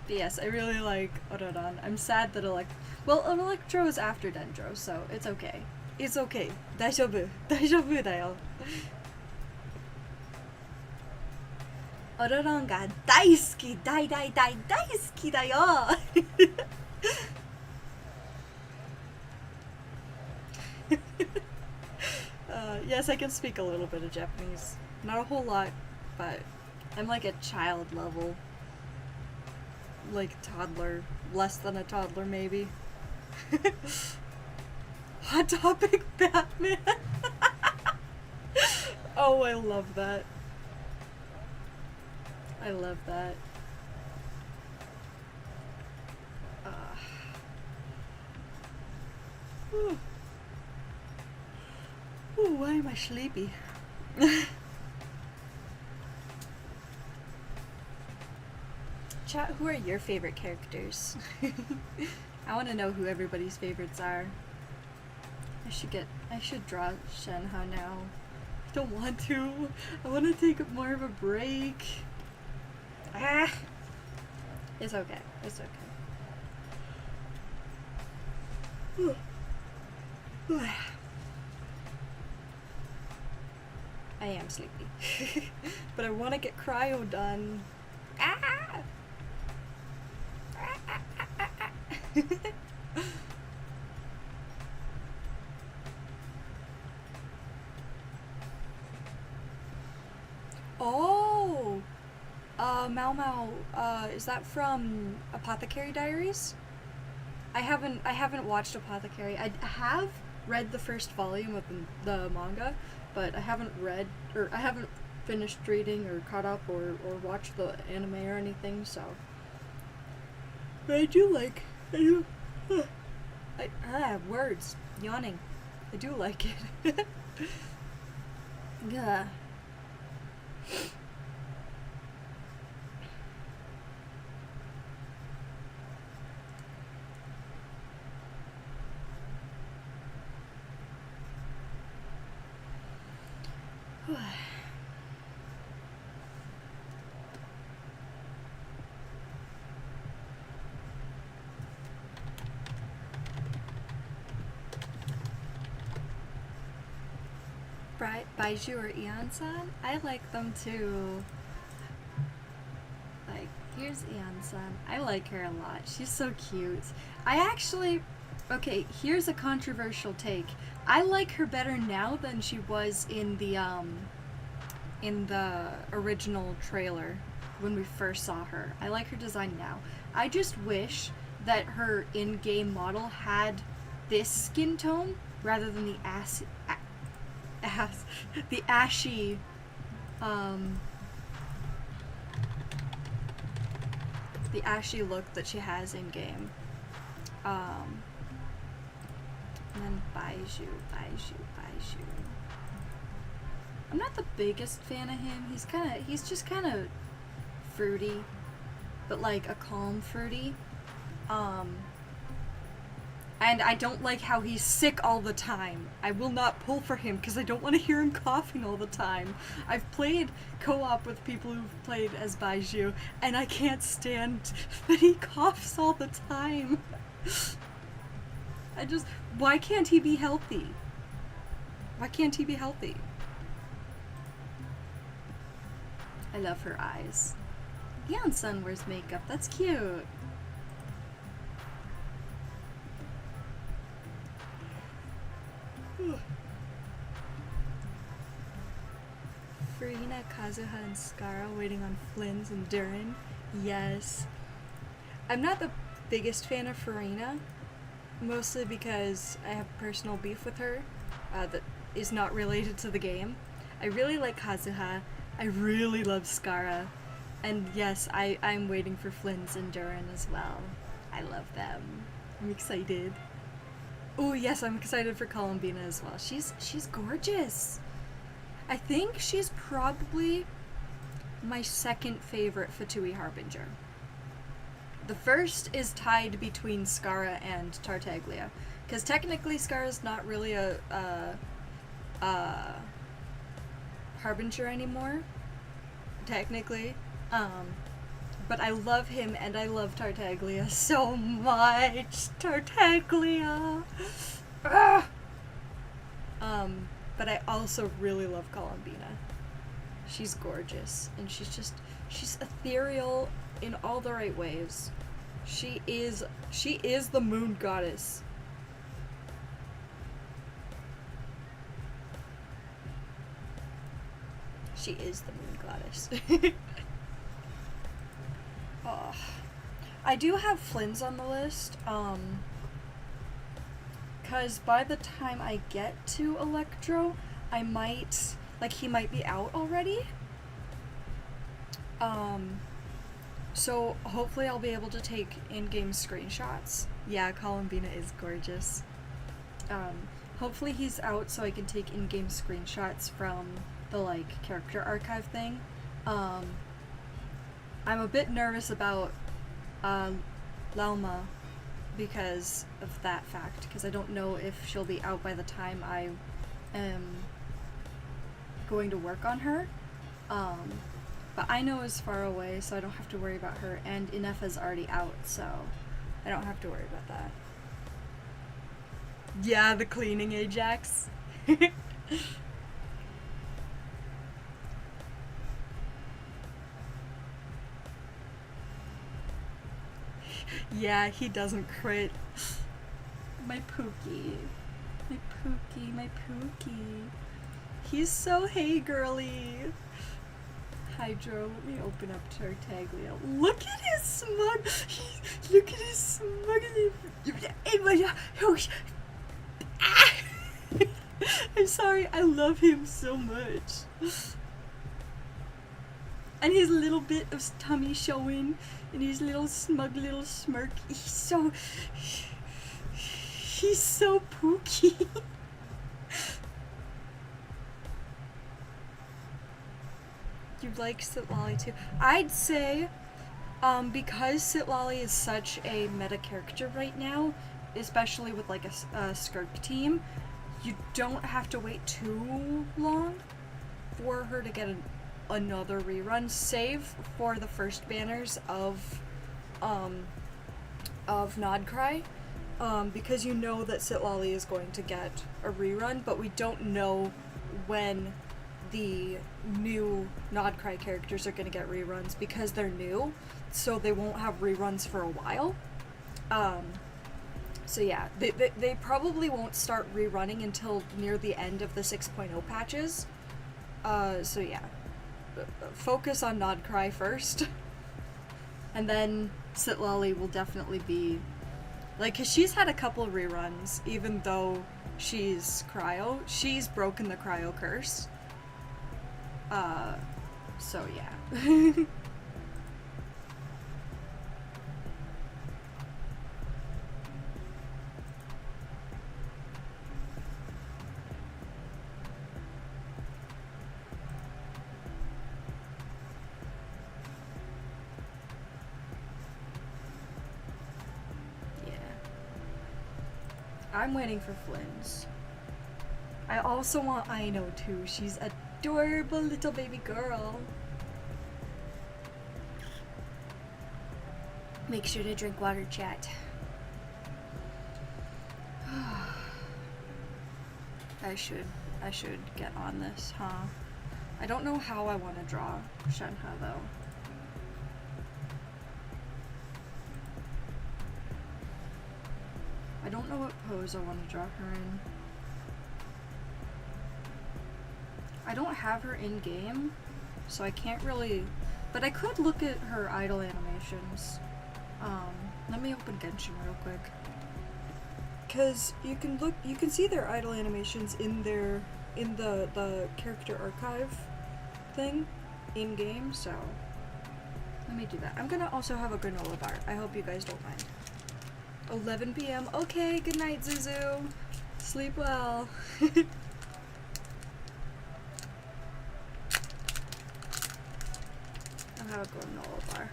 But yes, I really like Ororan. I'm sad that Electro is after Dendro, so it's okay. It's okay. 大丈夫。大丈夫だよ。オロロンが大好き。大好きだよ。Yes, I can speak a little bit of Japanese. Not a whole lot, but I'm like a child level. Like toddler. Less than a toddler, maybe. Hot Topic Batman. Oh, I love that. I love that. Ooh. Ooh, why am I sleepy? Chat, who are your favorite characters? I want to know who everybody's favorites are. I should draw Shenhe now. I don't want to. I want to take more of a break. Ah! It's okay. It's okay. I am sleepy. But I want to get Cryo done. Ah! Oh! Mau Mau, is that from Apothecary Diaries? I haven't watched Apothecary. I have read the first volume of the manga, but I haven't finished reading or caught up or watched the anime or anything, so. But I do like, words, yawning. I do like it. Yeah. Baiju or Eon-san? I like them too. Like, here's Eon-san. I like her a lot. She's so cute. Okay, here's a controversial take. I like her better now than she was in the original trailer when we first saw her. I like her design now. I just wish that her in-game model had this skin tone rather than the ashy the ashy look that she has in game. And then Baiju. I'm not the biggest fan of him. He's just kind of fruity, but like a calm fruity. And I don't like how he's sick all the time. I will not pull for him because I don't want to hear him coughing all the time. I've played co-op with people who've played as Baiju, and I can't stand that he coughs all the time. Why can't he be healthy? Why can't he be healthy? I love her eyes. Eon-san wears makeup, that's cute. Furina, Kazuha, and Skara waiting on Flynn's and Durin. Yes. I'm not the biggest fan of Furina, mostly because I have personal beef with her that is not related to the game. I really like Kazuha. I really love Skara. And yes, I'm waiting for Flynn's and Durin as well. I love them. I'm excited. Oh yes, I'm excited for Columbina as well. She's gorgeous. I think she's probably my second favorite Fatui Harbinger. The first is tied between Skara and Tartaglia, because technically Skara's not really a Harbinger anymore, technically. But I love him and I love Tartaglia so much. Tartaglia! But I also really love Columbina. She's gorgeous, and she's ethereal in all the right ways. She is the moon goddess. She is the moon goddess. Oh. I do have Flynn's on the list, cause by the time I get to Electro, I might, he might be out already. So hopefully I'll be able to take in-game screenshots. Yeah, Columbina is gorgeous. Hopefully he's out so I can take in-game screenshots from the, character archive thing. I'm a bit nervous about, Lauma because of that fact, because I don't know if she'll be out by the time I am going to work on her. But I know is far away, so I don't have to worry about her, and Inefa's already out, so I don't have to worry about that. Yeah, the cleaning Ajax. Yeah, he doesn't crit. My Pookie. My Pookie, my Pookie. He's so hey girly. Hydro, let me open up Tartaglia. Look at his smug. Look at his smug. I'm sorry, I love him so much. And his little bit of tummy showing, and his little smug little smirk. He's so pooky. You like Sitlali too? I'd say, because Sitlali is such a meta character right now, especially with a Skirk team, you don't have to wait too long for her to get another rerun, save for the first banners of Nodcry, because you know that Sitlali is going to get a rerun, but we don't know when the new Nodcry characters are going to get reruns because they're new, so they won't have reruns for a while. So yeah, they probably won't start rerunning until near the end of the 6.0 patches. So yeah, focus on Nodcry first, and then Sitlali will definitely be, cause she's had a couple reruns, even though she's Cryo. She's broken the Cryo curse. So yeah. I'm waiting for Flynn's. I also want Aino too. She's adorable little baby girl. Make sure to drink water, chat. I should get on this, huh? I don't know how I want to draw Shenhe though. I don't know what pose I want to draw her in. I don't have her in game, so I can't really, but I could look at her idle animations. Let me open Genshin real quick, cause you can see their idle animations in the character archive thing in game. So let me do that. I'm gonna also have a granola bar. I hope you guys don't mind. 11 p.m. Okay, good night, Zuzu. Sleep well. I'll have a granola bar.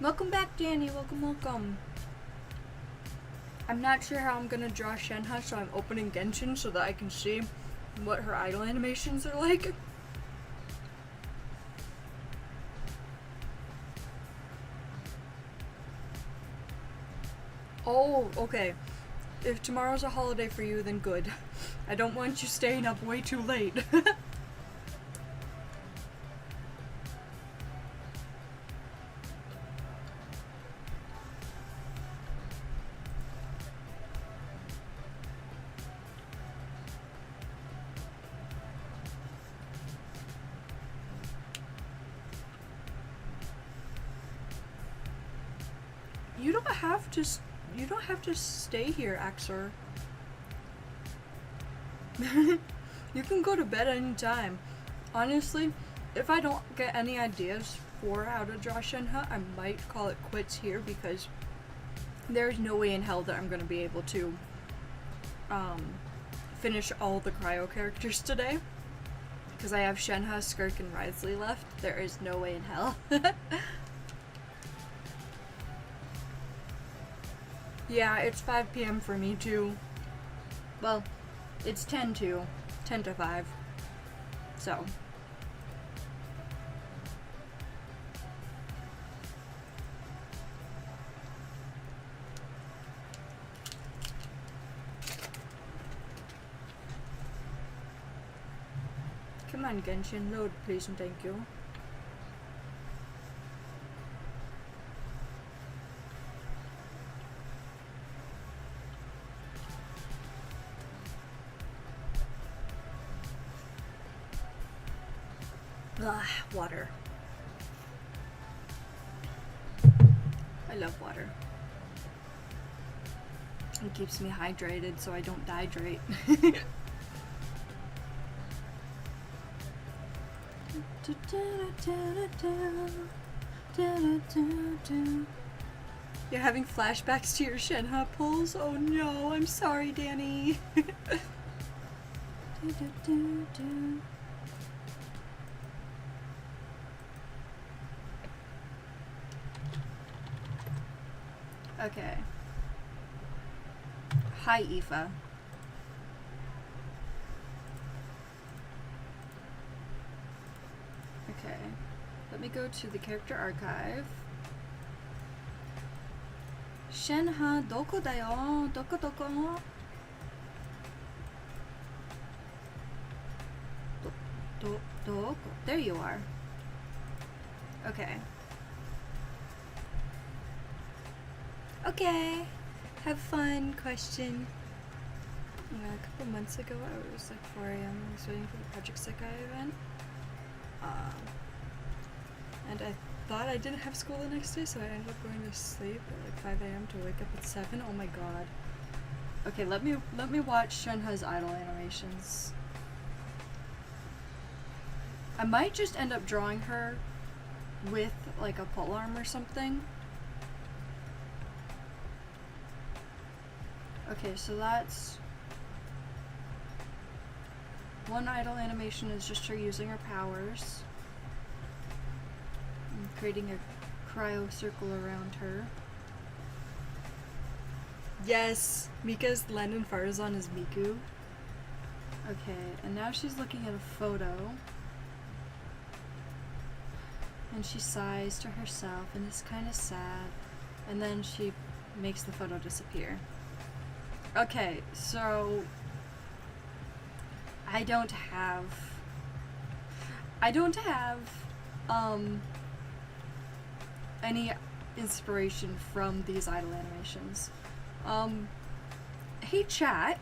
Welcome back, Danny. Welcome, welcome. I'm not sure how I'm gonna draw Shenhe, so I'm opening Genshin so that I can see what her idle animations are like. Oh, okay. If tomorrow's a holiday for you, then good. I don't want you staying up way too late. You don't have to stay here, Axor. You can go to bed anytime. Honestly, if I don't get any ideas for how to draw Shenhe, I might call it quits here because there's no way in hell that I'm gonna be able to finish all the Cryo characters today. Because I have Shenhe, Skirk, and Wriothesley left. There is no way in hell. Yeah, it's 5 p.m. for me too. Well, it's 10 to 5. So. Come on, Genshin, load please and thank you. Ugh, water. I love water. It keeps me hydrated so I don't dehydrate. You're having flashbacks to your Shenhe pulls? Oh no, I'm sorry, Danny. Okay. Hi, Aoife. Okay. Let me go to the character archive. Shenhe, doko da yo? Doko doko? Doko? There you are. Okay. Okay. Have fun, question. A couple months ago, I was like 4 a.m. I was waiting for the Project Sekai event. And I thought I didn't have school the next day, so I ended up going to sleep at like 5 a.m. to wake up at 7. Oh my god. Okay, let me watch Shenhe's idle animations. I might just end up drawing her with like a polearm or something. Okay, so that's one idle animation is just her using her powers and creating a cryo circle around her. Yes, Mika's Len and Farazan is Miku. Okay, and now she's looking at a photo and she sighs to herself and is kind of sad, and then she makes the photo disappear. Okay, so I don't have any inspiration from these idle animations. Hey chat,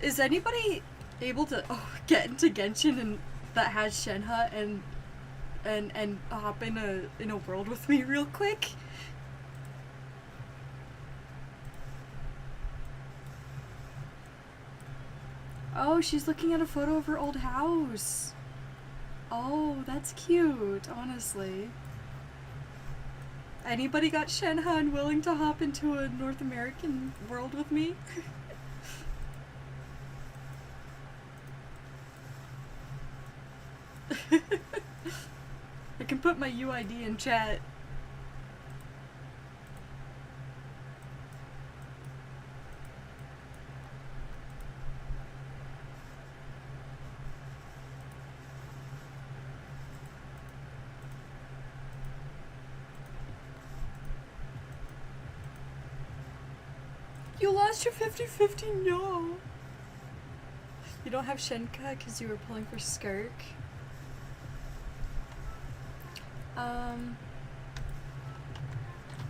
is anybody able to get into Genshin and that has Shenhe and hop in a world with me real quick? Oh, she's looking at a photo of her old house. Oh, that's cute, honestly. Anybody got Shenhe and willing to hop into a North American world with me? I can put my UID in chat. You lost your 50-50, no. You don't have Shenka because you were pulling for Skirk.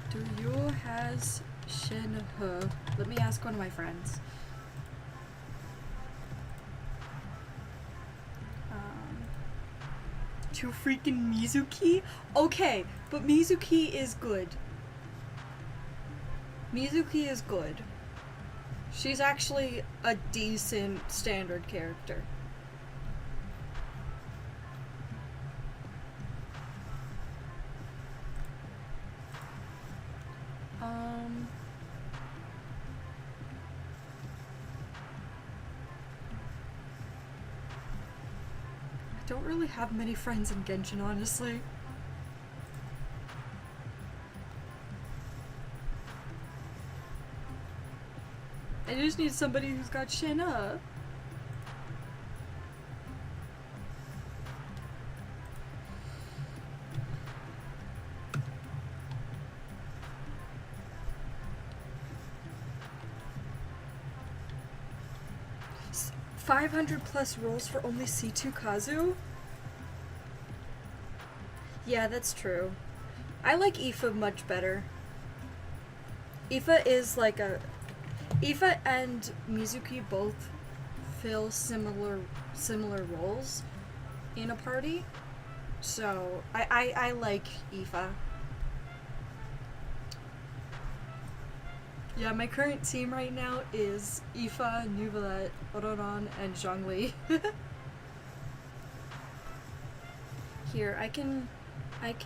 Do you has Shenhe? Let me ask one of my friends. To freaking Mizuki? Okay, but Mizuki is good. Mizuki is good. She's actually a decent standard character. I don't really have many friends in Genshin, honestly. I just need somebody who's got Shenhe. S 500 plus rolls for only C2 Kazu? Yeah, that's true. I like Aoife much better. Aoife is like a... Aoife and Mizuki both fill similar roles in a party. So, I like Aoife. Yeah, my current team right now is Aoife, Nuvolette, Ororon, and Zhongli. Here, I can, let's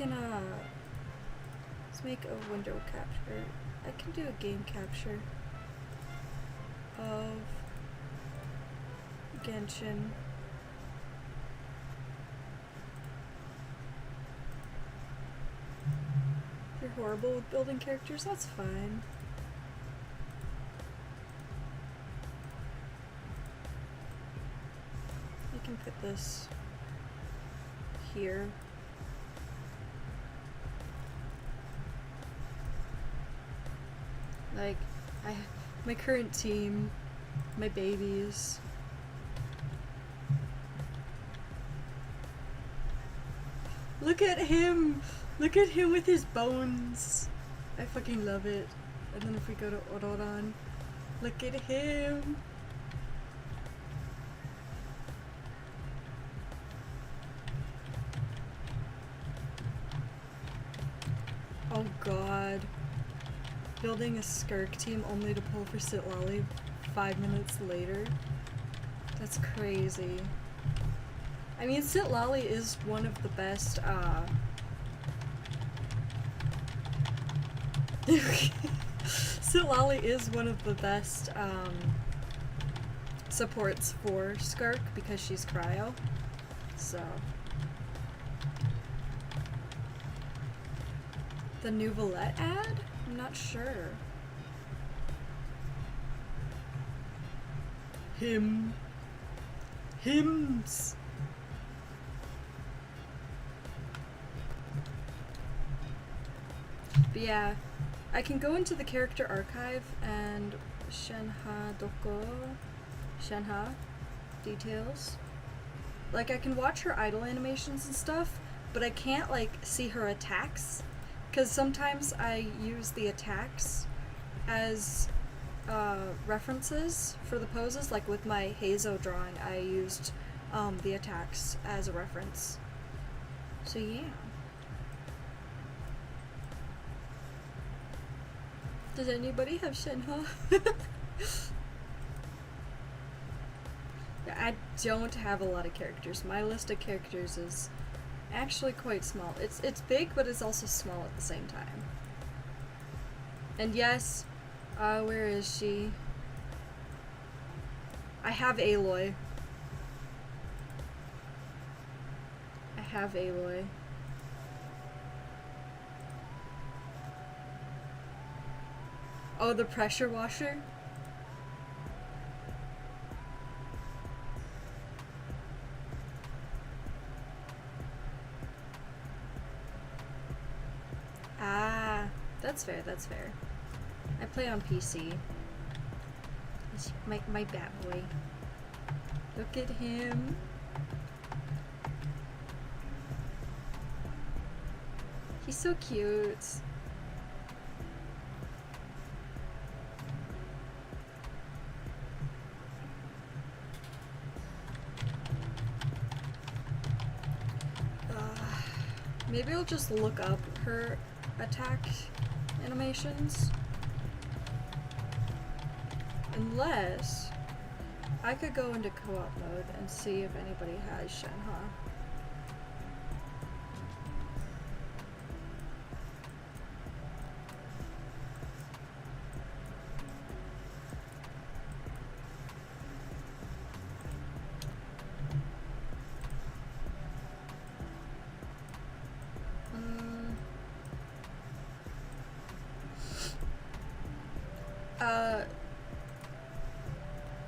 make a window capture. I can do a game capture of Genshin. If you're horrible with building characters, that's fine. I can put this here. Like, my current team, my babies. Look at him! Look at him with his bones! I fucking love it. And then if we go to Ororan, look at him! Oh god. Building a Skirk team only to pull for Sitlali 5 minutes later. That's crazy. I mean, Sitlali is one of the best, Sitlali is one of the best, supports for Skirk because she's Cryo. So. The Nuvolette ad? I'm not sure. Hymns. But yeah, I can go into the character archive and Shenhe details. Like, I can watch her idle animations and stuff, but I can't, like, see her attacks. Because sometimes I use the attacks as references for the poses. Like with my Hazo drawing, I used the attacks as a reference. So yeah. Does anybody have Shenhe? I don't have a lot of characters. My list of characters is actually quite small. It's big, but it's also small at the same time. And yes, where is she? I have Aloy. I have Aloy. Oh, the pressure washer? Ah, that's fair, that's fair. I play on PC. It's my bat boy. Look at him. He's so cute. Maybe I'll just look up her attack animations. Unless I could go into co-op mode and see if anybody has Shenhe.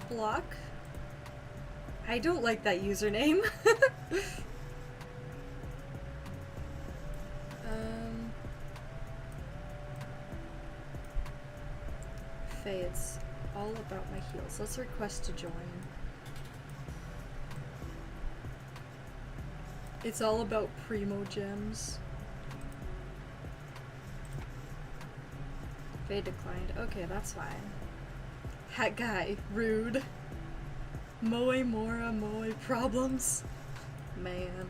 Block? I don't like that username. Faye, it's all about my heels. Let's request to join. It's all about primo gems. Faye declined. Okay, that's fine. Hat guy, rude. Moe Mora, Moe problems. Man.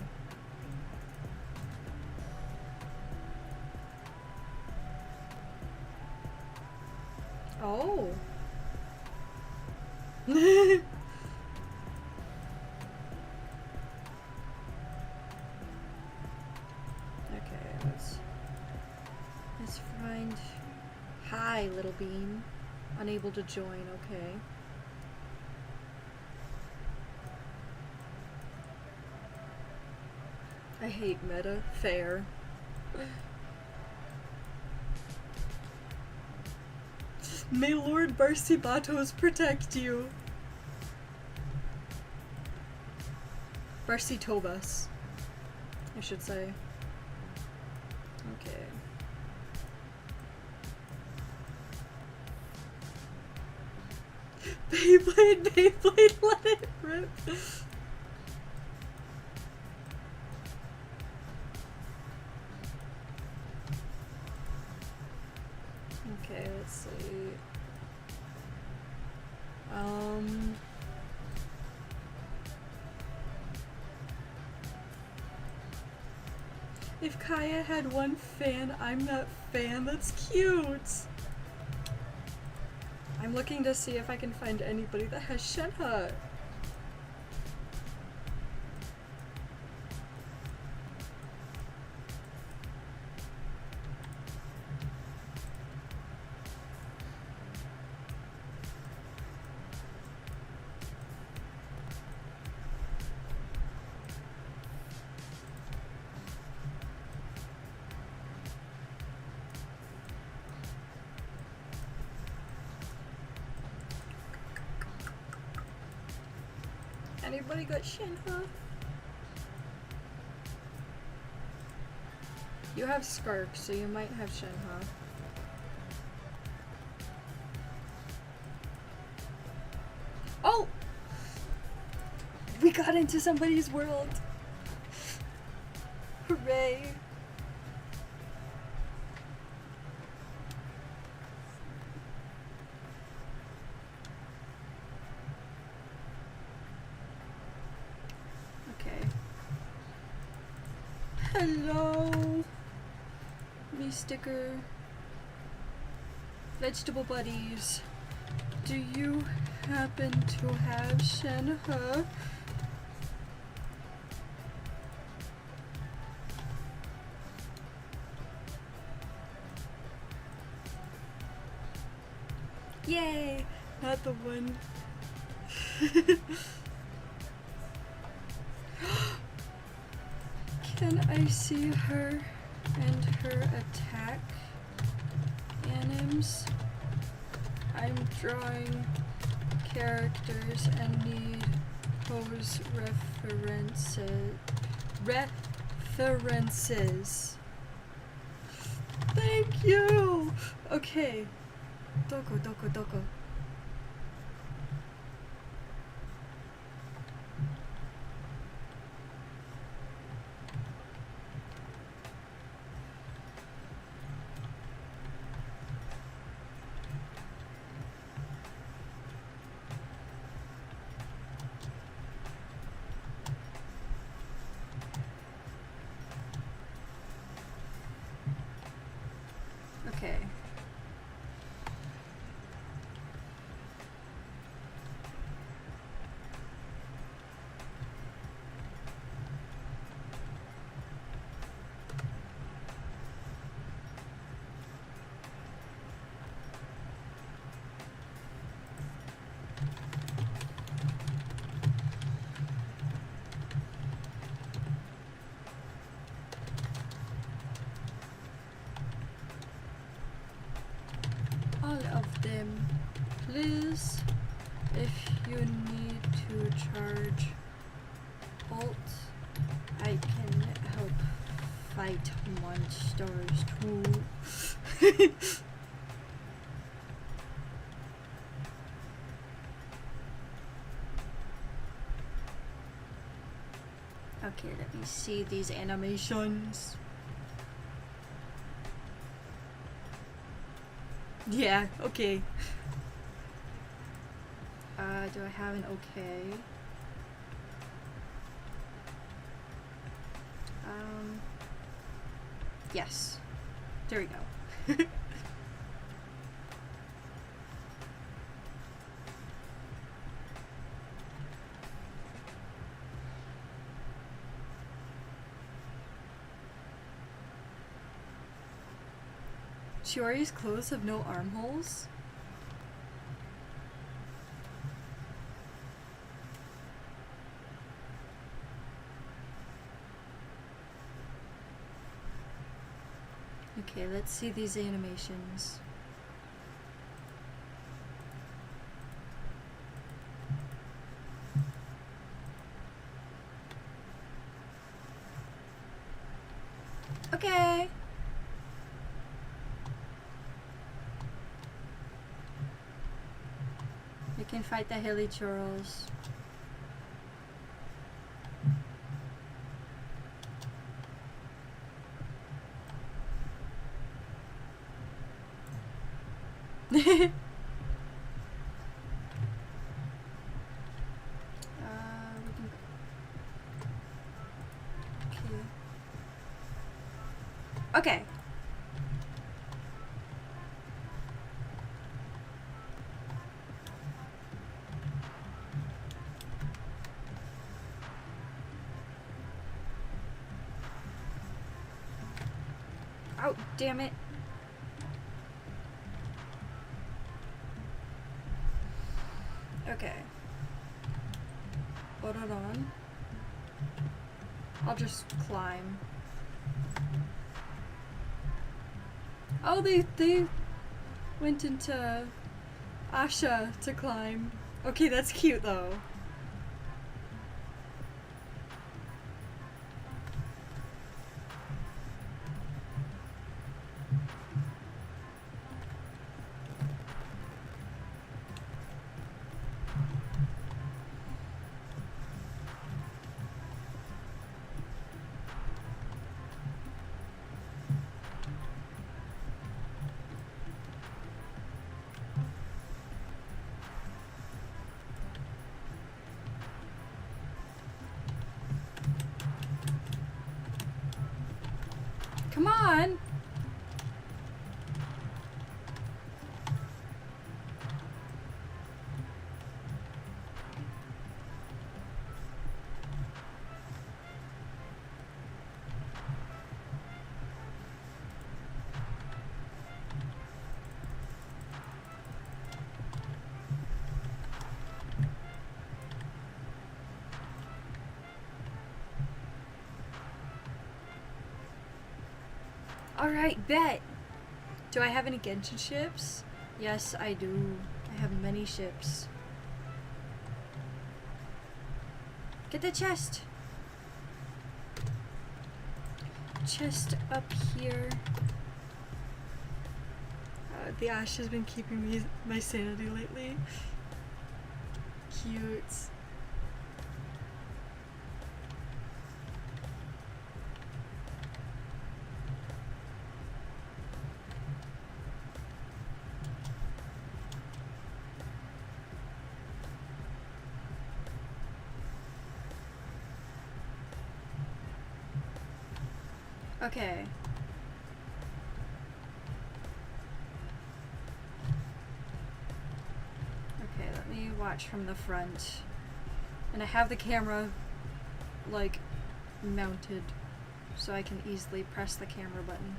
Oh. Okay, let's find. Hi, little bean. Unable to join, okay. I hate meta. Fair. May Lord Barcibatos protect you. Barcitobas, I should say. Okay. Beyblade, let it rip. Okay, let's see. If Kaya had one fan, I'm that fan. That's cute. I'm looking to see if I can find anybody that has Shenhe. Anybody got Shenhe? You have Skark, so you might have Shenhe. Oh! We got into somebody's world! Hooray! Hello, me sticker. Vegetable buddies, do you happen to have Shenhe. Yay! Not the one. Can I see her and her attack anims? I'm drawing characters and need pose references. Thank you! Okay. Doko. Okay. All of them, please. If you need to charge ult, I can help fight monsters too. Okay, let me see these animations. Yeah, okay. Do I have an okay? Yes. There we go. Shiori's clothes have no armholes? Okay, let's see these animations. Okay. You can fight the hilly churros. Okay. Oh, damn it. Okay. Hold it on. I'll just climb. Oh, they went into Asha to climb. Okay, that's cute though. Come on! Alright, bet! Do I have any Genshin ships? Yes, I do. I have many ships. Get the chest! Chest up here. The ash has been keeping me my sanity lately. Cute. Okay. Okay, let me watch from the front. And I have the camera, like, mounted, so I can easily press the camera button.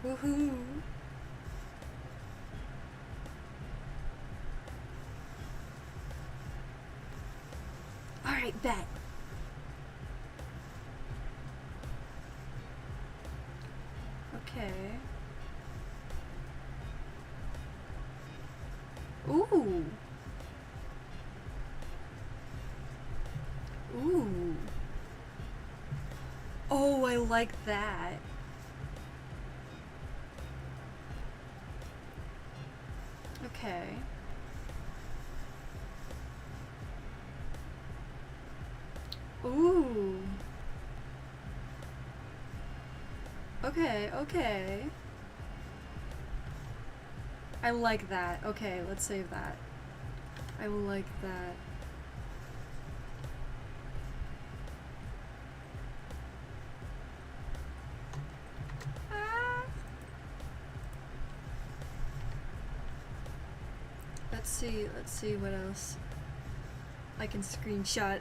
Woohoo! Alright, bet. Okay. Ooh! Ooh! Oh, I like that. Okay. Ooh. Okay, okay. I like that. Okay, let's save that. I like that. Ah. Let's see what else I can screenshot.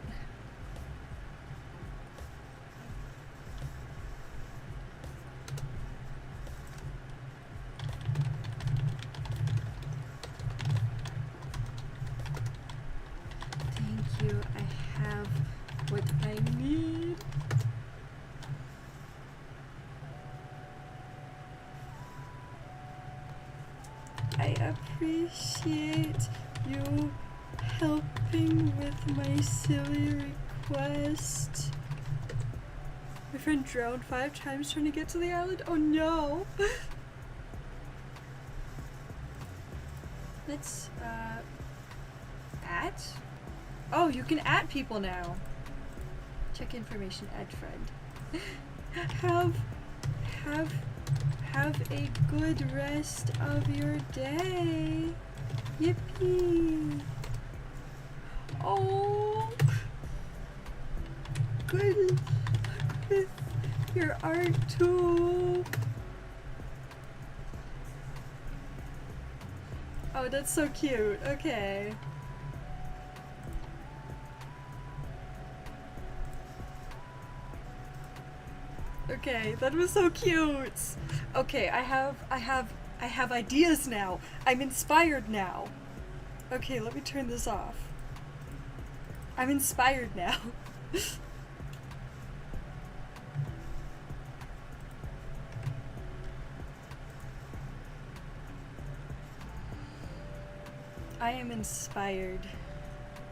Thank you, I have what I need. I appreciate you helping with my silly request. My friend drowned 5 times trying to get to the island. Oh no! Let's, at? Oh, you can at people now. Check information, add friend. Have a good rest of your day. Yippee! Oh, good luck with your art too. Oh, that's so cute. Okay. Okay, that was so cute. Okay, I have ideas now. I'm inspired now. Okay, let me turn this off. I'm inspired now. I am inspired.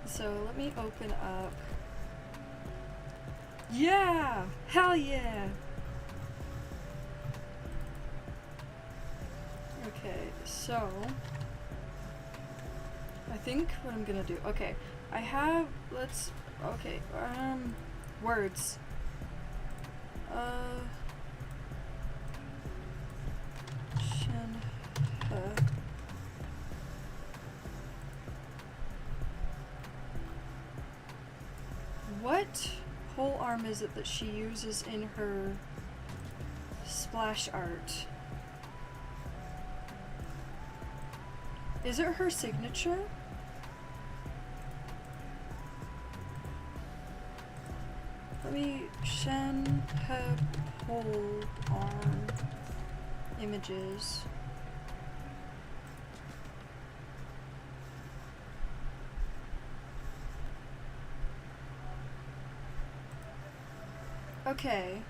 So let me open up. Yeah! Hell yeah! Okay, so I think what I'm gonna do. Okay, I have. Let's. Okay, words. Shen. What pole arm is it that she uses in her splash art? Is it her signature? Let me Shen he pole arm images. Okay.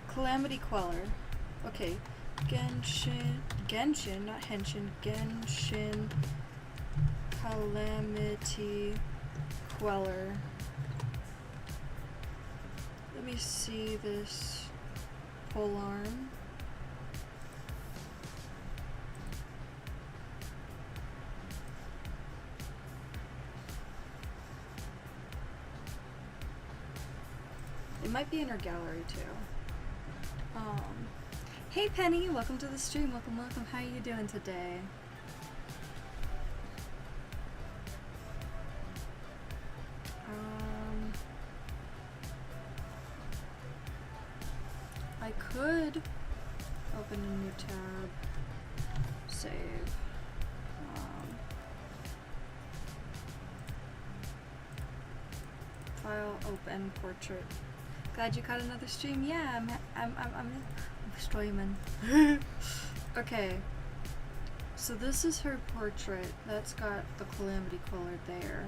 Calamity Queller. Okay. Genshin, not Henshin. Genshin Calamity Queller. Let me see this polearm. It might be in her gallery too. Hey Penny, welcome to the stream. Welcome, welcome. How are you doing today? I could open a new tab, save. File, open, portrait. Glad you caught another stream. Yeah, I'm streaming. Okay, so this is her portrait. That's got the Calamity Queller there.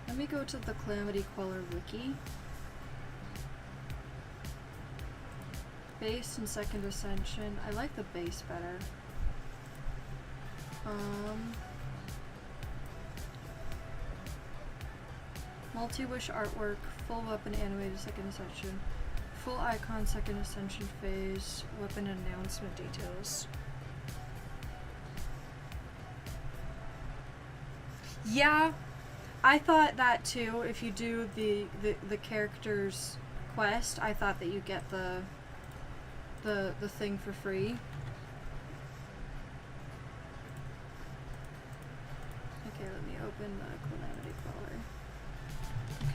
Let me go to the Calamity Queller wiki. Base and second ascension. I like the base better. Multi-wish artwork, full weapon animated second ascension, full icon second ascension phase, weapon announcement details. Yeah, I thought that too. If you do the character's quest, I thought that you get the thing for free. Okay, let me open the Calamity Queller.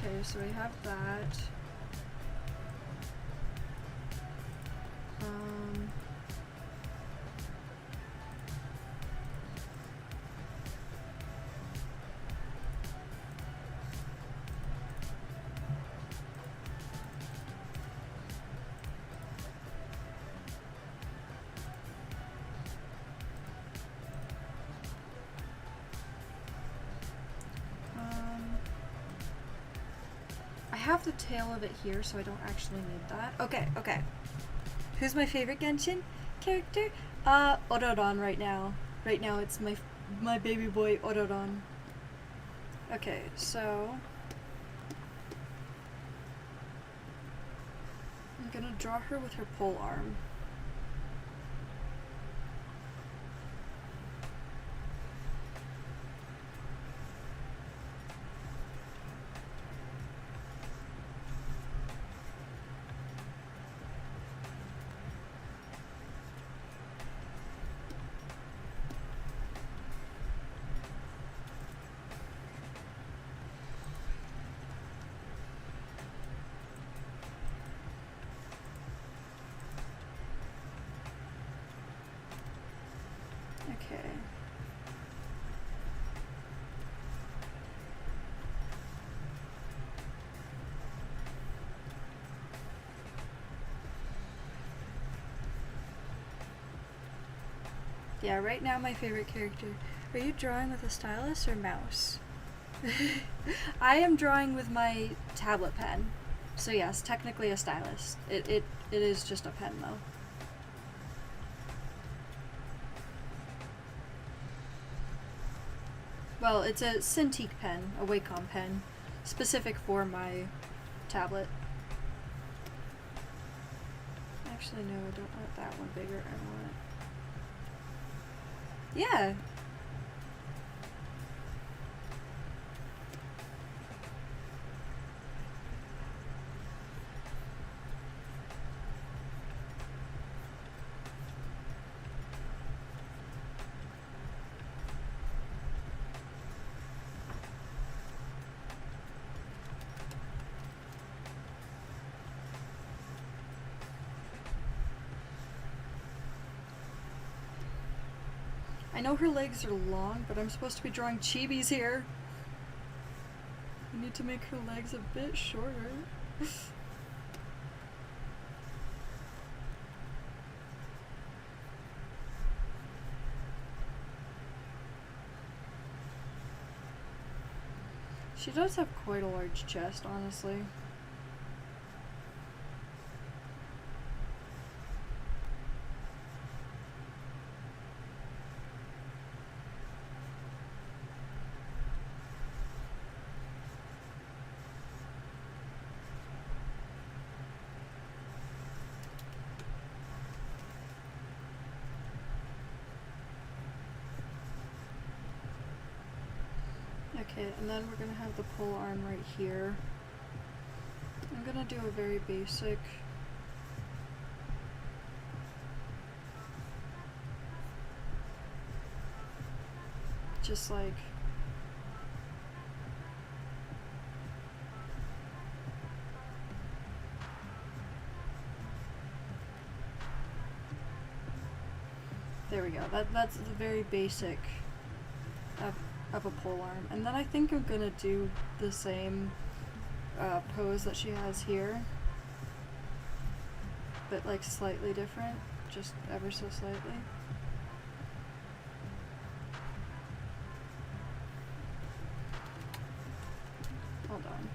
Okay, so we have that. I have the tail of it here, so I don't actually need that. Okay, okay. Who's my favorite Genshin character? Orodon right now. Right now it's my baby boy Orodon. Okay, so I'm gonna draw her with her pole arm. Okay. Yeah, right now my favorite character. Are you drawing with a stylus or mouse? I am drawing with my tablet pen. So yes, technically a stylus. It is just a pen though. Well, it's a Cintiq pen, a Wacom pen, specific for my tablet. Actually, no, I don't want that one bigger. I want it. Yeah. I know her legs are long, but I'm supposed to be drawing chibis here. I need to make her legs a bit shorter. She does have quite a large chest, honestly. Okay, and then we're gonna have the pole arm right here. I'm gonna do a very basic just like there we go. That's the very basic of a pole arm. And then I think I'm gonna do the same pose that she has here, but like slightly different, just ever so slightly. Hold on.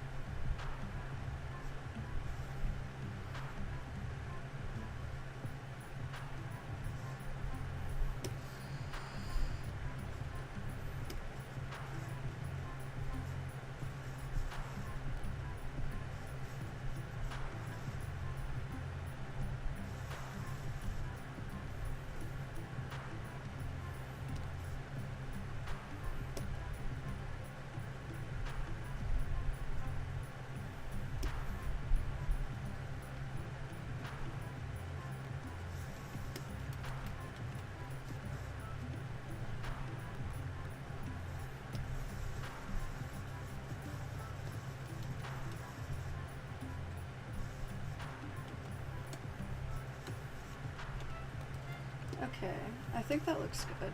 Okay, I think that looks good.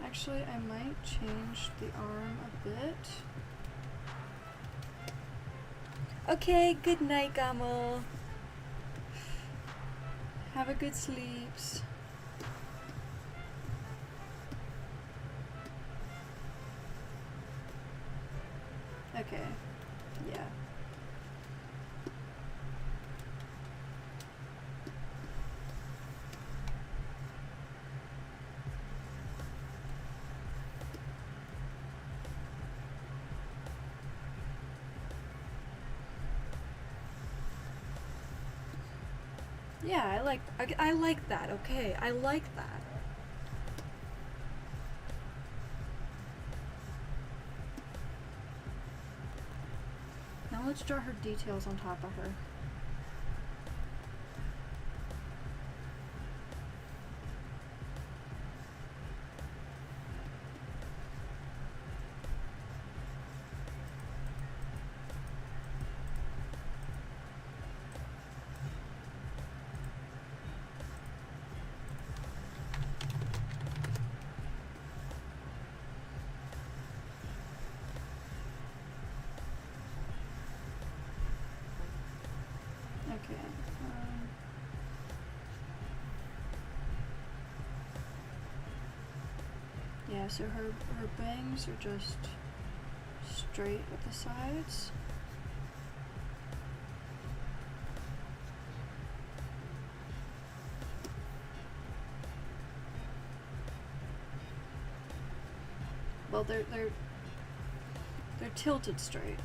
Actually, I might change the arm a bit. Okay, good night, Gamo. Have a good sleeps. Okay, yeah. Yeah, I like that, okay? I like that. Now let's draw her details on top of her. Okay. Yeah, so her bangs are just straight at the sides. Well, they're tilted straight.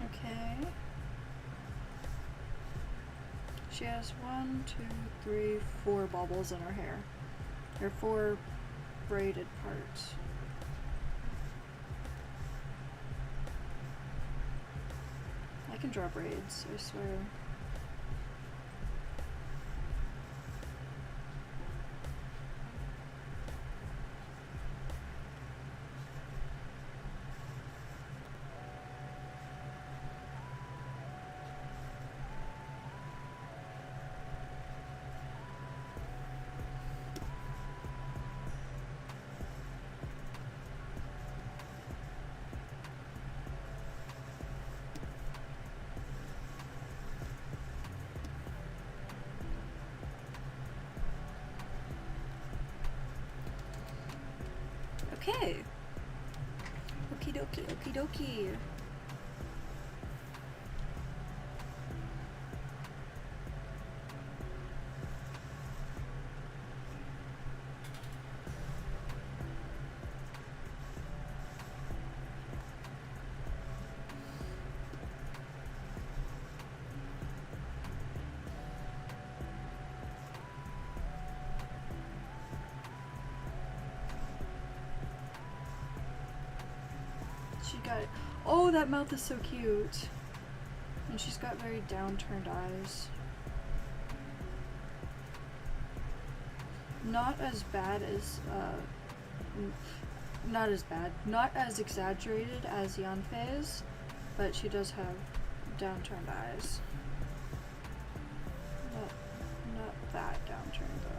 Okay. She has 1, 2, 3, 4 bubbles in her hair. Her 4 braided parts. I can draw braids, I swear. Okay. Okie dokie, okie dokie. She got it. Oh, that mouth is so cute. And she's got very downturned eyes. Not as bad as, not as bad. Not as exaggerated as Yanfei's, but she does have downturned eyes. Not that downturned though.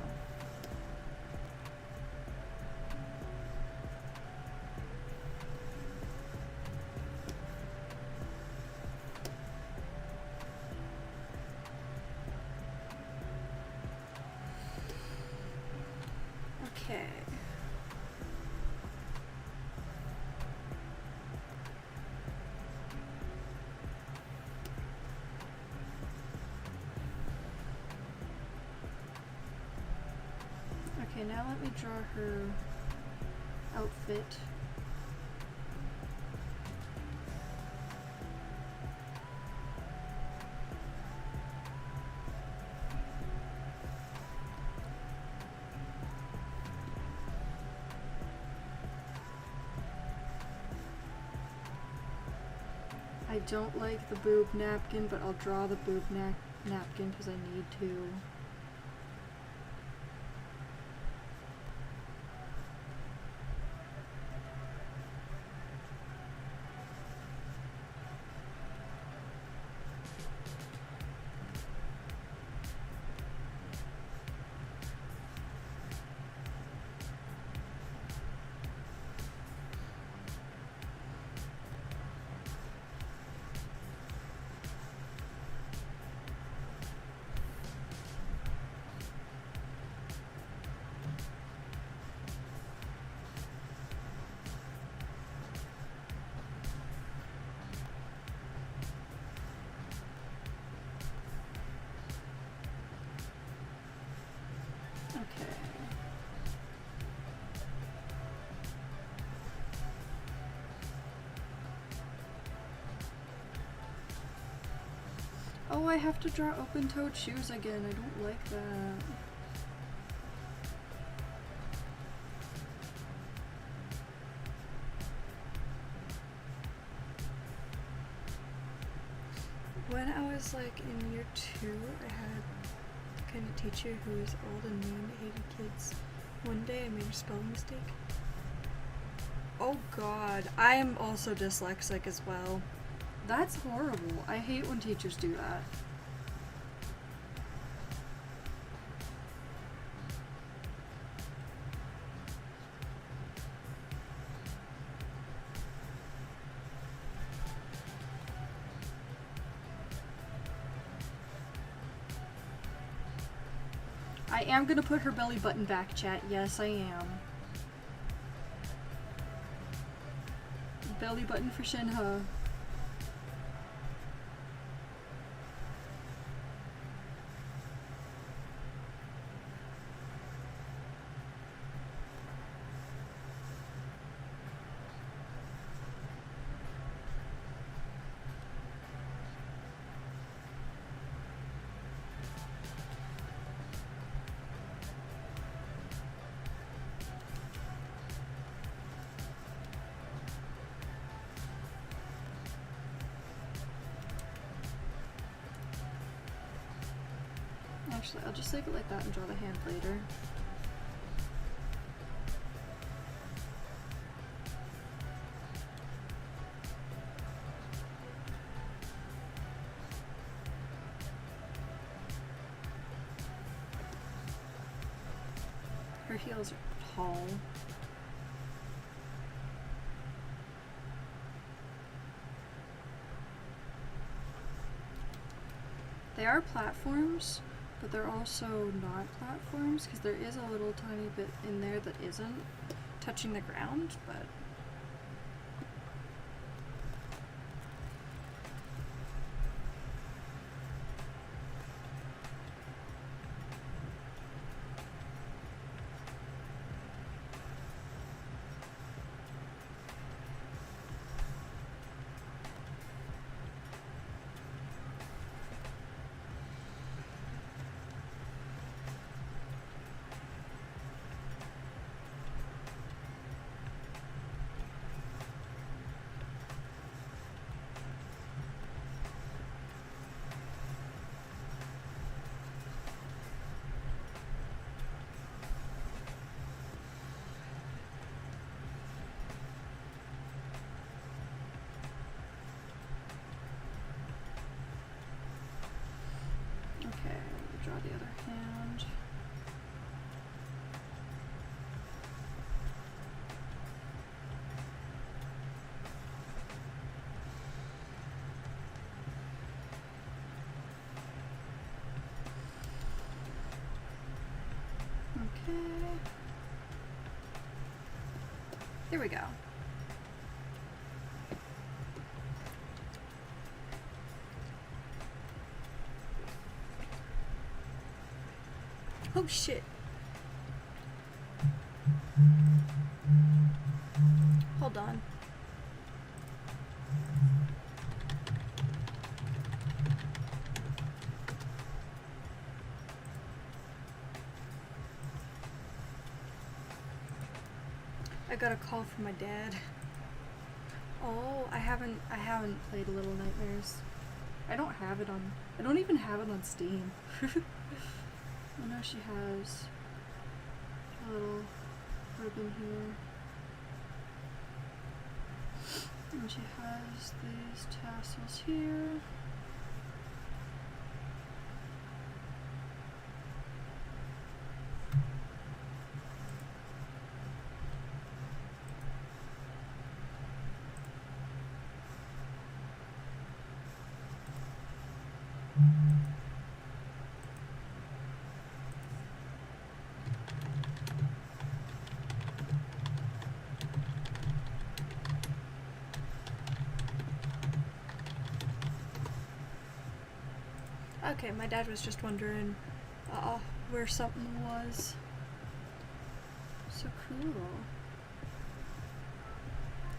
Okay. Okay, now let me draw her outfit. I don't like the boob napkin, but I'll draw the boob napkin because I need to. Okay. Oh, I have to draw open-toed shoes again. I don't like that. When I was like in year 2, I had the kind of teacher who was old and mean, hated kids. One day I made a spelling mistake. Oh god, I am also dyslexic as well. That's horrible. I hate when teachers do that. I am gonna put her belly button back, chat. Yes, I am. Belly button for Shinha. Actually, I'll just leave it like that and draw the hand later. Her heels are tall. They are platforms, but they're also not platforms because there is a little tiny bit in there that isn't. touching the ground, but okay, draw the other hand. Okay. There we go. Oh shit. Hold on. I got a call from my dad. Oh, I haven't played Little Nightmares. I don't even have it on Steam. I know she has a little ribbon here. And she has these tassels here. Okay, my dad was just wondering where something was. So cool.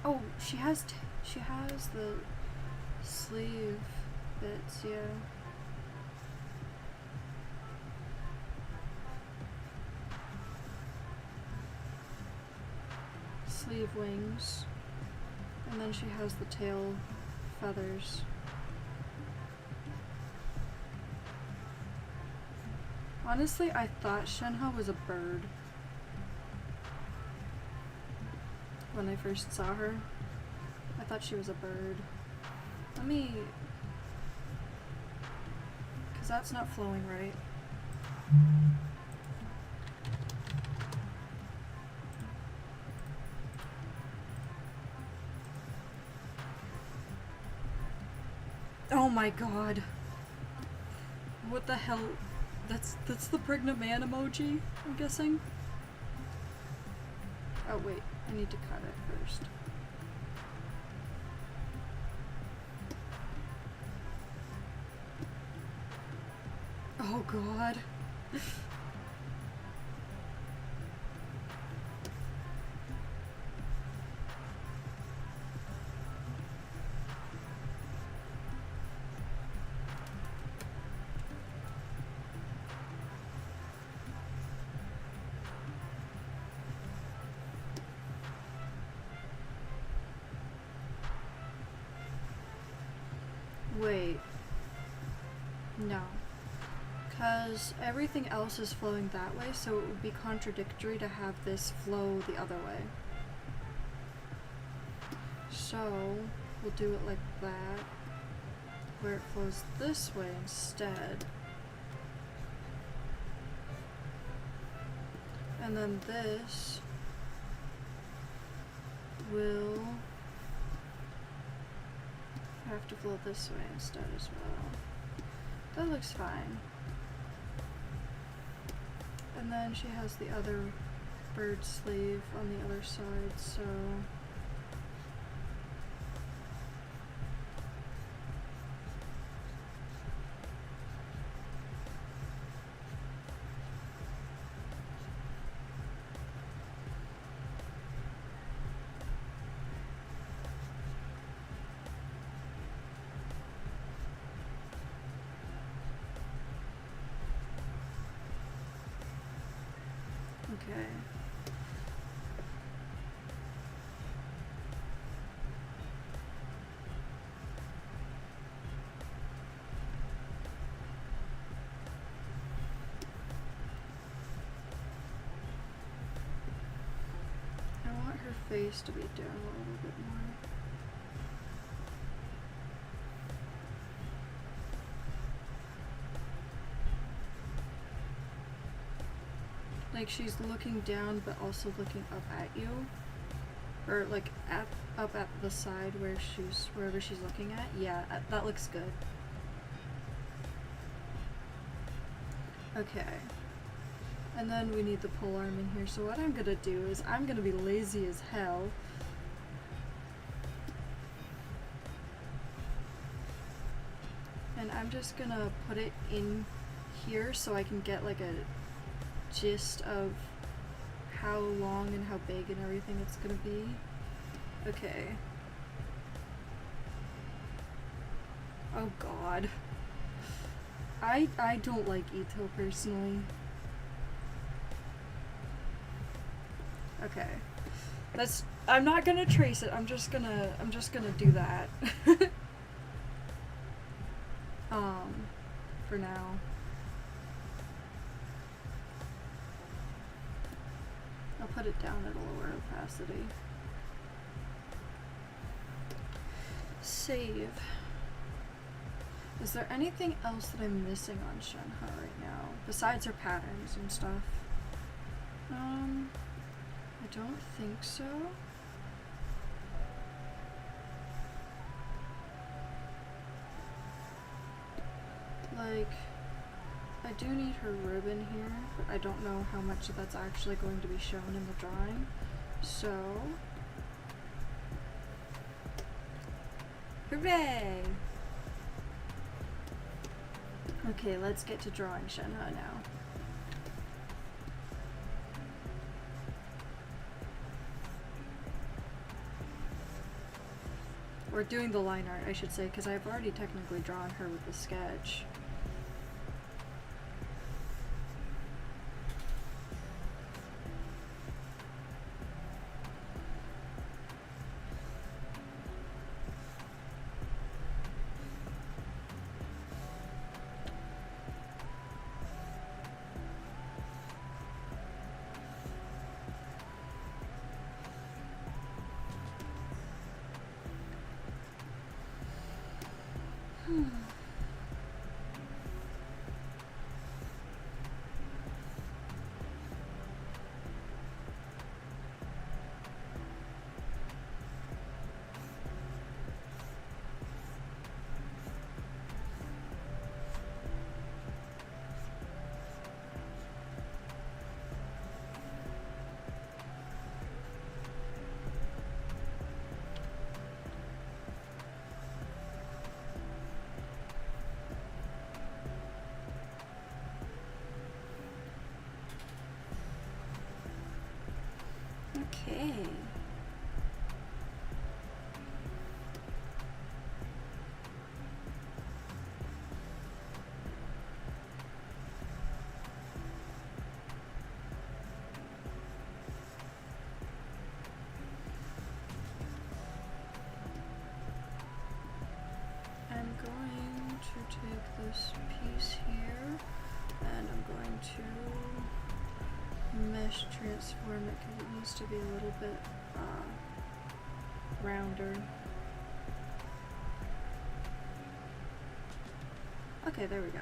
Oh, she has the sleeve bits, yeah. Sleeve wings. And then she has the tail feathers. Honestly, I thought Shenhe was a bird when I first saw her. I thought she was a bird. Let me... because that's not flowing right. Oh my god. What the hell? That's the pregnant man emoji, I'm guessing. Oh wait, I need to cut it first. Oh god. Wait. No. Because everything else is flowing that way, so it would be contradictory to have this flow the other way. So, we'll do it like that, where it flows this way instead. And then this will have to flow this way instead as well. That looks fine. And then she has the other bird slave on the other side, so... Okay. I want her face to be down a little bit more. Like she's looking down but also looking up at you. Or like up at the side where wherever she's looking at. Yeah, that looks good. Okay. And then we need the pole arm in here. So what I'm gonna do is I'm gonna be lazy as hell. And I'm just gonna put it in here so I can get like a gist of how long and how big and everything it's gonna be. Okay. Oh god. I don't like Ito personally. Okay. I'm not gonna trace it, I'm just gonna do that. For now. I'll put it down at a lower opacity. Save. Is there anything else that I'm missing on Shenhe right now? Besides her patterns and stuff? I don't think so. Like, I do need her ribbon here, but I don't know how much that's actually going to be shown in the drawing. So, hooray! Okay, let's get to drawing Shenhe now. Or doing the line art, I should say, because I've already technically drawn her with the sketch. Okay. I'm going to take this piece here and I'm going to mesh transform it because it needs to be a little bit rounder. Okay, there we go.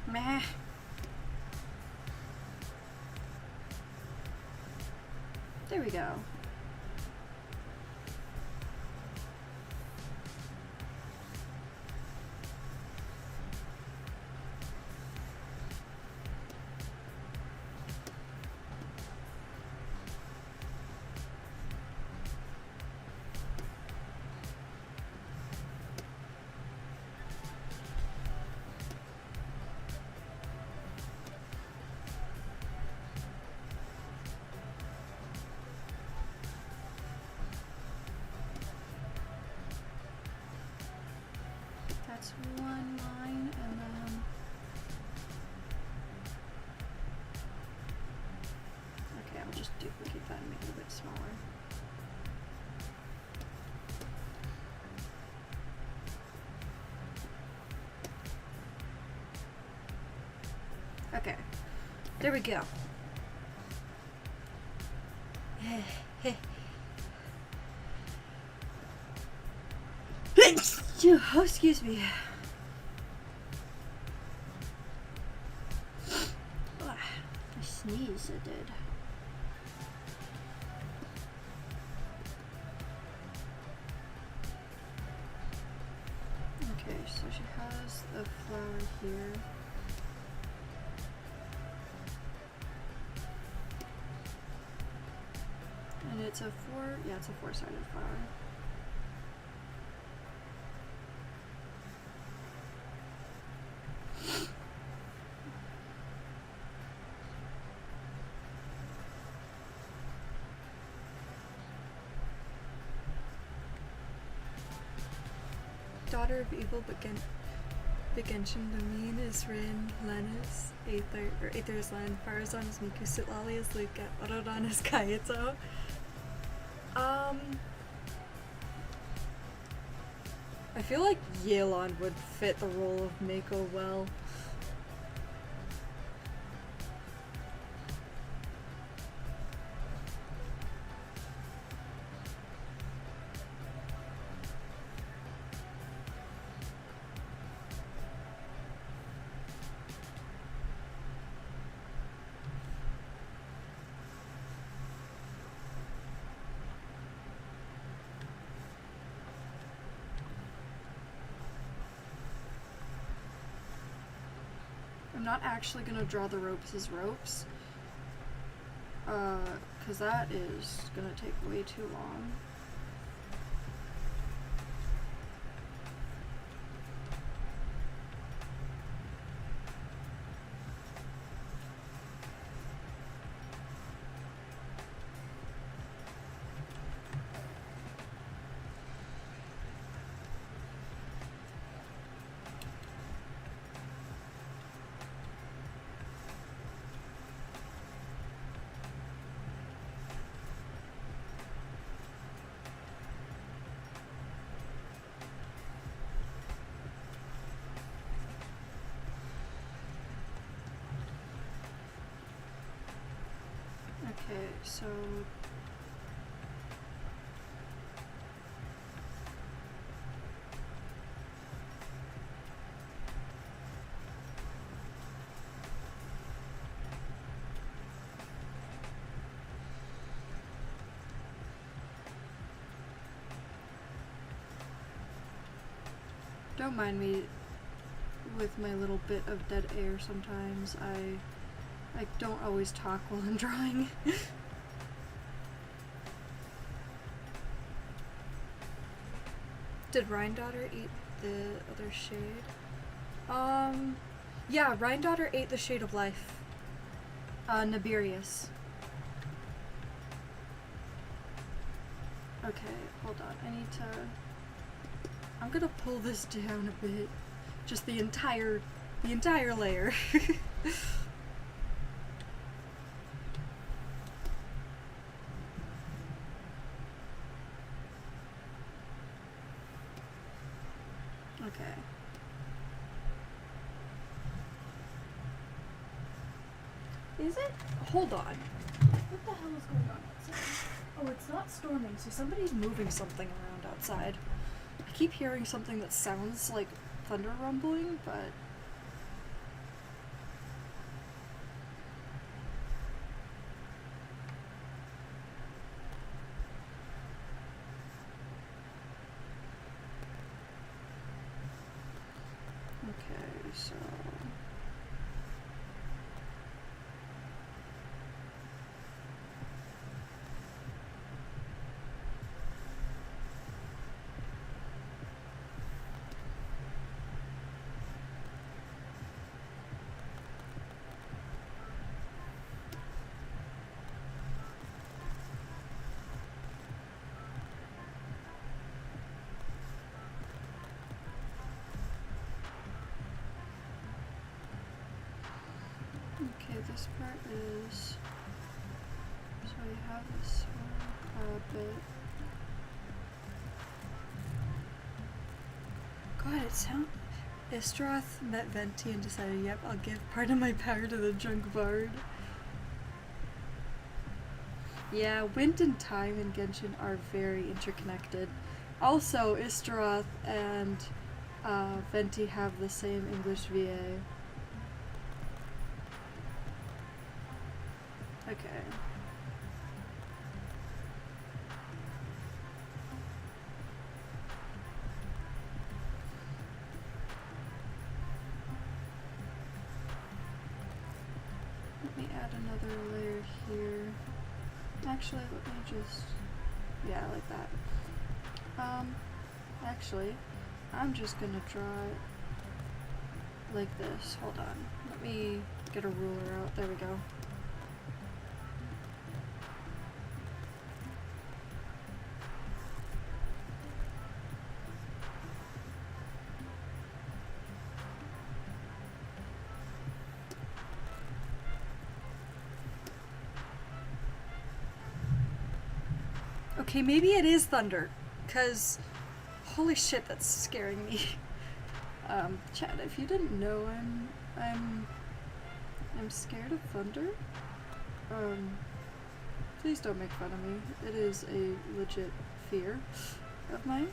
Meh. we go. That's one line, and then okay, I'll just duplicate that and make it a bit smaller. Okay, there we go. Oh, excuse me. Oh, I sneezed, I did. Okay, so she has the flower here. And it's a it's a four-sided flower. Daughter of evil, but Genshin Lumine is Rin, Lennis, Aether is Len, Farazan is Miku, Sitlali is Luka, Orodan is Kaito. I feel like Yelan would fit the role of Mako well. I'm not actually gonna draw the ropes as ropes, cause that is gonna take way too long. Okay, so don't mind me with my little bit of dead air sometimes. I don't always talk while I'm drawing. Did Rhine-Daughter eat the other shade? Yeah, Rhine-Daughter ate the Shade of Life. Nibirius. Okay, hold on. I need to... I'm gonna pull this down a bit. Just the entire layer. Okay. Is it? Hold on. What the hell is going on outside? Oh, it's not storming, so somebody's moving something around outside. I keep hearing something that sounds like thunder rumbling, but... this part is, so we have this one bit. God, it sounds. Istroth met Venti and decided, yep, I'll give part of my power to the drunk bard. Yeah, wind and time in Genshin are very interconnected. Also, Istroth and Venti have the same English VA. Okay. Let me add another layer here. Actually, let me just, yeah, like that. Actually, I'm just gonna draw it like this. Hold on. Let me get a ruler out. There we go. Okay, maybe it is thunder, cause holy shit, that's scaring me. Chat, if you didn't know, I'm scared of thunder. Please don't make fun of me. It is a legit fear of mine.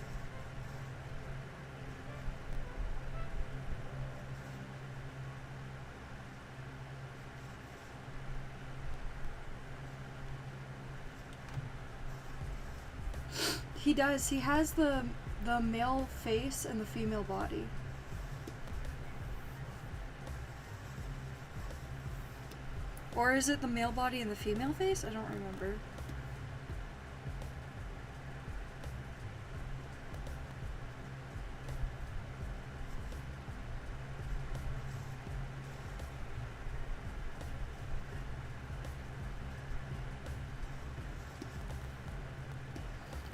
He does. He has the male face and the female body. Or is it the male body and the female face? I don't remember.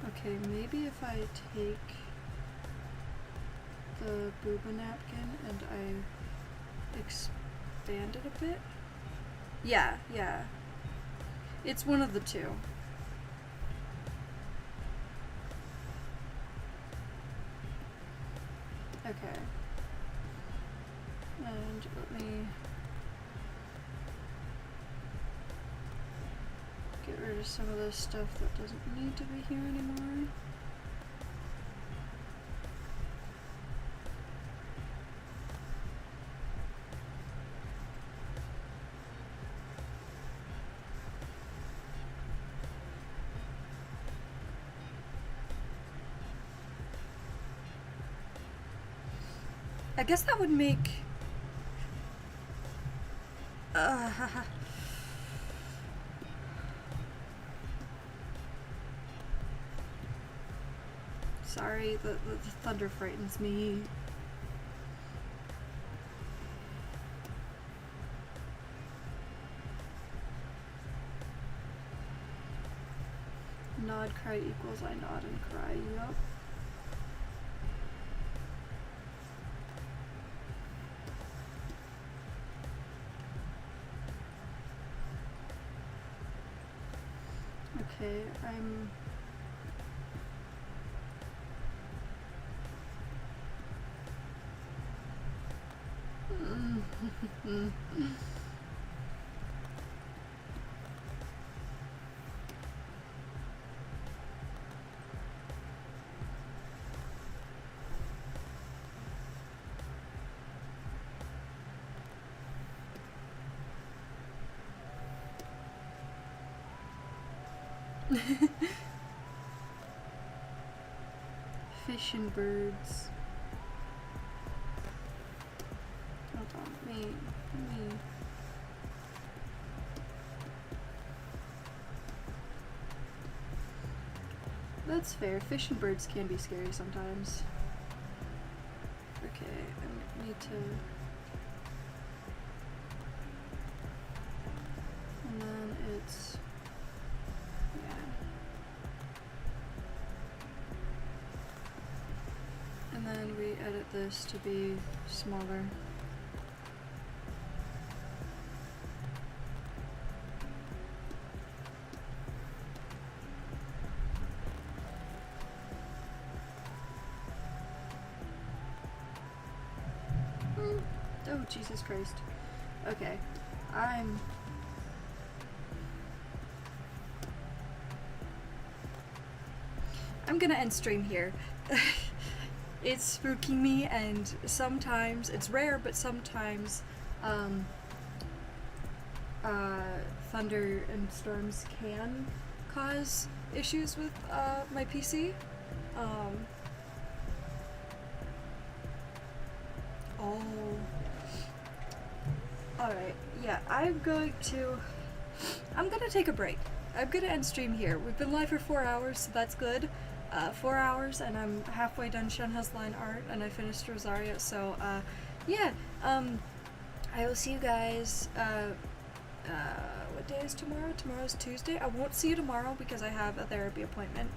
Okay, maybe if I take the booba napkin and I expand it a bit. Yeah. It's one of the two. Okay. And let me get rid of some of this stuff that doesn't need to be here anymore. I guess that would make sorry, the thunder frightens me. Nod, cry equals I nod and cry, yup. Okay, I'm fish and birds. Hold on, me. That's fair. Fish and birds can be scary sometimes. Okay, I need to. And then it's. And then we edit this to be smaller. Oh, Jesus Christ. Okay. I'm gonna end stream here. It's spooking me, and sometimes, it's rare, but sometimes, thunder and storms can cause issues with, my PC. Oh. Alright, yeah, I'm gonna take a break. I'm gonna end stream here. We've been live for 4 hours, so that's good. 4 hours, and I'm halfway done Shenhe's line art, and I finished Rosario, so, yeah, I will see you guys, what day is tomorrow? Tomorrow's Tuesday. I won't see you tomorrow because I have a therapy appointment,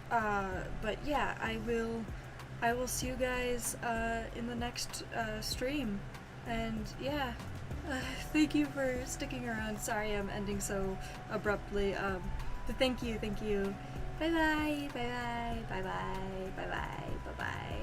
but yeah, I will see you guys, in the next, stream, and yeah, thank you for sticking around. Sorry I'm ending so abruptly, but thank you. Bye bye, bye bye, bye bye, bye bye, bye bye.